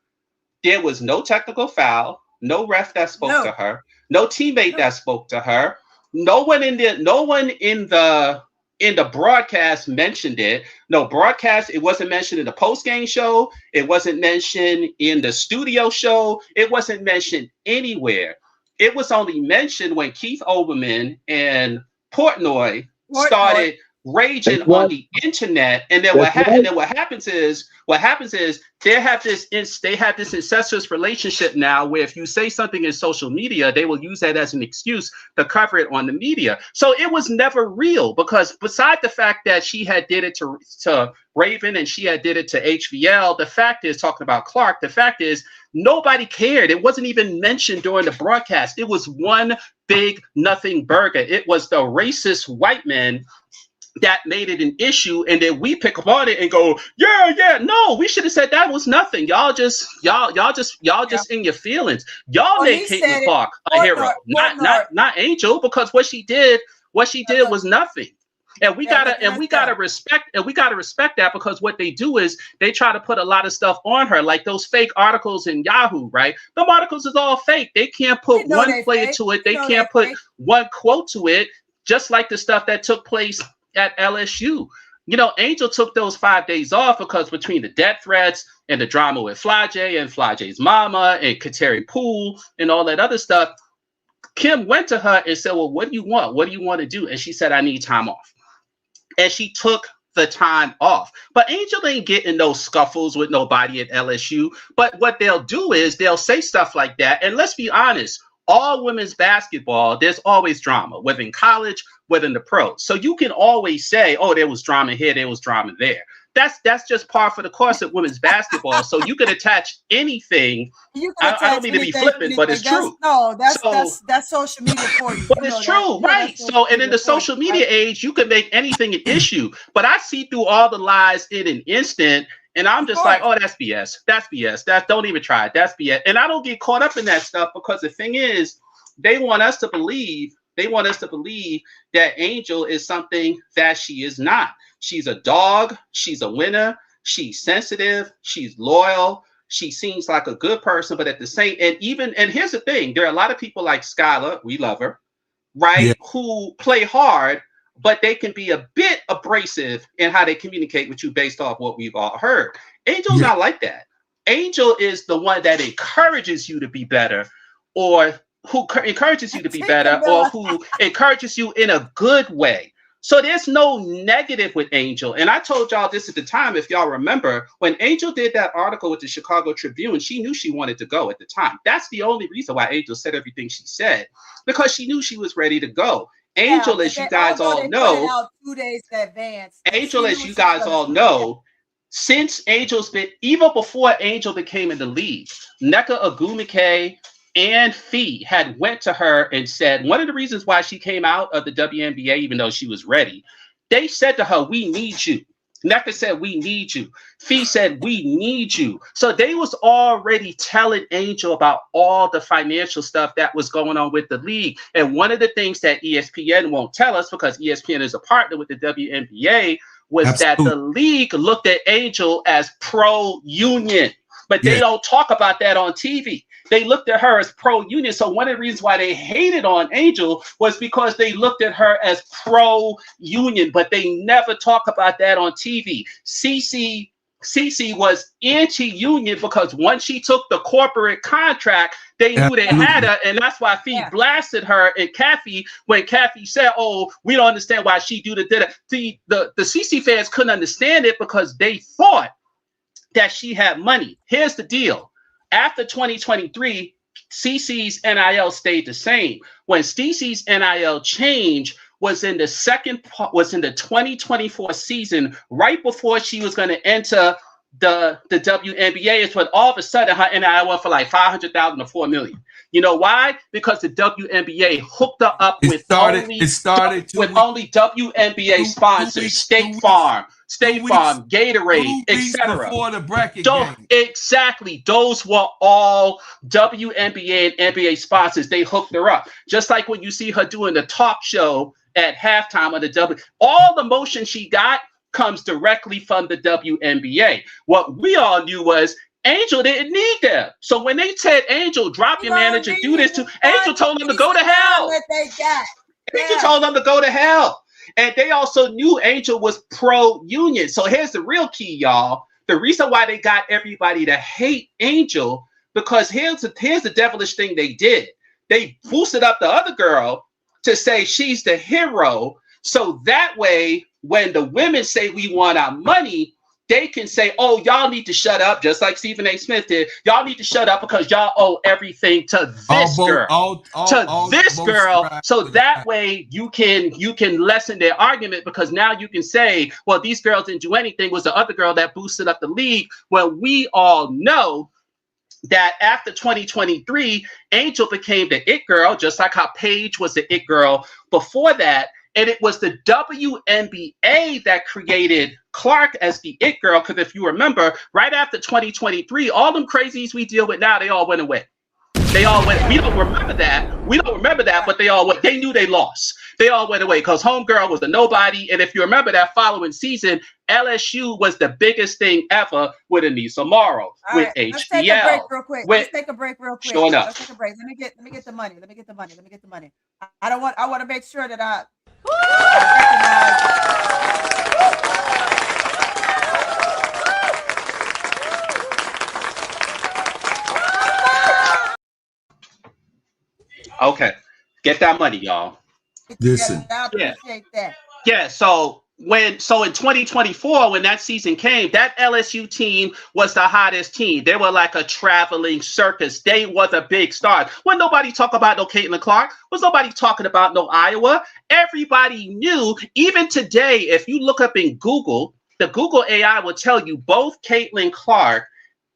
there was no technical foul, no ref that spoke to her, no teammate that spoke to her, no one in the broadcast mentioned it. No broadcast, it wasn't mentioned in the post-game show, it wasn't mentioned in the studio show, it wasn't mentioned anywhere. It was only mentioned when Keith Olbermann and Portnoy started raging That's right. on the internet, and then That's right. what happens is they have this incestuous relationship now, where if you say something in social media, they will use that as an excuse to cover it on the media. So it was never real, because beside the fact that she had did it to Raven and she had did it to HVL, the fact is, talking about Clark, the fact is nobody cared. It wasn't even mentioned during the broadcast. It was one big nothing burger. It was the racist white men that made it an issue, and then we pick up on it and go, yeah. No, we should have said that was nothing. Y'all just in your feelings. Y'all made Caitlin Clark a hero, not Angel, because what she did was nothing. And we gotta respect that, because what they do is they try to put a lot of stuff on her, like those fake articles in Yahoo, right? The articles is all fake. They can't put one player to it. They can't put one quote to it, just like the stuff that took place at LSU. You know, Angel took those 5 days off because between the death threats and the drama with Flajay and Flajay's mama and Kateri Poole and all that other stuff, Kim went to her and said, well, what do you want? What do you want to do? And she said, I need time off. And she took the time off. But Angel ain't getting no scuffles with nobody at LSU. But what they'll do is they'll say stuff like that. And let's be honest, all women's basketball, there's always drama, whether in college, whether in the pros. So you can always say, oh, there was drama here, there was drama there. That's just par for the course of women's basketball. So you can attach anything. I don't mean to be flippant, but it's true. That's social media for you. But it's true, right? So, and in the social media age, you can make anything an issue. But I see through all the lies in an instant, and I'm just like, oh, that's BS. That's BS. Don't even try it. That's BS. And I don't get caught up in that stuff, because the thing is, they want us to believe that Angel is something that she is not. She's a dog. She's a winner. She's sensitive. She's loyal. She seems like a good person, but at the same, and here's the thing, there are a lot of people like Skylar, we love her, right? Yeah. Who play hard, but they can be a bit abrasive in how they communicate with you based off what we've all heard. Angel's not like that. Angel is the one that encourages you to be better, or who encourages you to be better, or who encourages you in a good way. So there's no negative with Angel. And I told y'all this at the time, if y'all remember, when Angel did that article with the Chicago Tribune, she knew she wanted to go at the time. That's the only reason why Angel said everything she said, because she knew she was ready to go. Angel, as you guys all know, 2 days in advance. Angel, as you guys all know, since Angel's been, even before Angel became in the league, Nneka Ogwumike and Fee had went to her and said, one of the reasons why she came out of the WNBA, even though she was ready, they said to her, we need you. Nneka said, we need you. Fee said, we need you. So they was already telling Angel about all the financial stuff that was going on with the league. And one of the things that ESPN won't tell us, because ESPN is a partner with the WNBA, was that the league looked at Angel as pro-union. But they don't talk about that on TV. They looked at her as pro-union. So one of the reasons why they hated on Angel was because they looked at her as pro-union, but they never talk about that on TV. Cece was anti-union because once she took the corporate contract, they knew they had her, and that's why Fee blasted her and Kathy when Kathy said, "Oh, we don't understand why she do the." The Cece fans couldn't understand it because they thought that she had money. Here's the deal. After 2023, CeCe's NIL stayed the same. When CeCe's NIL changed was in the 2024 season, right before she was going to enter the WNBA is when all of a sudden her NIL went for like 500,000 to 4 million. You know why? Because the WNBA hooked her up with only WNBA sponsors, State Farm, Gatorade, etc. Before the bracket game. Exactly. Those were all WNBA and NBA sponsors. They hooked her up. Just like when you see her doing the talk show at halftime of the all the motion she got comes directly from the WNBA. What we all knew was Angel didn't need them. So when they said, Angel, drop your manager, do this too, Angel told them to go to hell. Angel told them to go to hell. And they also knew Angel was pro-union. So here's the real key, y'all. The reason why they got everybody to hate Angel, because here's the devilish thing they did. They boosted up the other girl to say she's the hero. So that way, when the women say we want our money, they can say, oh, y'all need to shut up, just like Stephen A. Smith did. Y'all need to shut up because y'all owe everything to this girl. So that way you can lessen their argument, because now you can say, well, these girls didn't do anything. It was the other girl that boosted up the league. Well, we all know that after 2023, Angel became the it girl, just like how Paige was the it girl before that. And it was the WNBA that created Clark as the it girl. Because if you remember, right after 2023, all them crazies we deal with now, they all went away. They all went. We don't remember that. But they all went. They knew they lost. They all went away because Homegirl was a nobody. And if you remember that following season, LSU was the biggest thing ever with Anissa Morrow, with HBL. Let's take a break real quick. Let's take a break real quick. Sure enough. Let's take a break. Let me get the money. Let me get the money. I want to make sure that I Okay, get that money, y'all. Listen. I appreciate that. Yeah, so in 2024, when that season came, that LSU team was the hottest team. They were like a traveling circus. They were the big stars. When nobody talk about no Caitlin Clark, was nobody talking about no Iowa. Everybody knew. Even today, if you look up in Google, the Google AI will tell you both Caitlin Clark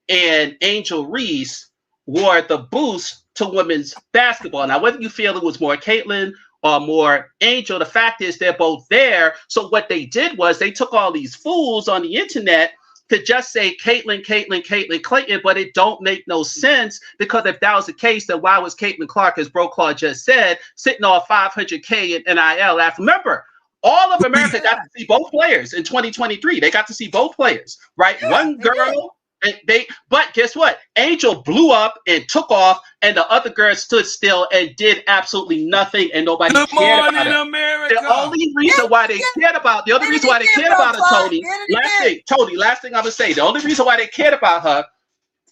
and Angel Reese were the boost to women's basketball. Now, whether you feel it was more Caitlin or more Angel, the fact is they're both there. So what they did was they took all these fools on the internet to just say Caitlin, but it don't make no sense, because if that was the case, then why was Caitlin Clark, as Bro Claude just said, sitting on $500K in NIL? Remember, all of America got to see both players in 2023. They got to see both players, right? Yeah, one girl. But guess what? Angel blew up and took off, and the other girl stood still and did absolutely nothing, and nobody cared about it. America. The only reason why they cared about her, Tony, last thing I'm gonna say, the only reason why they cared about her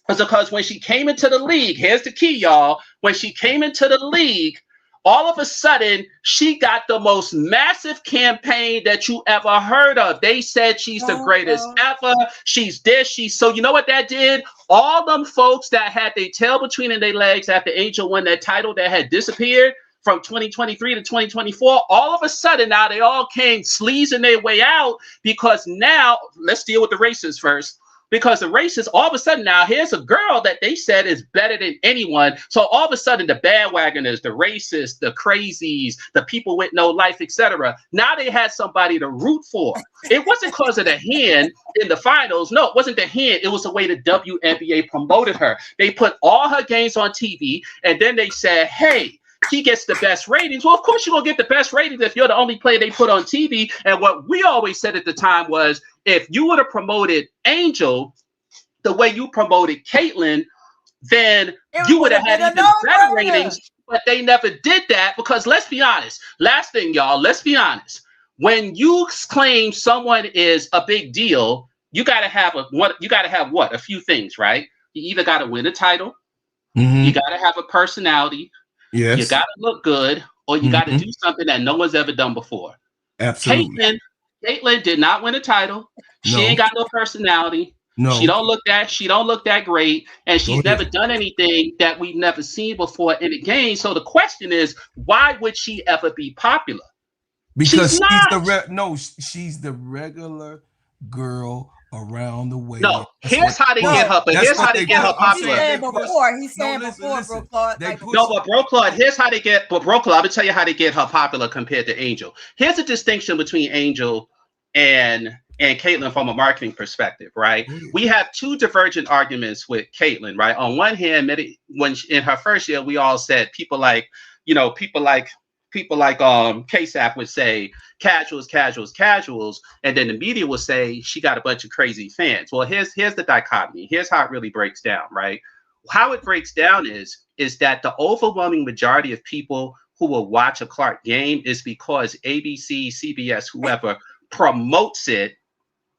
was because when she came into the league, here's the key, y'all. When she came into the league, all of a sudden, she got the most massive campaign that you ever heard of. They said she's the greatest ever. She's this. So you know what that did? All them folks that had their tail between their legs after Angel won that title that had disappeared from 2023 to 2024, all of a sudden now they all came sleazing their way out, because now, let's deal with the races first. Because the racists, all of a sudden now, here's a girl that they said is better than anyone. So all of a sudden, the bandwagoners, the racists, the crazies, the people with no life, etc. Now they had somebody to root for. It wasn't because of the hand in the finals. No, it wasn't the hand. It was the way the WNBA promoted her. They put all her games on TV, and then they said, hey, she gets the best ratings. Well, of course you're going to get the best ratings if you're the only player they put on TV. And what we always said at the time was, if you would have promoted Angel the way you promoted Caitlin, then you would have had even better ratings. But they never did that, because let's be honest. Last thing, y'all, let's be honest. When you claim someone is a big deal, you got to have a few things, right? You either got to win a title, you got to have a personality, yes, you got to look good, or you got to do something that no one's ever done before. Absolutely. Caitlin did not win a title. She ain't got no personality. No. She don't look that great, and she's never done anything that we've never seen before in a game. So the question is, why would she ever be popular? Because she's the regular girl around the way. No, here's how they get her, but here's how they get her popular. He's saying before, bro, Claude. No, but bro, Claude, here's how they get, but bro, Claude, I'm gonna tell you how they get her popular compared to Angel. Here's a distinction between Angel and Caitlyn from a marketing perspective, right? We have two divergent arguments with Caitlyn, right? On one hand, when in her first year, we all said people like KSAP would say casuals, and then the media will say she got a bunch of crazy fans. Well, here's the dichotomy. Here's how it really breaks down, right? How it breaks down is that the overwhelming majority of people who will watch a Clark game is because ABC, CBS, whoever promotes it,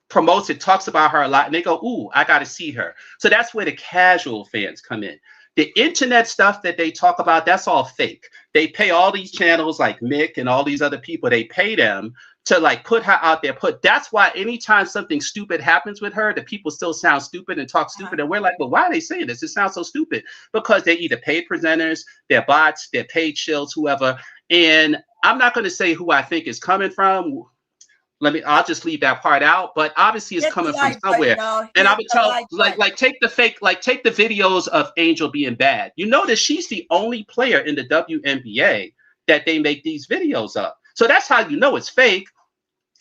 talks about her a lot, and they go, ooh, I got to see her. So that's where the casual fans come in. The internet stuff that they talk about, that's all fake. They pay all these channels like Mick and all these other people, they pay them to like put her out there. That's why anytime something stupid happens with her, the people still sound stupid and talk stupid. And we're like, well, why are they saying this? It sounds so stupid. Because they're either paid presenters, they're bots, they're paid shills, whoever. And I'm not going to say who I think is coming from. I'll just leave that part out, but obviously it's coming from somewhere. And I would tell, take the videos of Angel being bad. You notice she's the only player in the WNBA that they make these videos of. So that's how you know it's fake.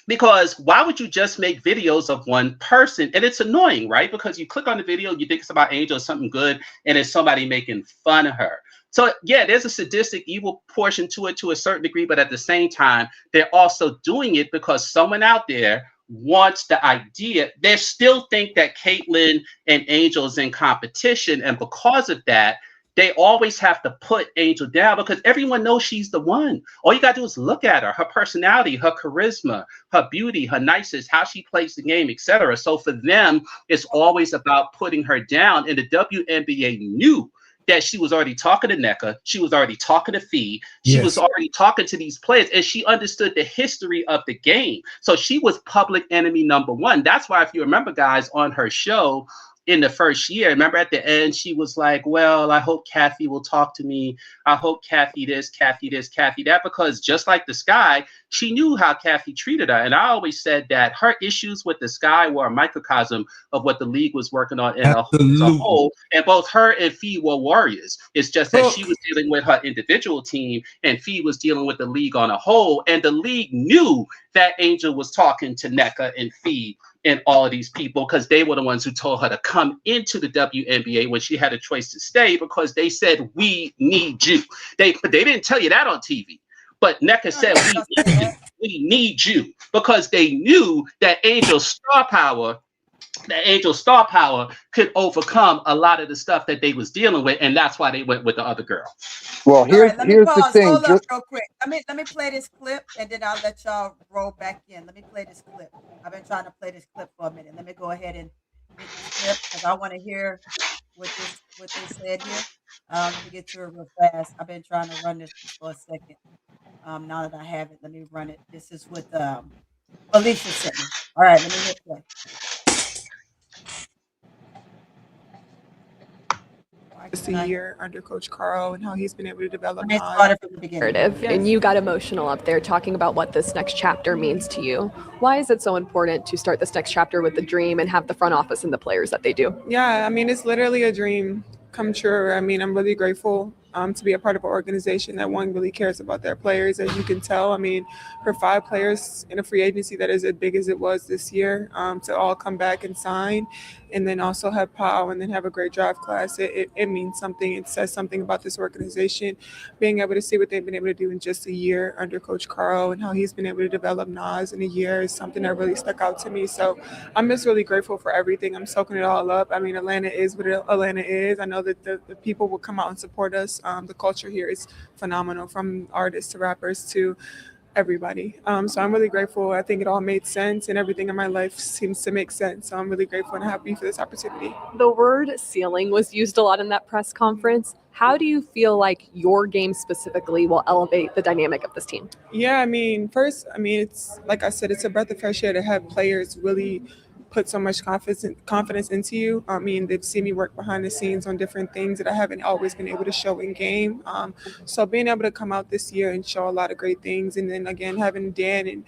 Because why would you just make videos of one person? And it's annoying, right? Because you click on the video, you think it's about Angel or something good, and it's somebody making fun of her. So yeah, there's a sadistic, evil portion to it to a certain degree, but at the same time, they're also doing it because someone out there wants the idea. They still think that Caitlyn and Angel is in competition, and because of that, they always have to put Angel down because everyone knows she's the one. All you gotta do is look at her personality, her charisma, her beauty, her niceness, how she plays the game, etc. So for them, it's always about putting her down, and the WNBA knew that she was already talking to NECA, she was already talking to Fee, she was already talking to these players, and she understood the history of the game. So she was public enemy number one. That's why, if you remember, guys, on her show in the first year, remember at the end, she was like, well, I hope Kathy will talk to me. I hope Kathy this, Kathy that, because just like the Sky, she knew how Kathy treated her. And I always said that her issues with the Sky were a microcosm of what the league was working on as a whole. And both her and Fee were warriors. It's just that she was dealing with her individual team and Fee was dealing with the league on a whole. And the league knew that Angel was talking to NECA and Fee and all of these people because they were the ones who told her to come into the WNBA when she had a choice to stay, because they said, we need you. They didn't tell you that on TV. But NECA said, we need you, because they knew that Angel's star power could overcome a lot of the stuff that they was dealing with, and that's why they went with the other girl. Well, here's the thing. Hold up real quick. Let me play this clip, and then I'll let y'all roll back in. Let me play this clip. I've been trying to play this clip for a minute. Let me go ahead and get this clip because I want to hear what they said here. Let me get to it real fast. I've been trying to run this for a second. Now that I have it, let me run it. This is what Alicia sent me. All right, let me hit play. A year under Coach Carl and how he's been able to develop narrative, and you got emotional up there talking about what this next chapter means to you. Why is it so important to start this next chapter with the Dream and have the front office and the players that they do? Yeah, I mean, it's literally a dream come true. I mean, I'm really grateful to be a part of an organization that really cares about their players. As you can tell, I mean, for 5 players in a free agency that is as big as it was this year, to all come back and sign, and then also have POW and then have a great draft class, it means something. It says something about this organization. Being able to see what they've been able to do in just a year under Coach Carl and how he's been able to develop Nas in a year is something that really stuck out to me. So I'm just really grateful for everything. I'm soaking it all up. I mean, Atlanta is what Atlanta is. I know that the people will come out and support us. The culture here is phenomenal, from artists to rappers to everybody. So I'm really grateful. I think it all made sense, and everything in my life seems to make sense. So I'm really grateful and happy for this opportunity. The word ceiling was used a lot in that press conference. How do you feel like your game specifically will elevate the dynamic of this team? Yeah, I mean, it's like I said, it's a breath of fresh air to have players really put so much confidence into you. I mean, they've seen me work behind the scenes on different things that I haven't always been able to show in game. So being able to come out this year and show a lot of great things, and then again having Dan and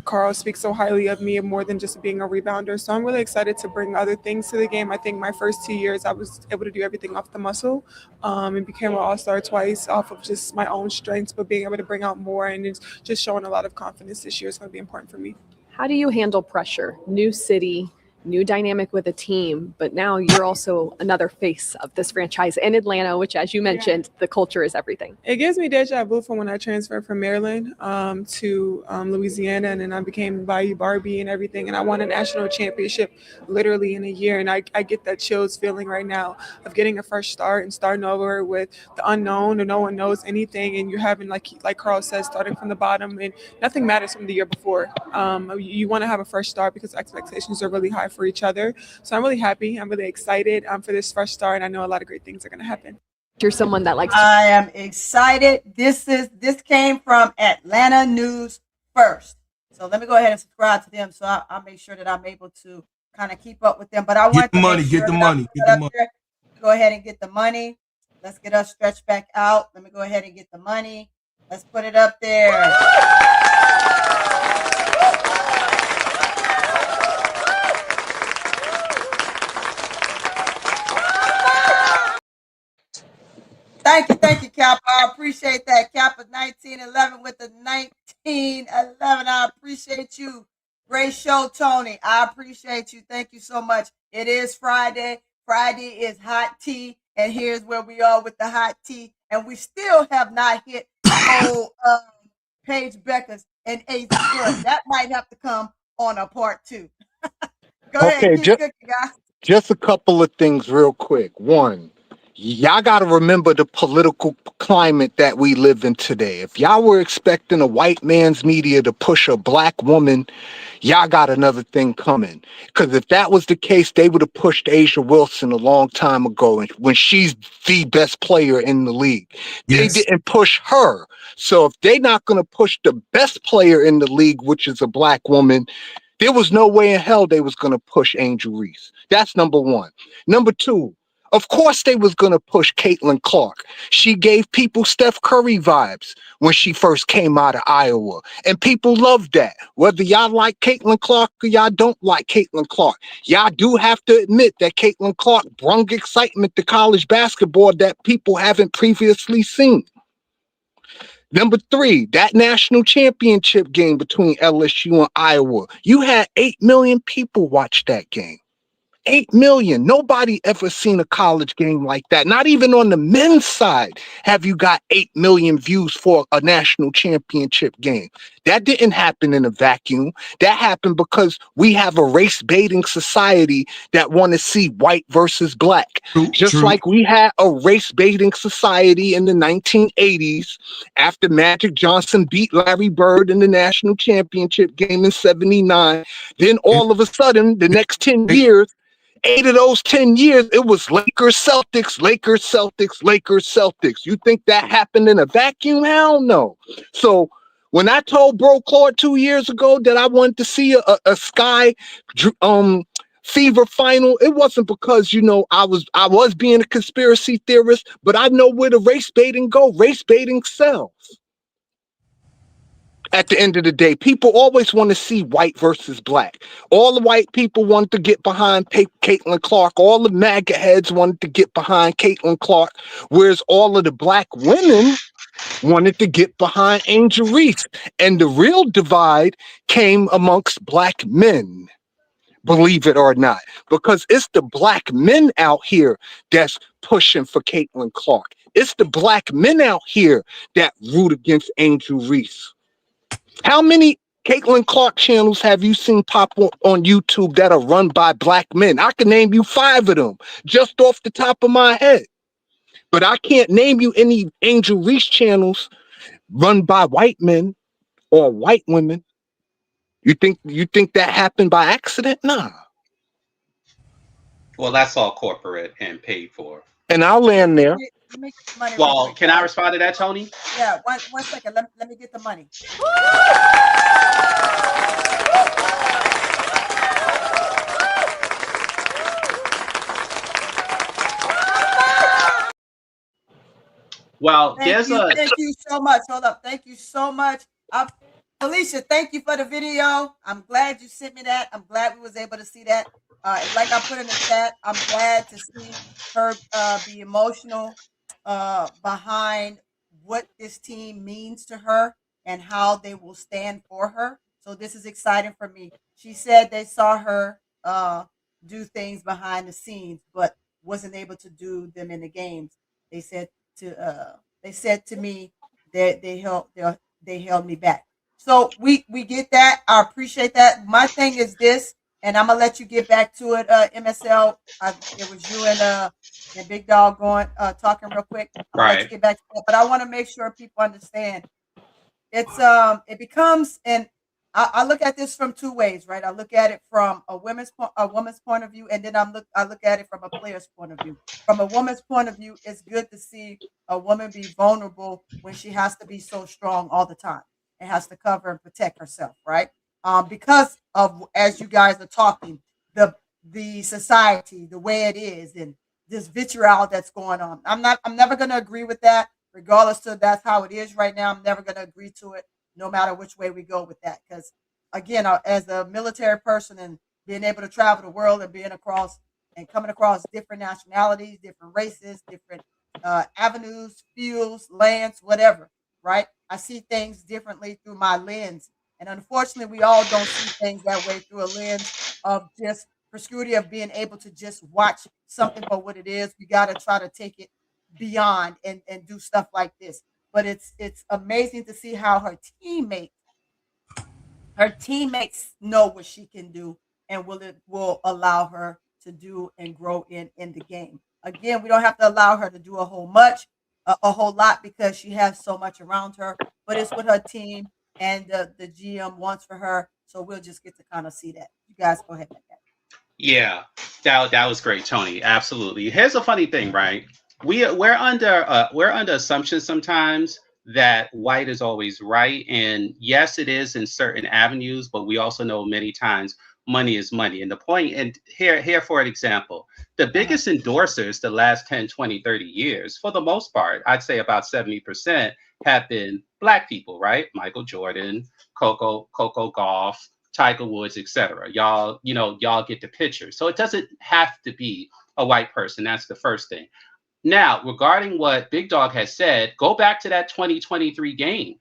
Carl speaks so highly of me, more than just being a rebounder. So I'm really excited to bring other things to the game. I think my first 2 years, I was able to do everything off the muscle, and became an all-star twice off of just my own strengths, but being able to bring out more and it's just showing a lot of confidence this year is going to be important for me. How do you handle pressure? New city, new dynamic with a team, but now you're also another face of this franchise in Atlanta, which, as you mentioned, the culture is everything. It gives me deja vu from when I transferred from Maryland to Louisiana, and then I became Bayou Barbie and everything, and I won a national championship literally in a year, and I get that chills feeling right now of getting a fresh start and starting over with the unknown, and no one knows anything, and you're having, like Carl says, starting from the bottom, and nothing matters from the year before. You want to have a fresh start because expectations are really high for each other. So I'm really happy. I'm really excited for this fresh start, and I know a lot of great things are going to happen. You're someone that likes. I am excited. This came from Atlanta News First. So let me go ahead and subscribe to them, so I'll make sure that I'm able to kind of keep up with them. But I want to get the money. Go ahead and get the money. Let's get us stretched back out. Let me go ahead and get the money. Let's put it up there. Thank you, Kappa. I appreciate that. Kappa 1911 with the 1911. I appreciate you. Great show, Tony. I appreciate you. Thank you so much. It is Friday. Friday is hot tea, and here's where we are with the hot tea. And we still have not hit Paige Beckers and AZ Floyd. That might have to come on a part 2. Go ahead, keep cooking, guys. Just a couple of things real quick. One, y'all got to remember the political climate that we live in today. If y'all were expecting a white man's media to push a black woman, y'all got another thing coming. Because if that was the case, they would have pushed Asia Wilson a long time ago when she's the best player in the league. Yes. They didn't push her. So if they're not going to push the best player in the league, which is a black woman, there was no way in hell they was going to push Angel Reese. That's number one. Number two, of course they was going to push Caitlin Clark. She gave people Steph Curry vibes when she first came out of Iowa. And people loved that. Whether y'all like Caitlin Clark or y'all don't like Caitlin Clark, y'all do have to admit that Caitlin Clark brought excitement to college basketball that people haven't previously seen. Number three, that national championship game between LSU and Iowa. You had 8 million people watch that game. 8 million. Nobody ever seen a college game like that. Not even on the men's side have you got 8 million views for a national championship game. That didn't happen in a vacuum. That happened because we have a race-baiting society that want to see white versus black. Just like we had a race-baiting society in the 1980s after Magic Johnson beat Larry Bird in the national championship game in 79. Then all of a sudden, the next 10 years, 8 of those 10 years, it was Lakers, Celtics, Lakers, Celtics, Lakers, Celtics. You think that happened in a vacuum? Hell no. So when I told Bro Claude 2 years ago that I wanted to see a Sky Fever final, it wasn't because, I was being a conspiracy theorist, but I know where the race baiting go. Race baiting sells. At the end of the day, people always want to see white versus black. All the white people wanted to get behind Caitlin Clark. All the MAGA heads wanted to get behind Caitlin Clark, whereas all of the black women wanted to get behind Angel Reese. And the real divide came amongst black men, believe it or not, because it's the black men out here that's pushing for Caitlin Clark. It's the black men out here that root against Angel Reese. How many Caitlin Clark channels have you seen pop on YouTube that are run by black men? I can name you 5 of them just off the top of my head. But I can't name you any Angel Reese channels run by white men or white women. You think that happened by accident? Nah. Well, that's all corporate and paid for. And I'll land there. Well, can I respond to that, Tony? Yeah, one second. Let me get the money. Well, thank you so much. Hold up. Thank you so much. Felicia, thank you for the video. I'm glad you sent me that. I'm glad we was able to see that. Like I put in the chat, I'm glad to see her be emotional behind what this team means to her and how they will stand for her. So this is exciting for me. She said they saw her do things behind the scenes, but wasn't able to do them in the games. They said to me that they held me back. So we get that. I appreciate that. My thing is this, and I'm gonna let you get back to it. MSL, it was you and Big Dog going talking real quick. I'm gonna let you Right. get back to it, but I want to make sure people understand. It becomes, and I look at this from two ways, right? I look at it from a woman's point of view, and then I look at it from a player's point of view. From a woman's point of view, it's good to see a woman be vulnerable when she has to be so strong all the time and has to cover and protect herself, right? Because of, as you guys are talking, the society, the way it is, and this vitriol that's going on. I'm never going to agree with that, regardless of that's how it is right now. I'm never going to agree to it, no matter which way we go with that. Because again, as a military person and being able to travel the world and being across and coming across different nationalities, different races, different avenues, fields, lands, whatever, right? I see things differently through my lens. And unfortunately, we all don't see things that way through a lens of just prescriptive of being able to just watch something for what it is. We got to try to take it beyond and do stuff like this. But it's amazing to see how her teammates know what she can do and will allow her to do and grow in the game. Again, we don't have to allow her to do a whole lot because she has so much around her, but it's what her team and the GM wants for her. So we'll just get to kind of see that. You guys go ahead, Matt. Yeah, that was great, Tony. Absolutely. Here's a funny thing, right? We're under assumptions sometimes that white is always right, and yes, it is in certain avenues, but we also know many times money is money. And the point, and here for an example, the biggest endorsers the last 10, 20, 30 years, for the most part, I'd say about 70% have been black people, right? Michael Jordan, Coco Gauff, Tiger Woods, etc. Y'all get the picture. So it doesn't have to be a white person. That's the first thing. Now, regarding what Big Dog has said, go back to that 2023 game.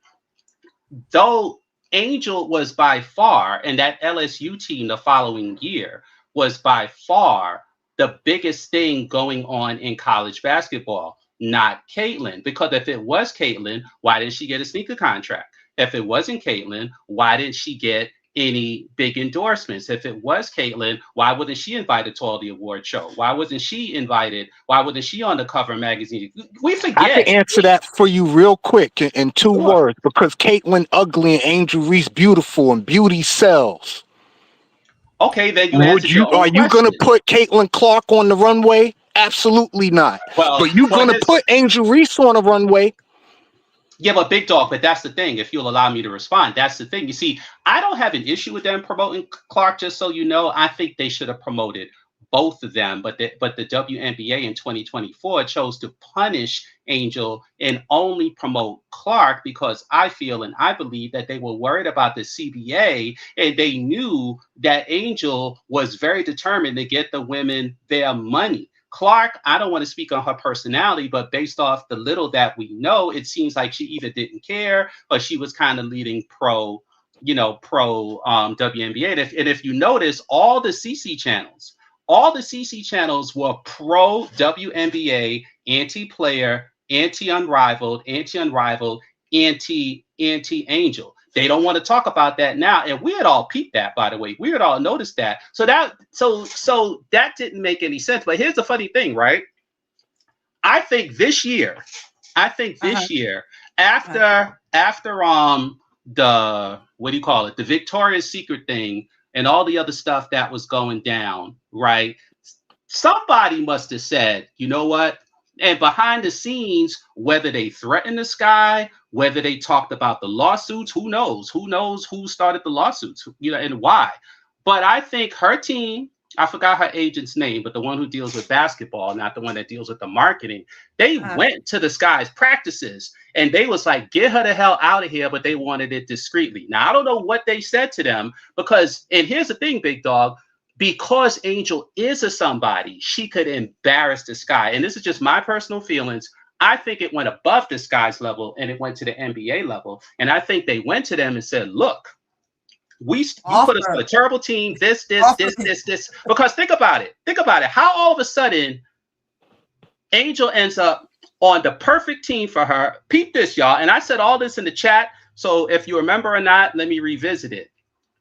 Though Angel was by far, and that LSU team the following year was by far the biggest thing going on in college basketball, not Caitlin. Because if it was Caitlin, why didn't she get a sneaker contract? If it wasn't Caitlin, why didn't she get any big endorsements? If it was Caitlin, why wasn't she invited to all the award show? Why wasn't she invited? Why wasn't she on the cover of magazine? We I can forget. answer that for you real quick in two Sure. words, because Caitlyn ugly and Angel Reese beautiful, and beauty sells. Okay, then you answered your own Are you gonna question. put Caitlin Clark on the runway? Absolutely not. Well, But you gonna here's put Angel Reese on the runway? yeah, but Big Dog, but that's the thing. If you'll allow me to respond, that's the thing. You see, I don't have an issue with them promoting Clark, just so you know. I think they should have promoted both of them, but the WNBA in 2024 chose to punish Angel and only promote Clark because I feel and I believe that they were worried about the CBA and they knew that Angel was very determined to get the women their money. Clark, I don't want to speak on her personality, but based off the little that we know, it seems like she either didn't care or she was kind of leading pro WNBA. And if you notice, all the CC channels were pro WNBA, anti-player, anti-unrivaled, anti-Angel. They don't want to talk about that now, and we had all peeped that, by the way. We had all noticed that. So that didn't make any sense. But here's the funny thing, right? I think this year, after the what do you call it, the Victoria's Secret thing and all the other stuff that was going down, right? Somebody must have said, you know what? And behind the scenes, whether they threatened the sky, whether they talked about the lawsuits, who knows? Who knows who started the lawsuits, and why? But I think her team I forgot her agent's name, but the one who deals with basketball, not the one that deals with the marketing. They went to the Sky's practices and they was like, get her the hell out of here, but they wanted it discreetly. Now, I don't know what they said to them because, and here's the thing, Big Dog, because Angel is a somebody, she could embarrass the Sky. And this is just my personal feelings. I think it went above the Sky's level and it went to the NBA level. And I think they went to them and said, look, you put us on a terrible team, this. Because think about it. How all of a sudden Angel ends up on the perfect team for her. Peep this, y'all. And I said all this in the chat. So if you remember or not, let me revisit it.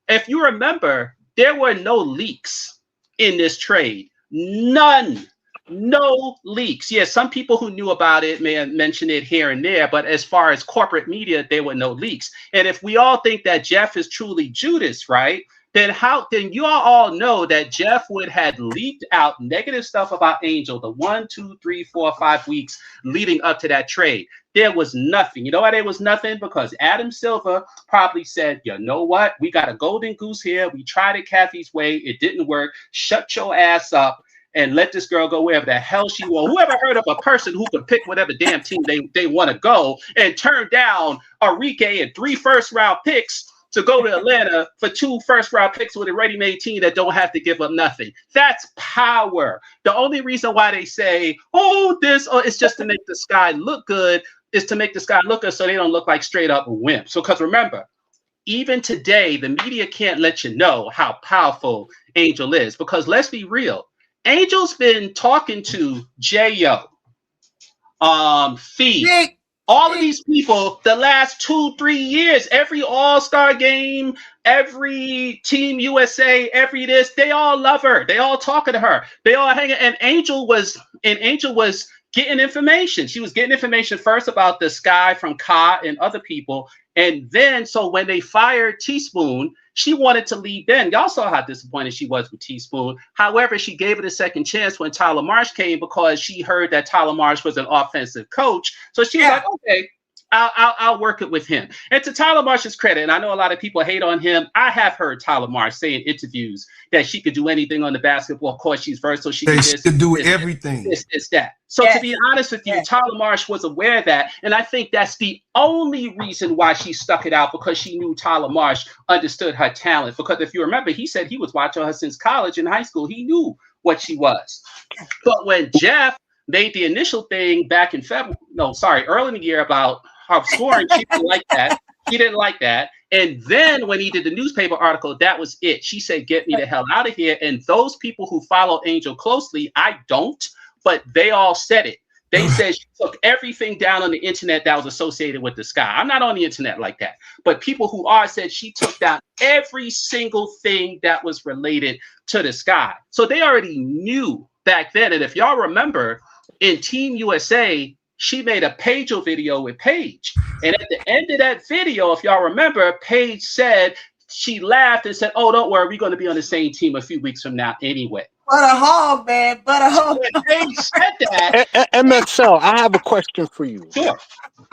If you remember, there were no leaks in this trade. None. No leaks. Yes, some people who knew about it may have mentioned it here and there, but as far as corporate media, there were no leaks. And if we all think that Jeff is truly Judas, right? Then you all know that Jeff Wood had leaked out negative stuff about Angel the 1, 2, 3, 4, 5 weeks leading up to that trade. There was nothing. You know why there was nothing? Because Adam Silver probably said, you know what? We got a golden goose here. We tried it Kathy's way. It didn't work. Shut your ass up and let this girl go wherever the hell she wants. Whoever heard of a person who could pick whatever damn team they want to go and turn down Enrique and 3 first-round picks to go to Atlanta for 2 first-round picks with a ready-made team that don't have to give up nothing? That's power. The only reason why they say, it's just to make the Sky look good, is to make the Sky look good so they don't look like straight-up wimps. So, because remember, even today, the media can't let you know how powerful Angel is. Because let's be real, Angel's been talking to J.O., Fee, all of these people the last 2-3 years. Every All-Star game, every Team USA, every this, they all love her. They all talking to her. They all hanging. And Angel was getting information. She was getting information first about the Sky from Ka and other people. And then, so when they fired Teaspoon, she wanted to leave then. Y'all saw how disappointed she was with Teaspoon. However, she gave it a second chance when Tyler Marsh came because she heard that Tyler Marsh was an offensive coach. So she was like, okay, I'll work it with him. And to Tyler Marsh's credit, and I know a lot of people hate on him, I have heard Tyler Marsh say in interviews that she could do anything on the basketball court. She's versatile. She could do everything. This, that. So to be honest with you, Tyler Marsh was aware of that. And I think that's the only reason why she stuck it out, because she knew Tyler Marsh understood her talent. Because if you remember, he said he was watching her since college and high school. He knew what she was. But when Jeff made the initial thing back in early in the year about her scoring, she didn't like that. She didn't like that. And then when he did the newspaper article, that was it. She said, get me the hell out of here. And those people who follow Angel closely, I don't, but they all said it. They said she took everything down on the internet that was associated with the Sky. I'm not on the internet like that. But people who are said she took down every single thing that was related to the Sky. So they already knew back then. And if y'all remember, in Team USA, she made a Paige video with Paige. And at the end of that video, if y'all remember, Paige said, she laughed and said, oh, don't worry, we're going to be on the same team a few weeks from now anyway. But a hog, man. But a hog. Paige said that. MXL, I have a question for you. Sure.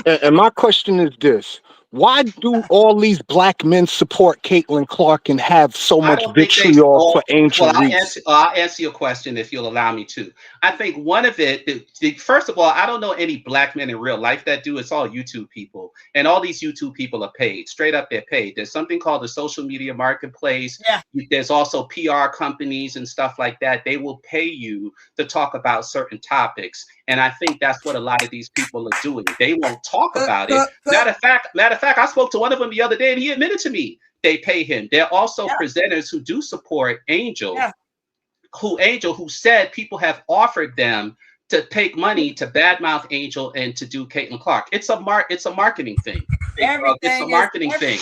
And my question is this. Why do all these black men support Caitlin Clark and have so much vitriol for Angel Reese? I'll answer your question if you'll allow me to. I think one of it, first of all, I don't know any black men in real life that do. It's all YouTube people. And all these YouTube people are paid. Straight up, they're paid. There's something called the social media marketplace. Yeah. There's also PR companies and stuff like that. They will pay you to talk about certain topics. And I think that's what a lot of these people are doing. They won't talk about it. Matter of fact, I spoke to one of them the other day and he admitted to me they pay him. They're also presenters who do support Angel, who said people have offered them to take money to badmouth Angel and to do Caitlin Clark. It's a marketing thing. It's a marketing thing.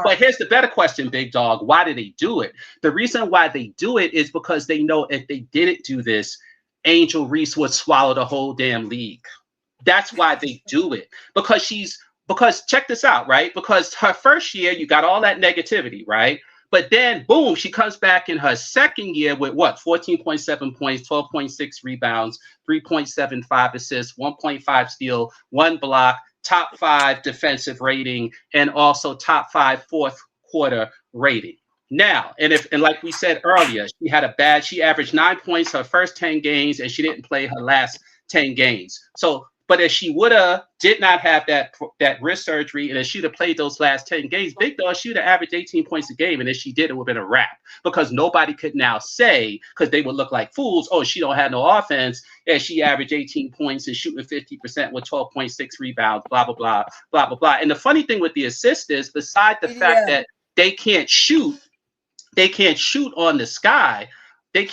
But here's the better question, Big Dog. Why do they do it? The reason why they do it is because they know if they didn't do this, Angel Reese would swallow the whole damn league. That's why they do it. Because check this out, right? Because her first year, you got all that negativity, right? But then, boom, she comes back in her second year with what? 14.7 points, 12.6 rebounds, 3.75 assists, 1.5 steal, 1 block, top 5 defensive rating, and also top 5 fourth quarter rating. Now, and like we said earlier, she averaged 9 points her first 10 games, and she didn't play her last 10 games. So, but if she did not have that wrist surgery, and if she'd have played those last 10 games, Big Dog, she'd have averaged 18 points a game. And if she did, it would have been a wrap, because nobody could now say, because they would look like fools, oh, she don't have no offense, and she averaged 18 points and shooting 50% with 12.6 rebounds, blah, blah, blah, blah, blah, blah. And the funny thing with the assists is, besides the fact that they can't shoot on the sky. They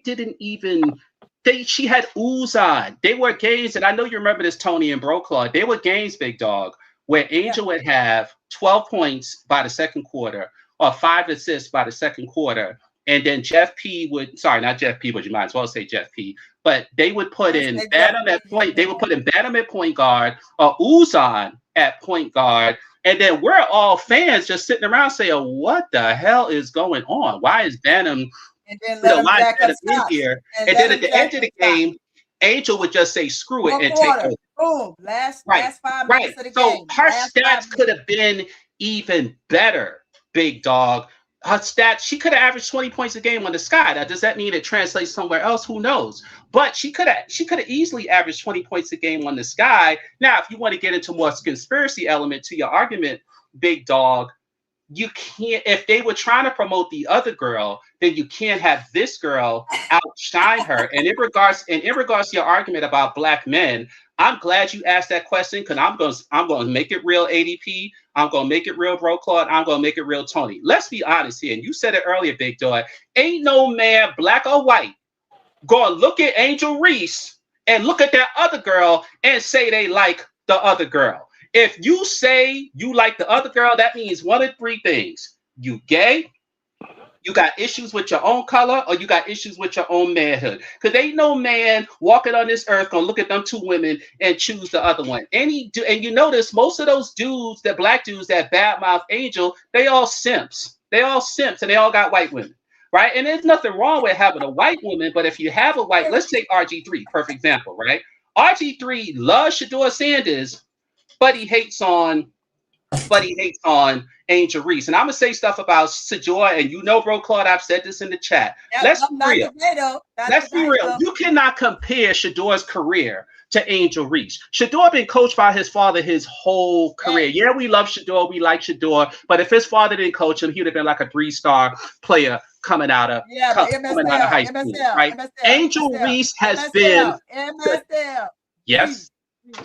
didn't even. She had ooze on. They were games, and I know you remember this, Tony and Bro Claude. They were games, Big Dog, where Angel would have 12 points by the second quarter, or 5 assists by the second quarter, and then Jeff P would. Sorry, not Jeff P, but you might as well say Jeff P. But they would put in Bantam at point. They would put in Bantam at point guard, or Uzan at point guard. And then we're all fans just sitting around saying, what the hell is going on? Why is Bantam in here? And then at the end of the game, Angel would just say, screw it, and take over. Boom. Last 5 minutes of the game. So her stats could have been even better, Big Dog. Her stats, she could have averaged 20 points a game on the sky. Now, does that mean it translates somewhere else? Who knows? But she could have easily averaged 20 points a game on the sky. Now, if you want to get into more conspiracy element to your argument, Big Dog, you can't. If they were trying to promote the other girl, then you can't have this girl outshine her. And in regards to your argument about black men, I'm glad you asked that question, because I'm going to make it real, ADP. I'm going to make it real, Bro Claude. I'm going to make it real, Tony. Let's be honest here. And you said it earlier, Big Dog. Ain't no man, black or white, going to look at Angel Reese and look at that other girl and say they like the other girl. If you say you like the other girl, that means one of 3 things. You gay, you got issues with your own color, or you got issues with your own manhood. Because ain't no man walking on this earth gonna look at them 2 women and choose the other one. And you notice most of those dudes, the black dudes that badmouth Angel, they all simps. They all simps, and they all got white women, right? And there's nothing wrong with having a white woman, but if you have a white, let's take RG3, perfect example, right? RG3 loves Shador Sanders, but he hates on Angel Reese. And I'm gonna say stuff about Shador, and Bro Claude, I've said this in the chat. Let's be real. You cannot compare Shador's career to Angel Reese. Shador been coached by his father his whole career. Yeah, we love Shador, we like Shador, but if his father didn't coach him, he would have been like a 3-star player coming out of high school, right? Angel Reese has been yes.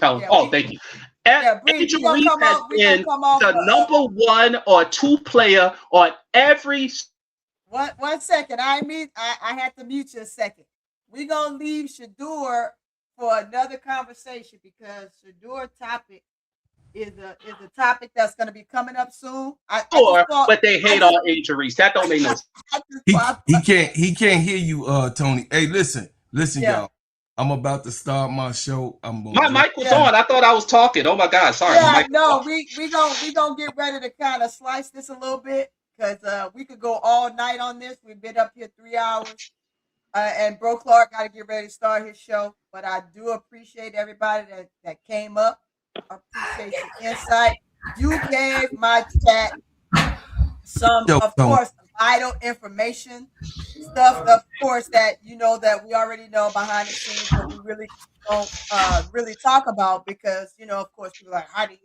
Oh, thank you. Angel Reese has been the number 1 or 2 player on every. One second. I had to mute you a second. We're gonna leave Shador for another conversation, because Shador topic is a topic that's gonna be coming up soon. But they hate on Angel Reese. That don't make no sense. He can't hear you, Tony. Hey, listen, y'all. I'm about to start my show. My mic was on. I thought I was talking. Oh my God, sorry. Yeah, no, we gonna get ready to kind of slice this a little bit, because we could go all night on this. We've been up here 3 hours, and Bro Clark got to get ready to start his show. But I do appreciate everybody that came up. I appreciate your insight. You gave my chat some, of course, vital information stuff, of course, that that we already know behind the scenes, but we really don't really talk about, because of course, people are like, how do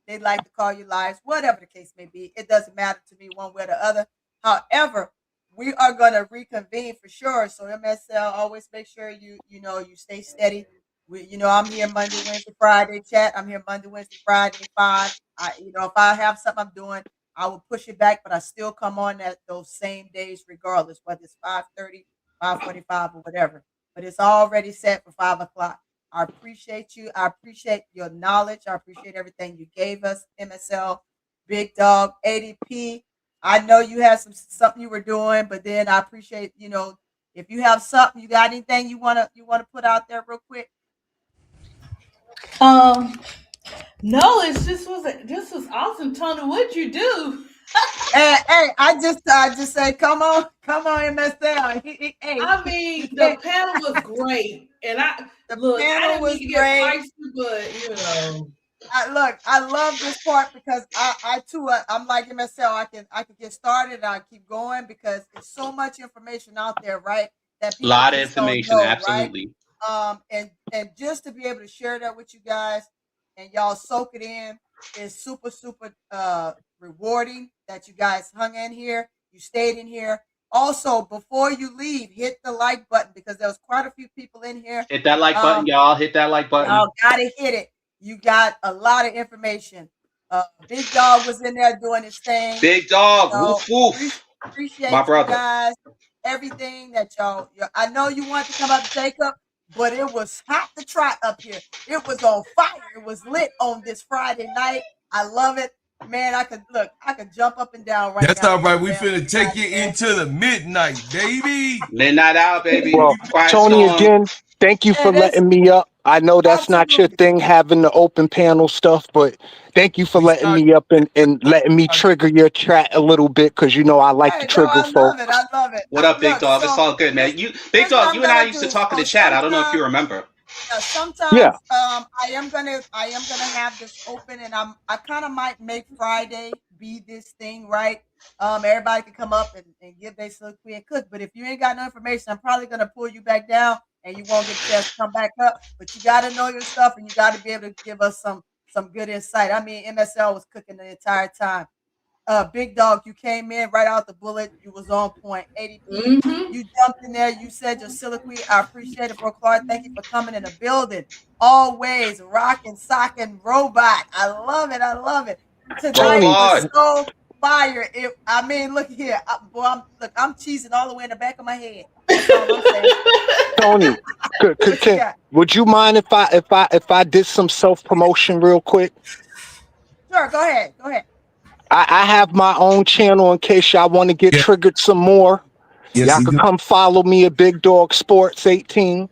they like to call you lies, whatever the case may be. It doesn't matter to me one way or the other. However, we are going to reconvene for sure. So MSL, always make sure you stay steady. I'm here Monday, Wednesday, Friday, chat. I'm here Monday, Wednesday, Friday, 5. If I have something I'm doing, I will push it back, but I still come on at those same days regardless, whether it's 5:30, 5:45, or whatever. But it's already set for 5 o'clock. I appreciate you. I appreciate your knowledge. I appreciate everything you gave us, MSL, Big Dog, ADP. I know you had something you were doing, but then I appreciate, if you have something, you got anything you wanna put out there real quick? No, this was awesome, Tony. What'd you do? Hey, I just say, come on, MSL. Hey. I mean, the panel was great, and panel was great. Feisty, but I love this part because I too, I'm like MSL. I can get started and I keep going because it's so much information out there, right? That A people lot of just don't information, know, right? absolutely. And just to be able to share that with you guys and y'all soak it in is super rewarding that you guys hung in here, you stayed in here. Also, before you leave, hit the like button because there was quite a few people in here. Hit that like button, y'all. Hit that like button. Y'all gotta hit it. You got a lot of information. Big Dog was in there doing his thing. Big Dog, So woof woof. My appreciate you brother. guys. Everything that I know you wanted to come up, Jacob, but it was hot to trot up here. It was on fire. It was lit on this Friday night. I love it. Man, I could jump up and down right That's now. all right. We finna take you into the midnight, baby. Midnight out, baby. Well, Quiet Tony, storm. again, thank you Hey, for letting me up. I know that's not your absolutely. thing, having the open panel stuff, but thank you for letting me up and letting me trigger your chat a little bit because you know I like to Hey, no, trigger I love it. folks. I love it. What up, Big Look, Dog? It's so all good, man. Big here's what Dog, I'm you and I gonna used to do. talk in So the chat. I don't know if you sometimes remember. Yeah. sometimes I am gonna have this open and I kind of might make Friday be this thing, right? Everybody can come up and give their soliloquy and cook, but if you ain't got no information, I'm probably gonna pull you back down and you won't get a chance to come back up. But you gotta know your stuff and you gotta be able to give us some good insight. I mean, MSL was cooking the entire time. Big Dog, you came in right out the bullet. You was on point. ADP, you jumped in there. You said your soliloquy. I appreciate it, bro. Clark, thank you for coming in the building. Always rocking, socking, robot. I love it. I love it. Bro, Tonight Tony, was Claude. so fire. I mean, look here, I'm cheesing all the way in the back of my head. That's all I'm saying. Tony, What you got? would you mind if I did some self promotion real quick? Sure, go ahead. Go ahead. I have my own channel in case y'all want to get Yeah. triggered some more. Yes, Y'all he could do. come follow me at Big Dog Sports 18.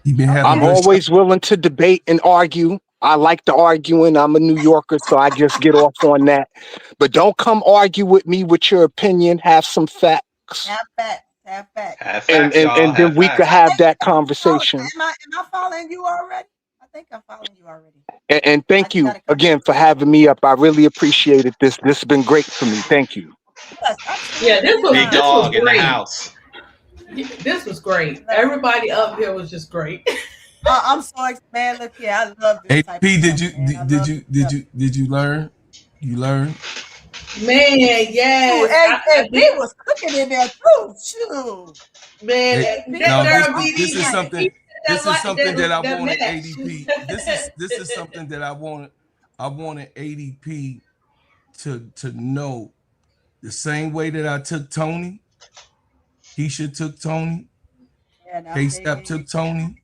He been having I'm Okay. good show. always willing to debate and argue. I like to arguing. I'm a New Yorker, so I just get off on that. But don't come argue with me with your opinion. Have some facts, Have facts. Have facts. Have facts, y'all. and then Have we could facts. have that conversation. Am I following you already? I think I'm following you already. And I thank just you gotta come. again for having me up. I really appreciated this. This has been great for me. Thank you. Yes, Yeah, absolutely. this was Big this was Dog in the great. house. This was great. Everybody up here was just great. I'm so excited, man. Look here, I love this AP, type of stuff, man. I love this stuff. did you learn? You learned? Man, Shoot, yes. I AP did. was cooking in there too. Shoot. Man, Hey, AP now that was girl on this is BD, point. something. This is something that I that wanted match. ADP. This is something that I wanted. I wanted ADP to know the same way that I took Tony. Keisha took Tony. Yeah, now K-Step took Tony.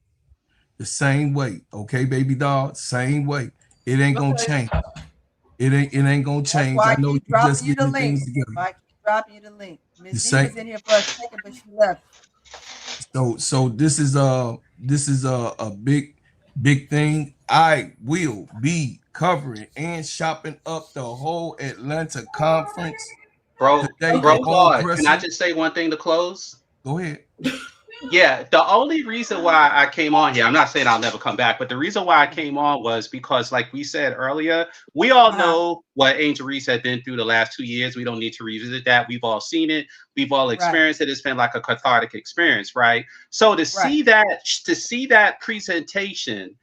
The same way, okay, baby doll. Same way. It ain't gonna Okay. change. It ain't gonna that's change. why I I know keep you just dropping you the getting link. things That's together. why I keep dropping you the link. Miss The D was same. in here for a second, but she left. So this is a big thing. I will be covering and shopping up the whole Atlanta conference Bro, today. The bro, Okay. whole Claude, can I presser. just say one thing to close? Go ahead. Yeah, the only reason why I came on here, I'm not saying I'll never come back, but the reason why I came on was because, like we said earlier, we all Uh-huh. know what Angel Reese had been through the last 2 years. We don't need to revisit that. We've all seen it. We've all Right. experienced it. It's been like a cathartic experience, right? So Right. to see that presentation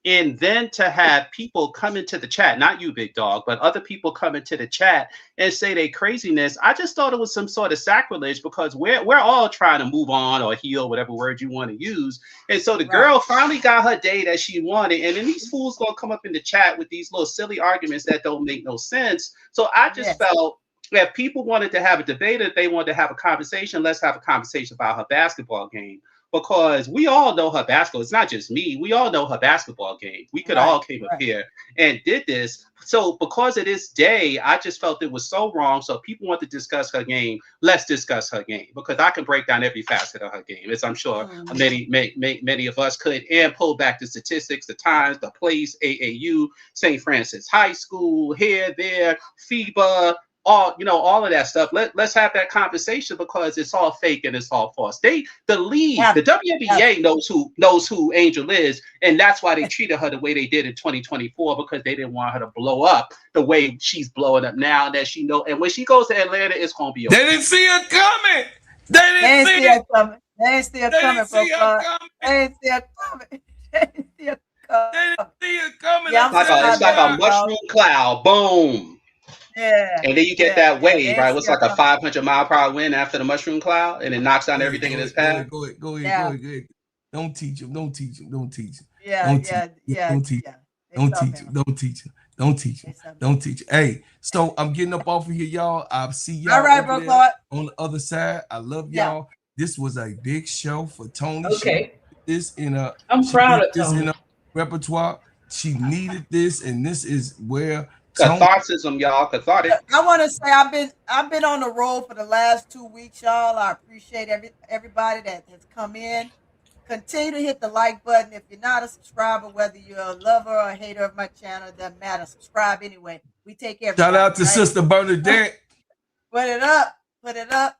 and then to have people come into the chat, not you, Big Dog, but other people come into the chat and say they craziness. I just thought it was some sort of sacrilege because we're all trying to move on or heal, whatever word you want to use. And so the Right. girl finally got her day that she wanted, and then these fools gonna come up in the chat with these little silly arguments that don't make no sense. So I just Yes. felt if people wanted to have a debate, if they wanted to have a conversation, let's have a conversation about her basketball game. Because we all know her basketball. It's not just me. We all know her basketball game. We could Right. all came up Right. here and did this. So because of this day, I just felt it was so wrong. So if people want to discuss her game, let's discuss her game because I can break down every facet of her game, as I'm sure many of us could, and pull back the statistics, the times, the place, AAU, St. Francis High School, here, there, FIBA, all of that stuff. Let's have that conversation because it's all fake and it's all false. The league, the WNBA knows who Angel is, and that's why they treated her the way they did in 2024 because they didn't want her to blow up the way she's blowing up now. That she know, and when she goes to Atlanta, it's gonna be okay. They didn't see her coming. They didn't see her coming. They ain't see her They coming, didn't see her bro. coming. They ain't see her coming. They ain't see her coming. They didn't see her coming. Yeah, It's like a mushroom cloud. Boom. Yeah. And then you get that wave, right? It's like a 500-mile-per-hour wind after the mushroom cloud, and it knocks down everything in its path. Go ahead. Don't teach him. Don't teach him. Don't teach him. Yeah. Don't teach him. Hey, so I'm getting up off of here, y'all. I'll see y'all all right, bro, on the other side. I love y'all. This was a big show for Tony. Okay. I'm proud of Tony. In a repertoire. She needed this, and this is where catharsis, y'all. Cathartic. I want to say I've been on the road for the last 2 weeks, y'all. I appreciate everybody that has come in. Continue to hit the like button. If you're not a subscriber, whether you're a lover or a hater of my channel, it doesn't matter. Subscribe anyway. We take everybody. Shout out to Sister Bernadette. Put it up. Run it up.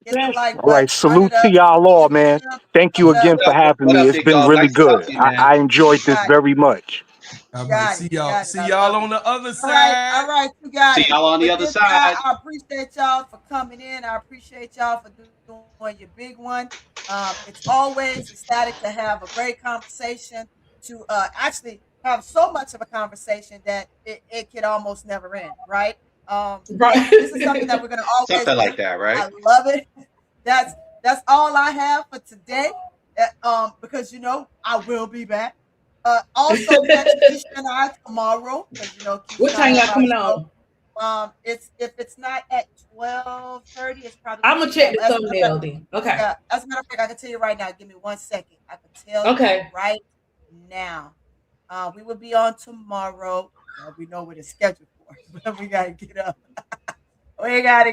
Hit the like button. All right, salute to y'all all, man. Thank you again for having me. It's been really good. I enjoyed this very much. All right, see y'all on the other side. All right, you guys. See y'all on the other side. I appreciate y'all for coming in. I appreciate y'all for doing your big one. It's always ecstatic to have a great conversation, to actually have so much of a conversation that it could almost never end, right? Right. This is something that we're gonna always something like that, right? I love it. That's all I have for today. Because I will be back. Also catch Keisha and I tomorrow. What time y'all coming on? If it's not at 12:30, it's probably. I'm gonna check the thumbnail then. Okay. Yeah, as a matter of fact, I can tell you right now. Give me 1 second. I can tell you right now. We will be on tomorrow. We know what it's scheduled for, but we gotta get up. Let me get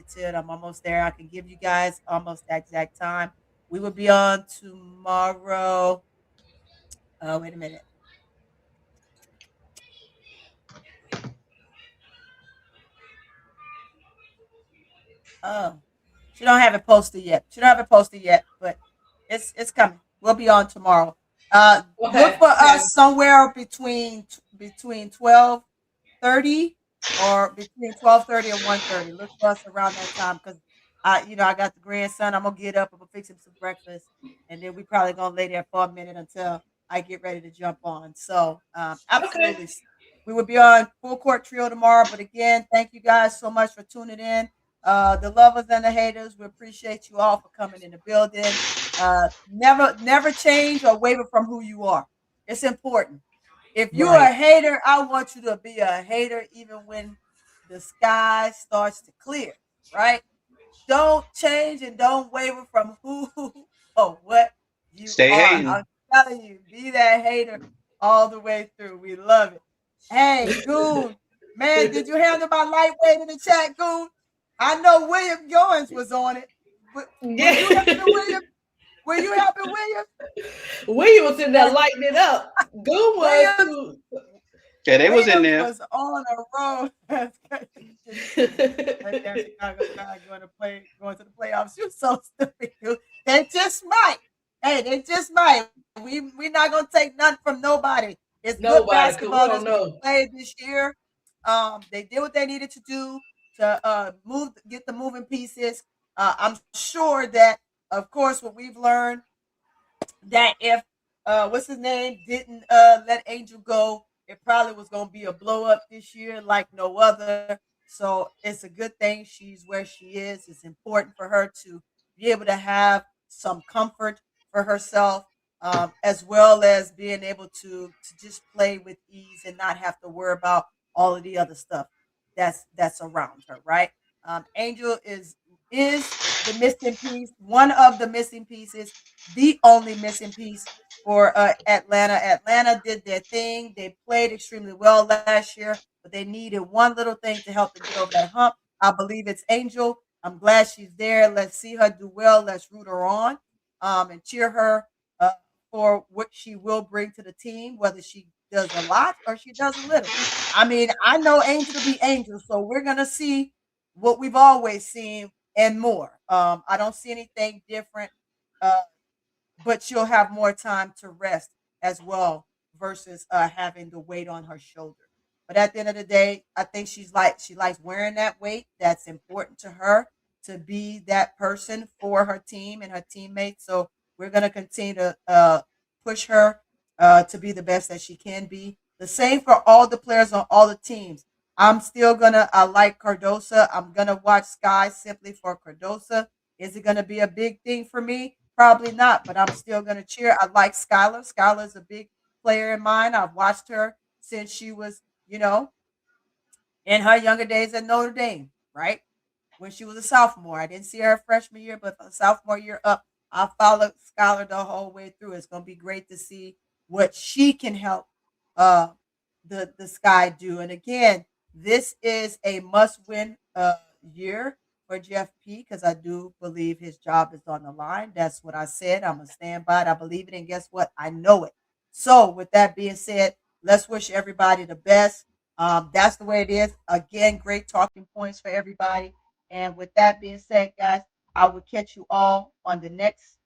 to it. I'm almost there. I can give you guys almost the exact time. We will be on tomorrow. Wait a minute. She don't have it posted yet. But it's coming. We'll be on tomorrow. Look for us somewhere between 12:30 or between 12:30 and 1:30. Look for us around that time because I got the grandson. I'm gonna get up. I'm gonna fix him some breakfast, and then we probably gonna lay there for a minute until I get ready to jump on. So absolutely, we will be on Full Court Trio tomorrow. But again, thank you guys so much for tuning in. The lovers and the haters, we appreciate you all for coming in the building. Never change or waver from who you are. It's important. If you're a hater, I want you to be a hater even when the sky starts to clear, right? Don't change and don't waver from who or what you Stay are. hating. I'm telling you, be that hater all the way through. We love it. Hey, Goon, man, did you handle my lightweight in the chat, Goon? I know William Goins was on it. Were you helping William? Were you helping William? William was in there lighting it up. Goon was. Yeah, they was in there. Was on a roll. Going to the playoffs. You're so stupid. They just might. Hey, they just might. We're not gonna take nothing from nobody. It's good basketball that's played this year. They did what they needed to do to get the moving pieces. I'm sure that, of course, what we've learned that if what's his name didn't let Angel go, it probably was going to be a blow up this year like no other. So it's a good thing she's where she is. It's important for her to be able to have some comfort for herself, as well as being able to just play with ease and not have to worry about all of the other stuff that's around her, right? Angel is the missing piece, one of the missing pieces, the only missing piece for Atlanta. Atlanta did their thing. They played extremely well last year, but they needed one little thing to help them get over that hump. I believe it's Angel. I'm glad she's there. Let's see her do well. Let's root her on and cheer her for what she will bring to the team, whether she does a lot or she does a little. I mean, I know Angel to be Angel, so we're gonna see what we've always seen and more. I don't see anything different. Uh, but she'll have more time to rest as well versus having the weight on her shoulder. But at the end of the day, I think she likes wearing that weight. That's important to her to be that person for her team and her teammates. So we're gonna continue to push her to be the best that she can be. The same for all the players on all the teams. I'm still gonna I like Cardosa. I'm gonna watch Sky simply for Cardosa. Is it gonna be a big thing for me? Probably not, but I'm still gonna cheer. I like Skylar. Skylar is a big player in mine. I've watched her since she was, in her younger days at Notre Dame, right? When she was a sophomore. I didn't see her freshman year, but for sophomore year up, I followed Skylar the whole way through. It's gonna be great to see what she can help uh the Sky do. And again, this is a must-win year for GFP because I do believe his job is on the line. That's what I said. I'm gonna stand by it. I believe it, and guess what? I know it. So, with that being said, let's wish everybody the best. That's the way it is. Again, great talking points for everybody. And with that being said, guys, I will catch you all on the next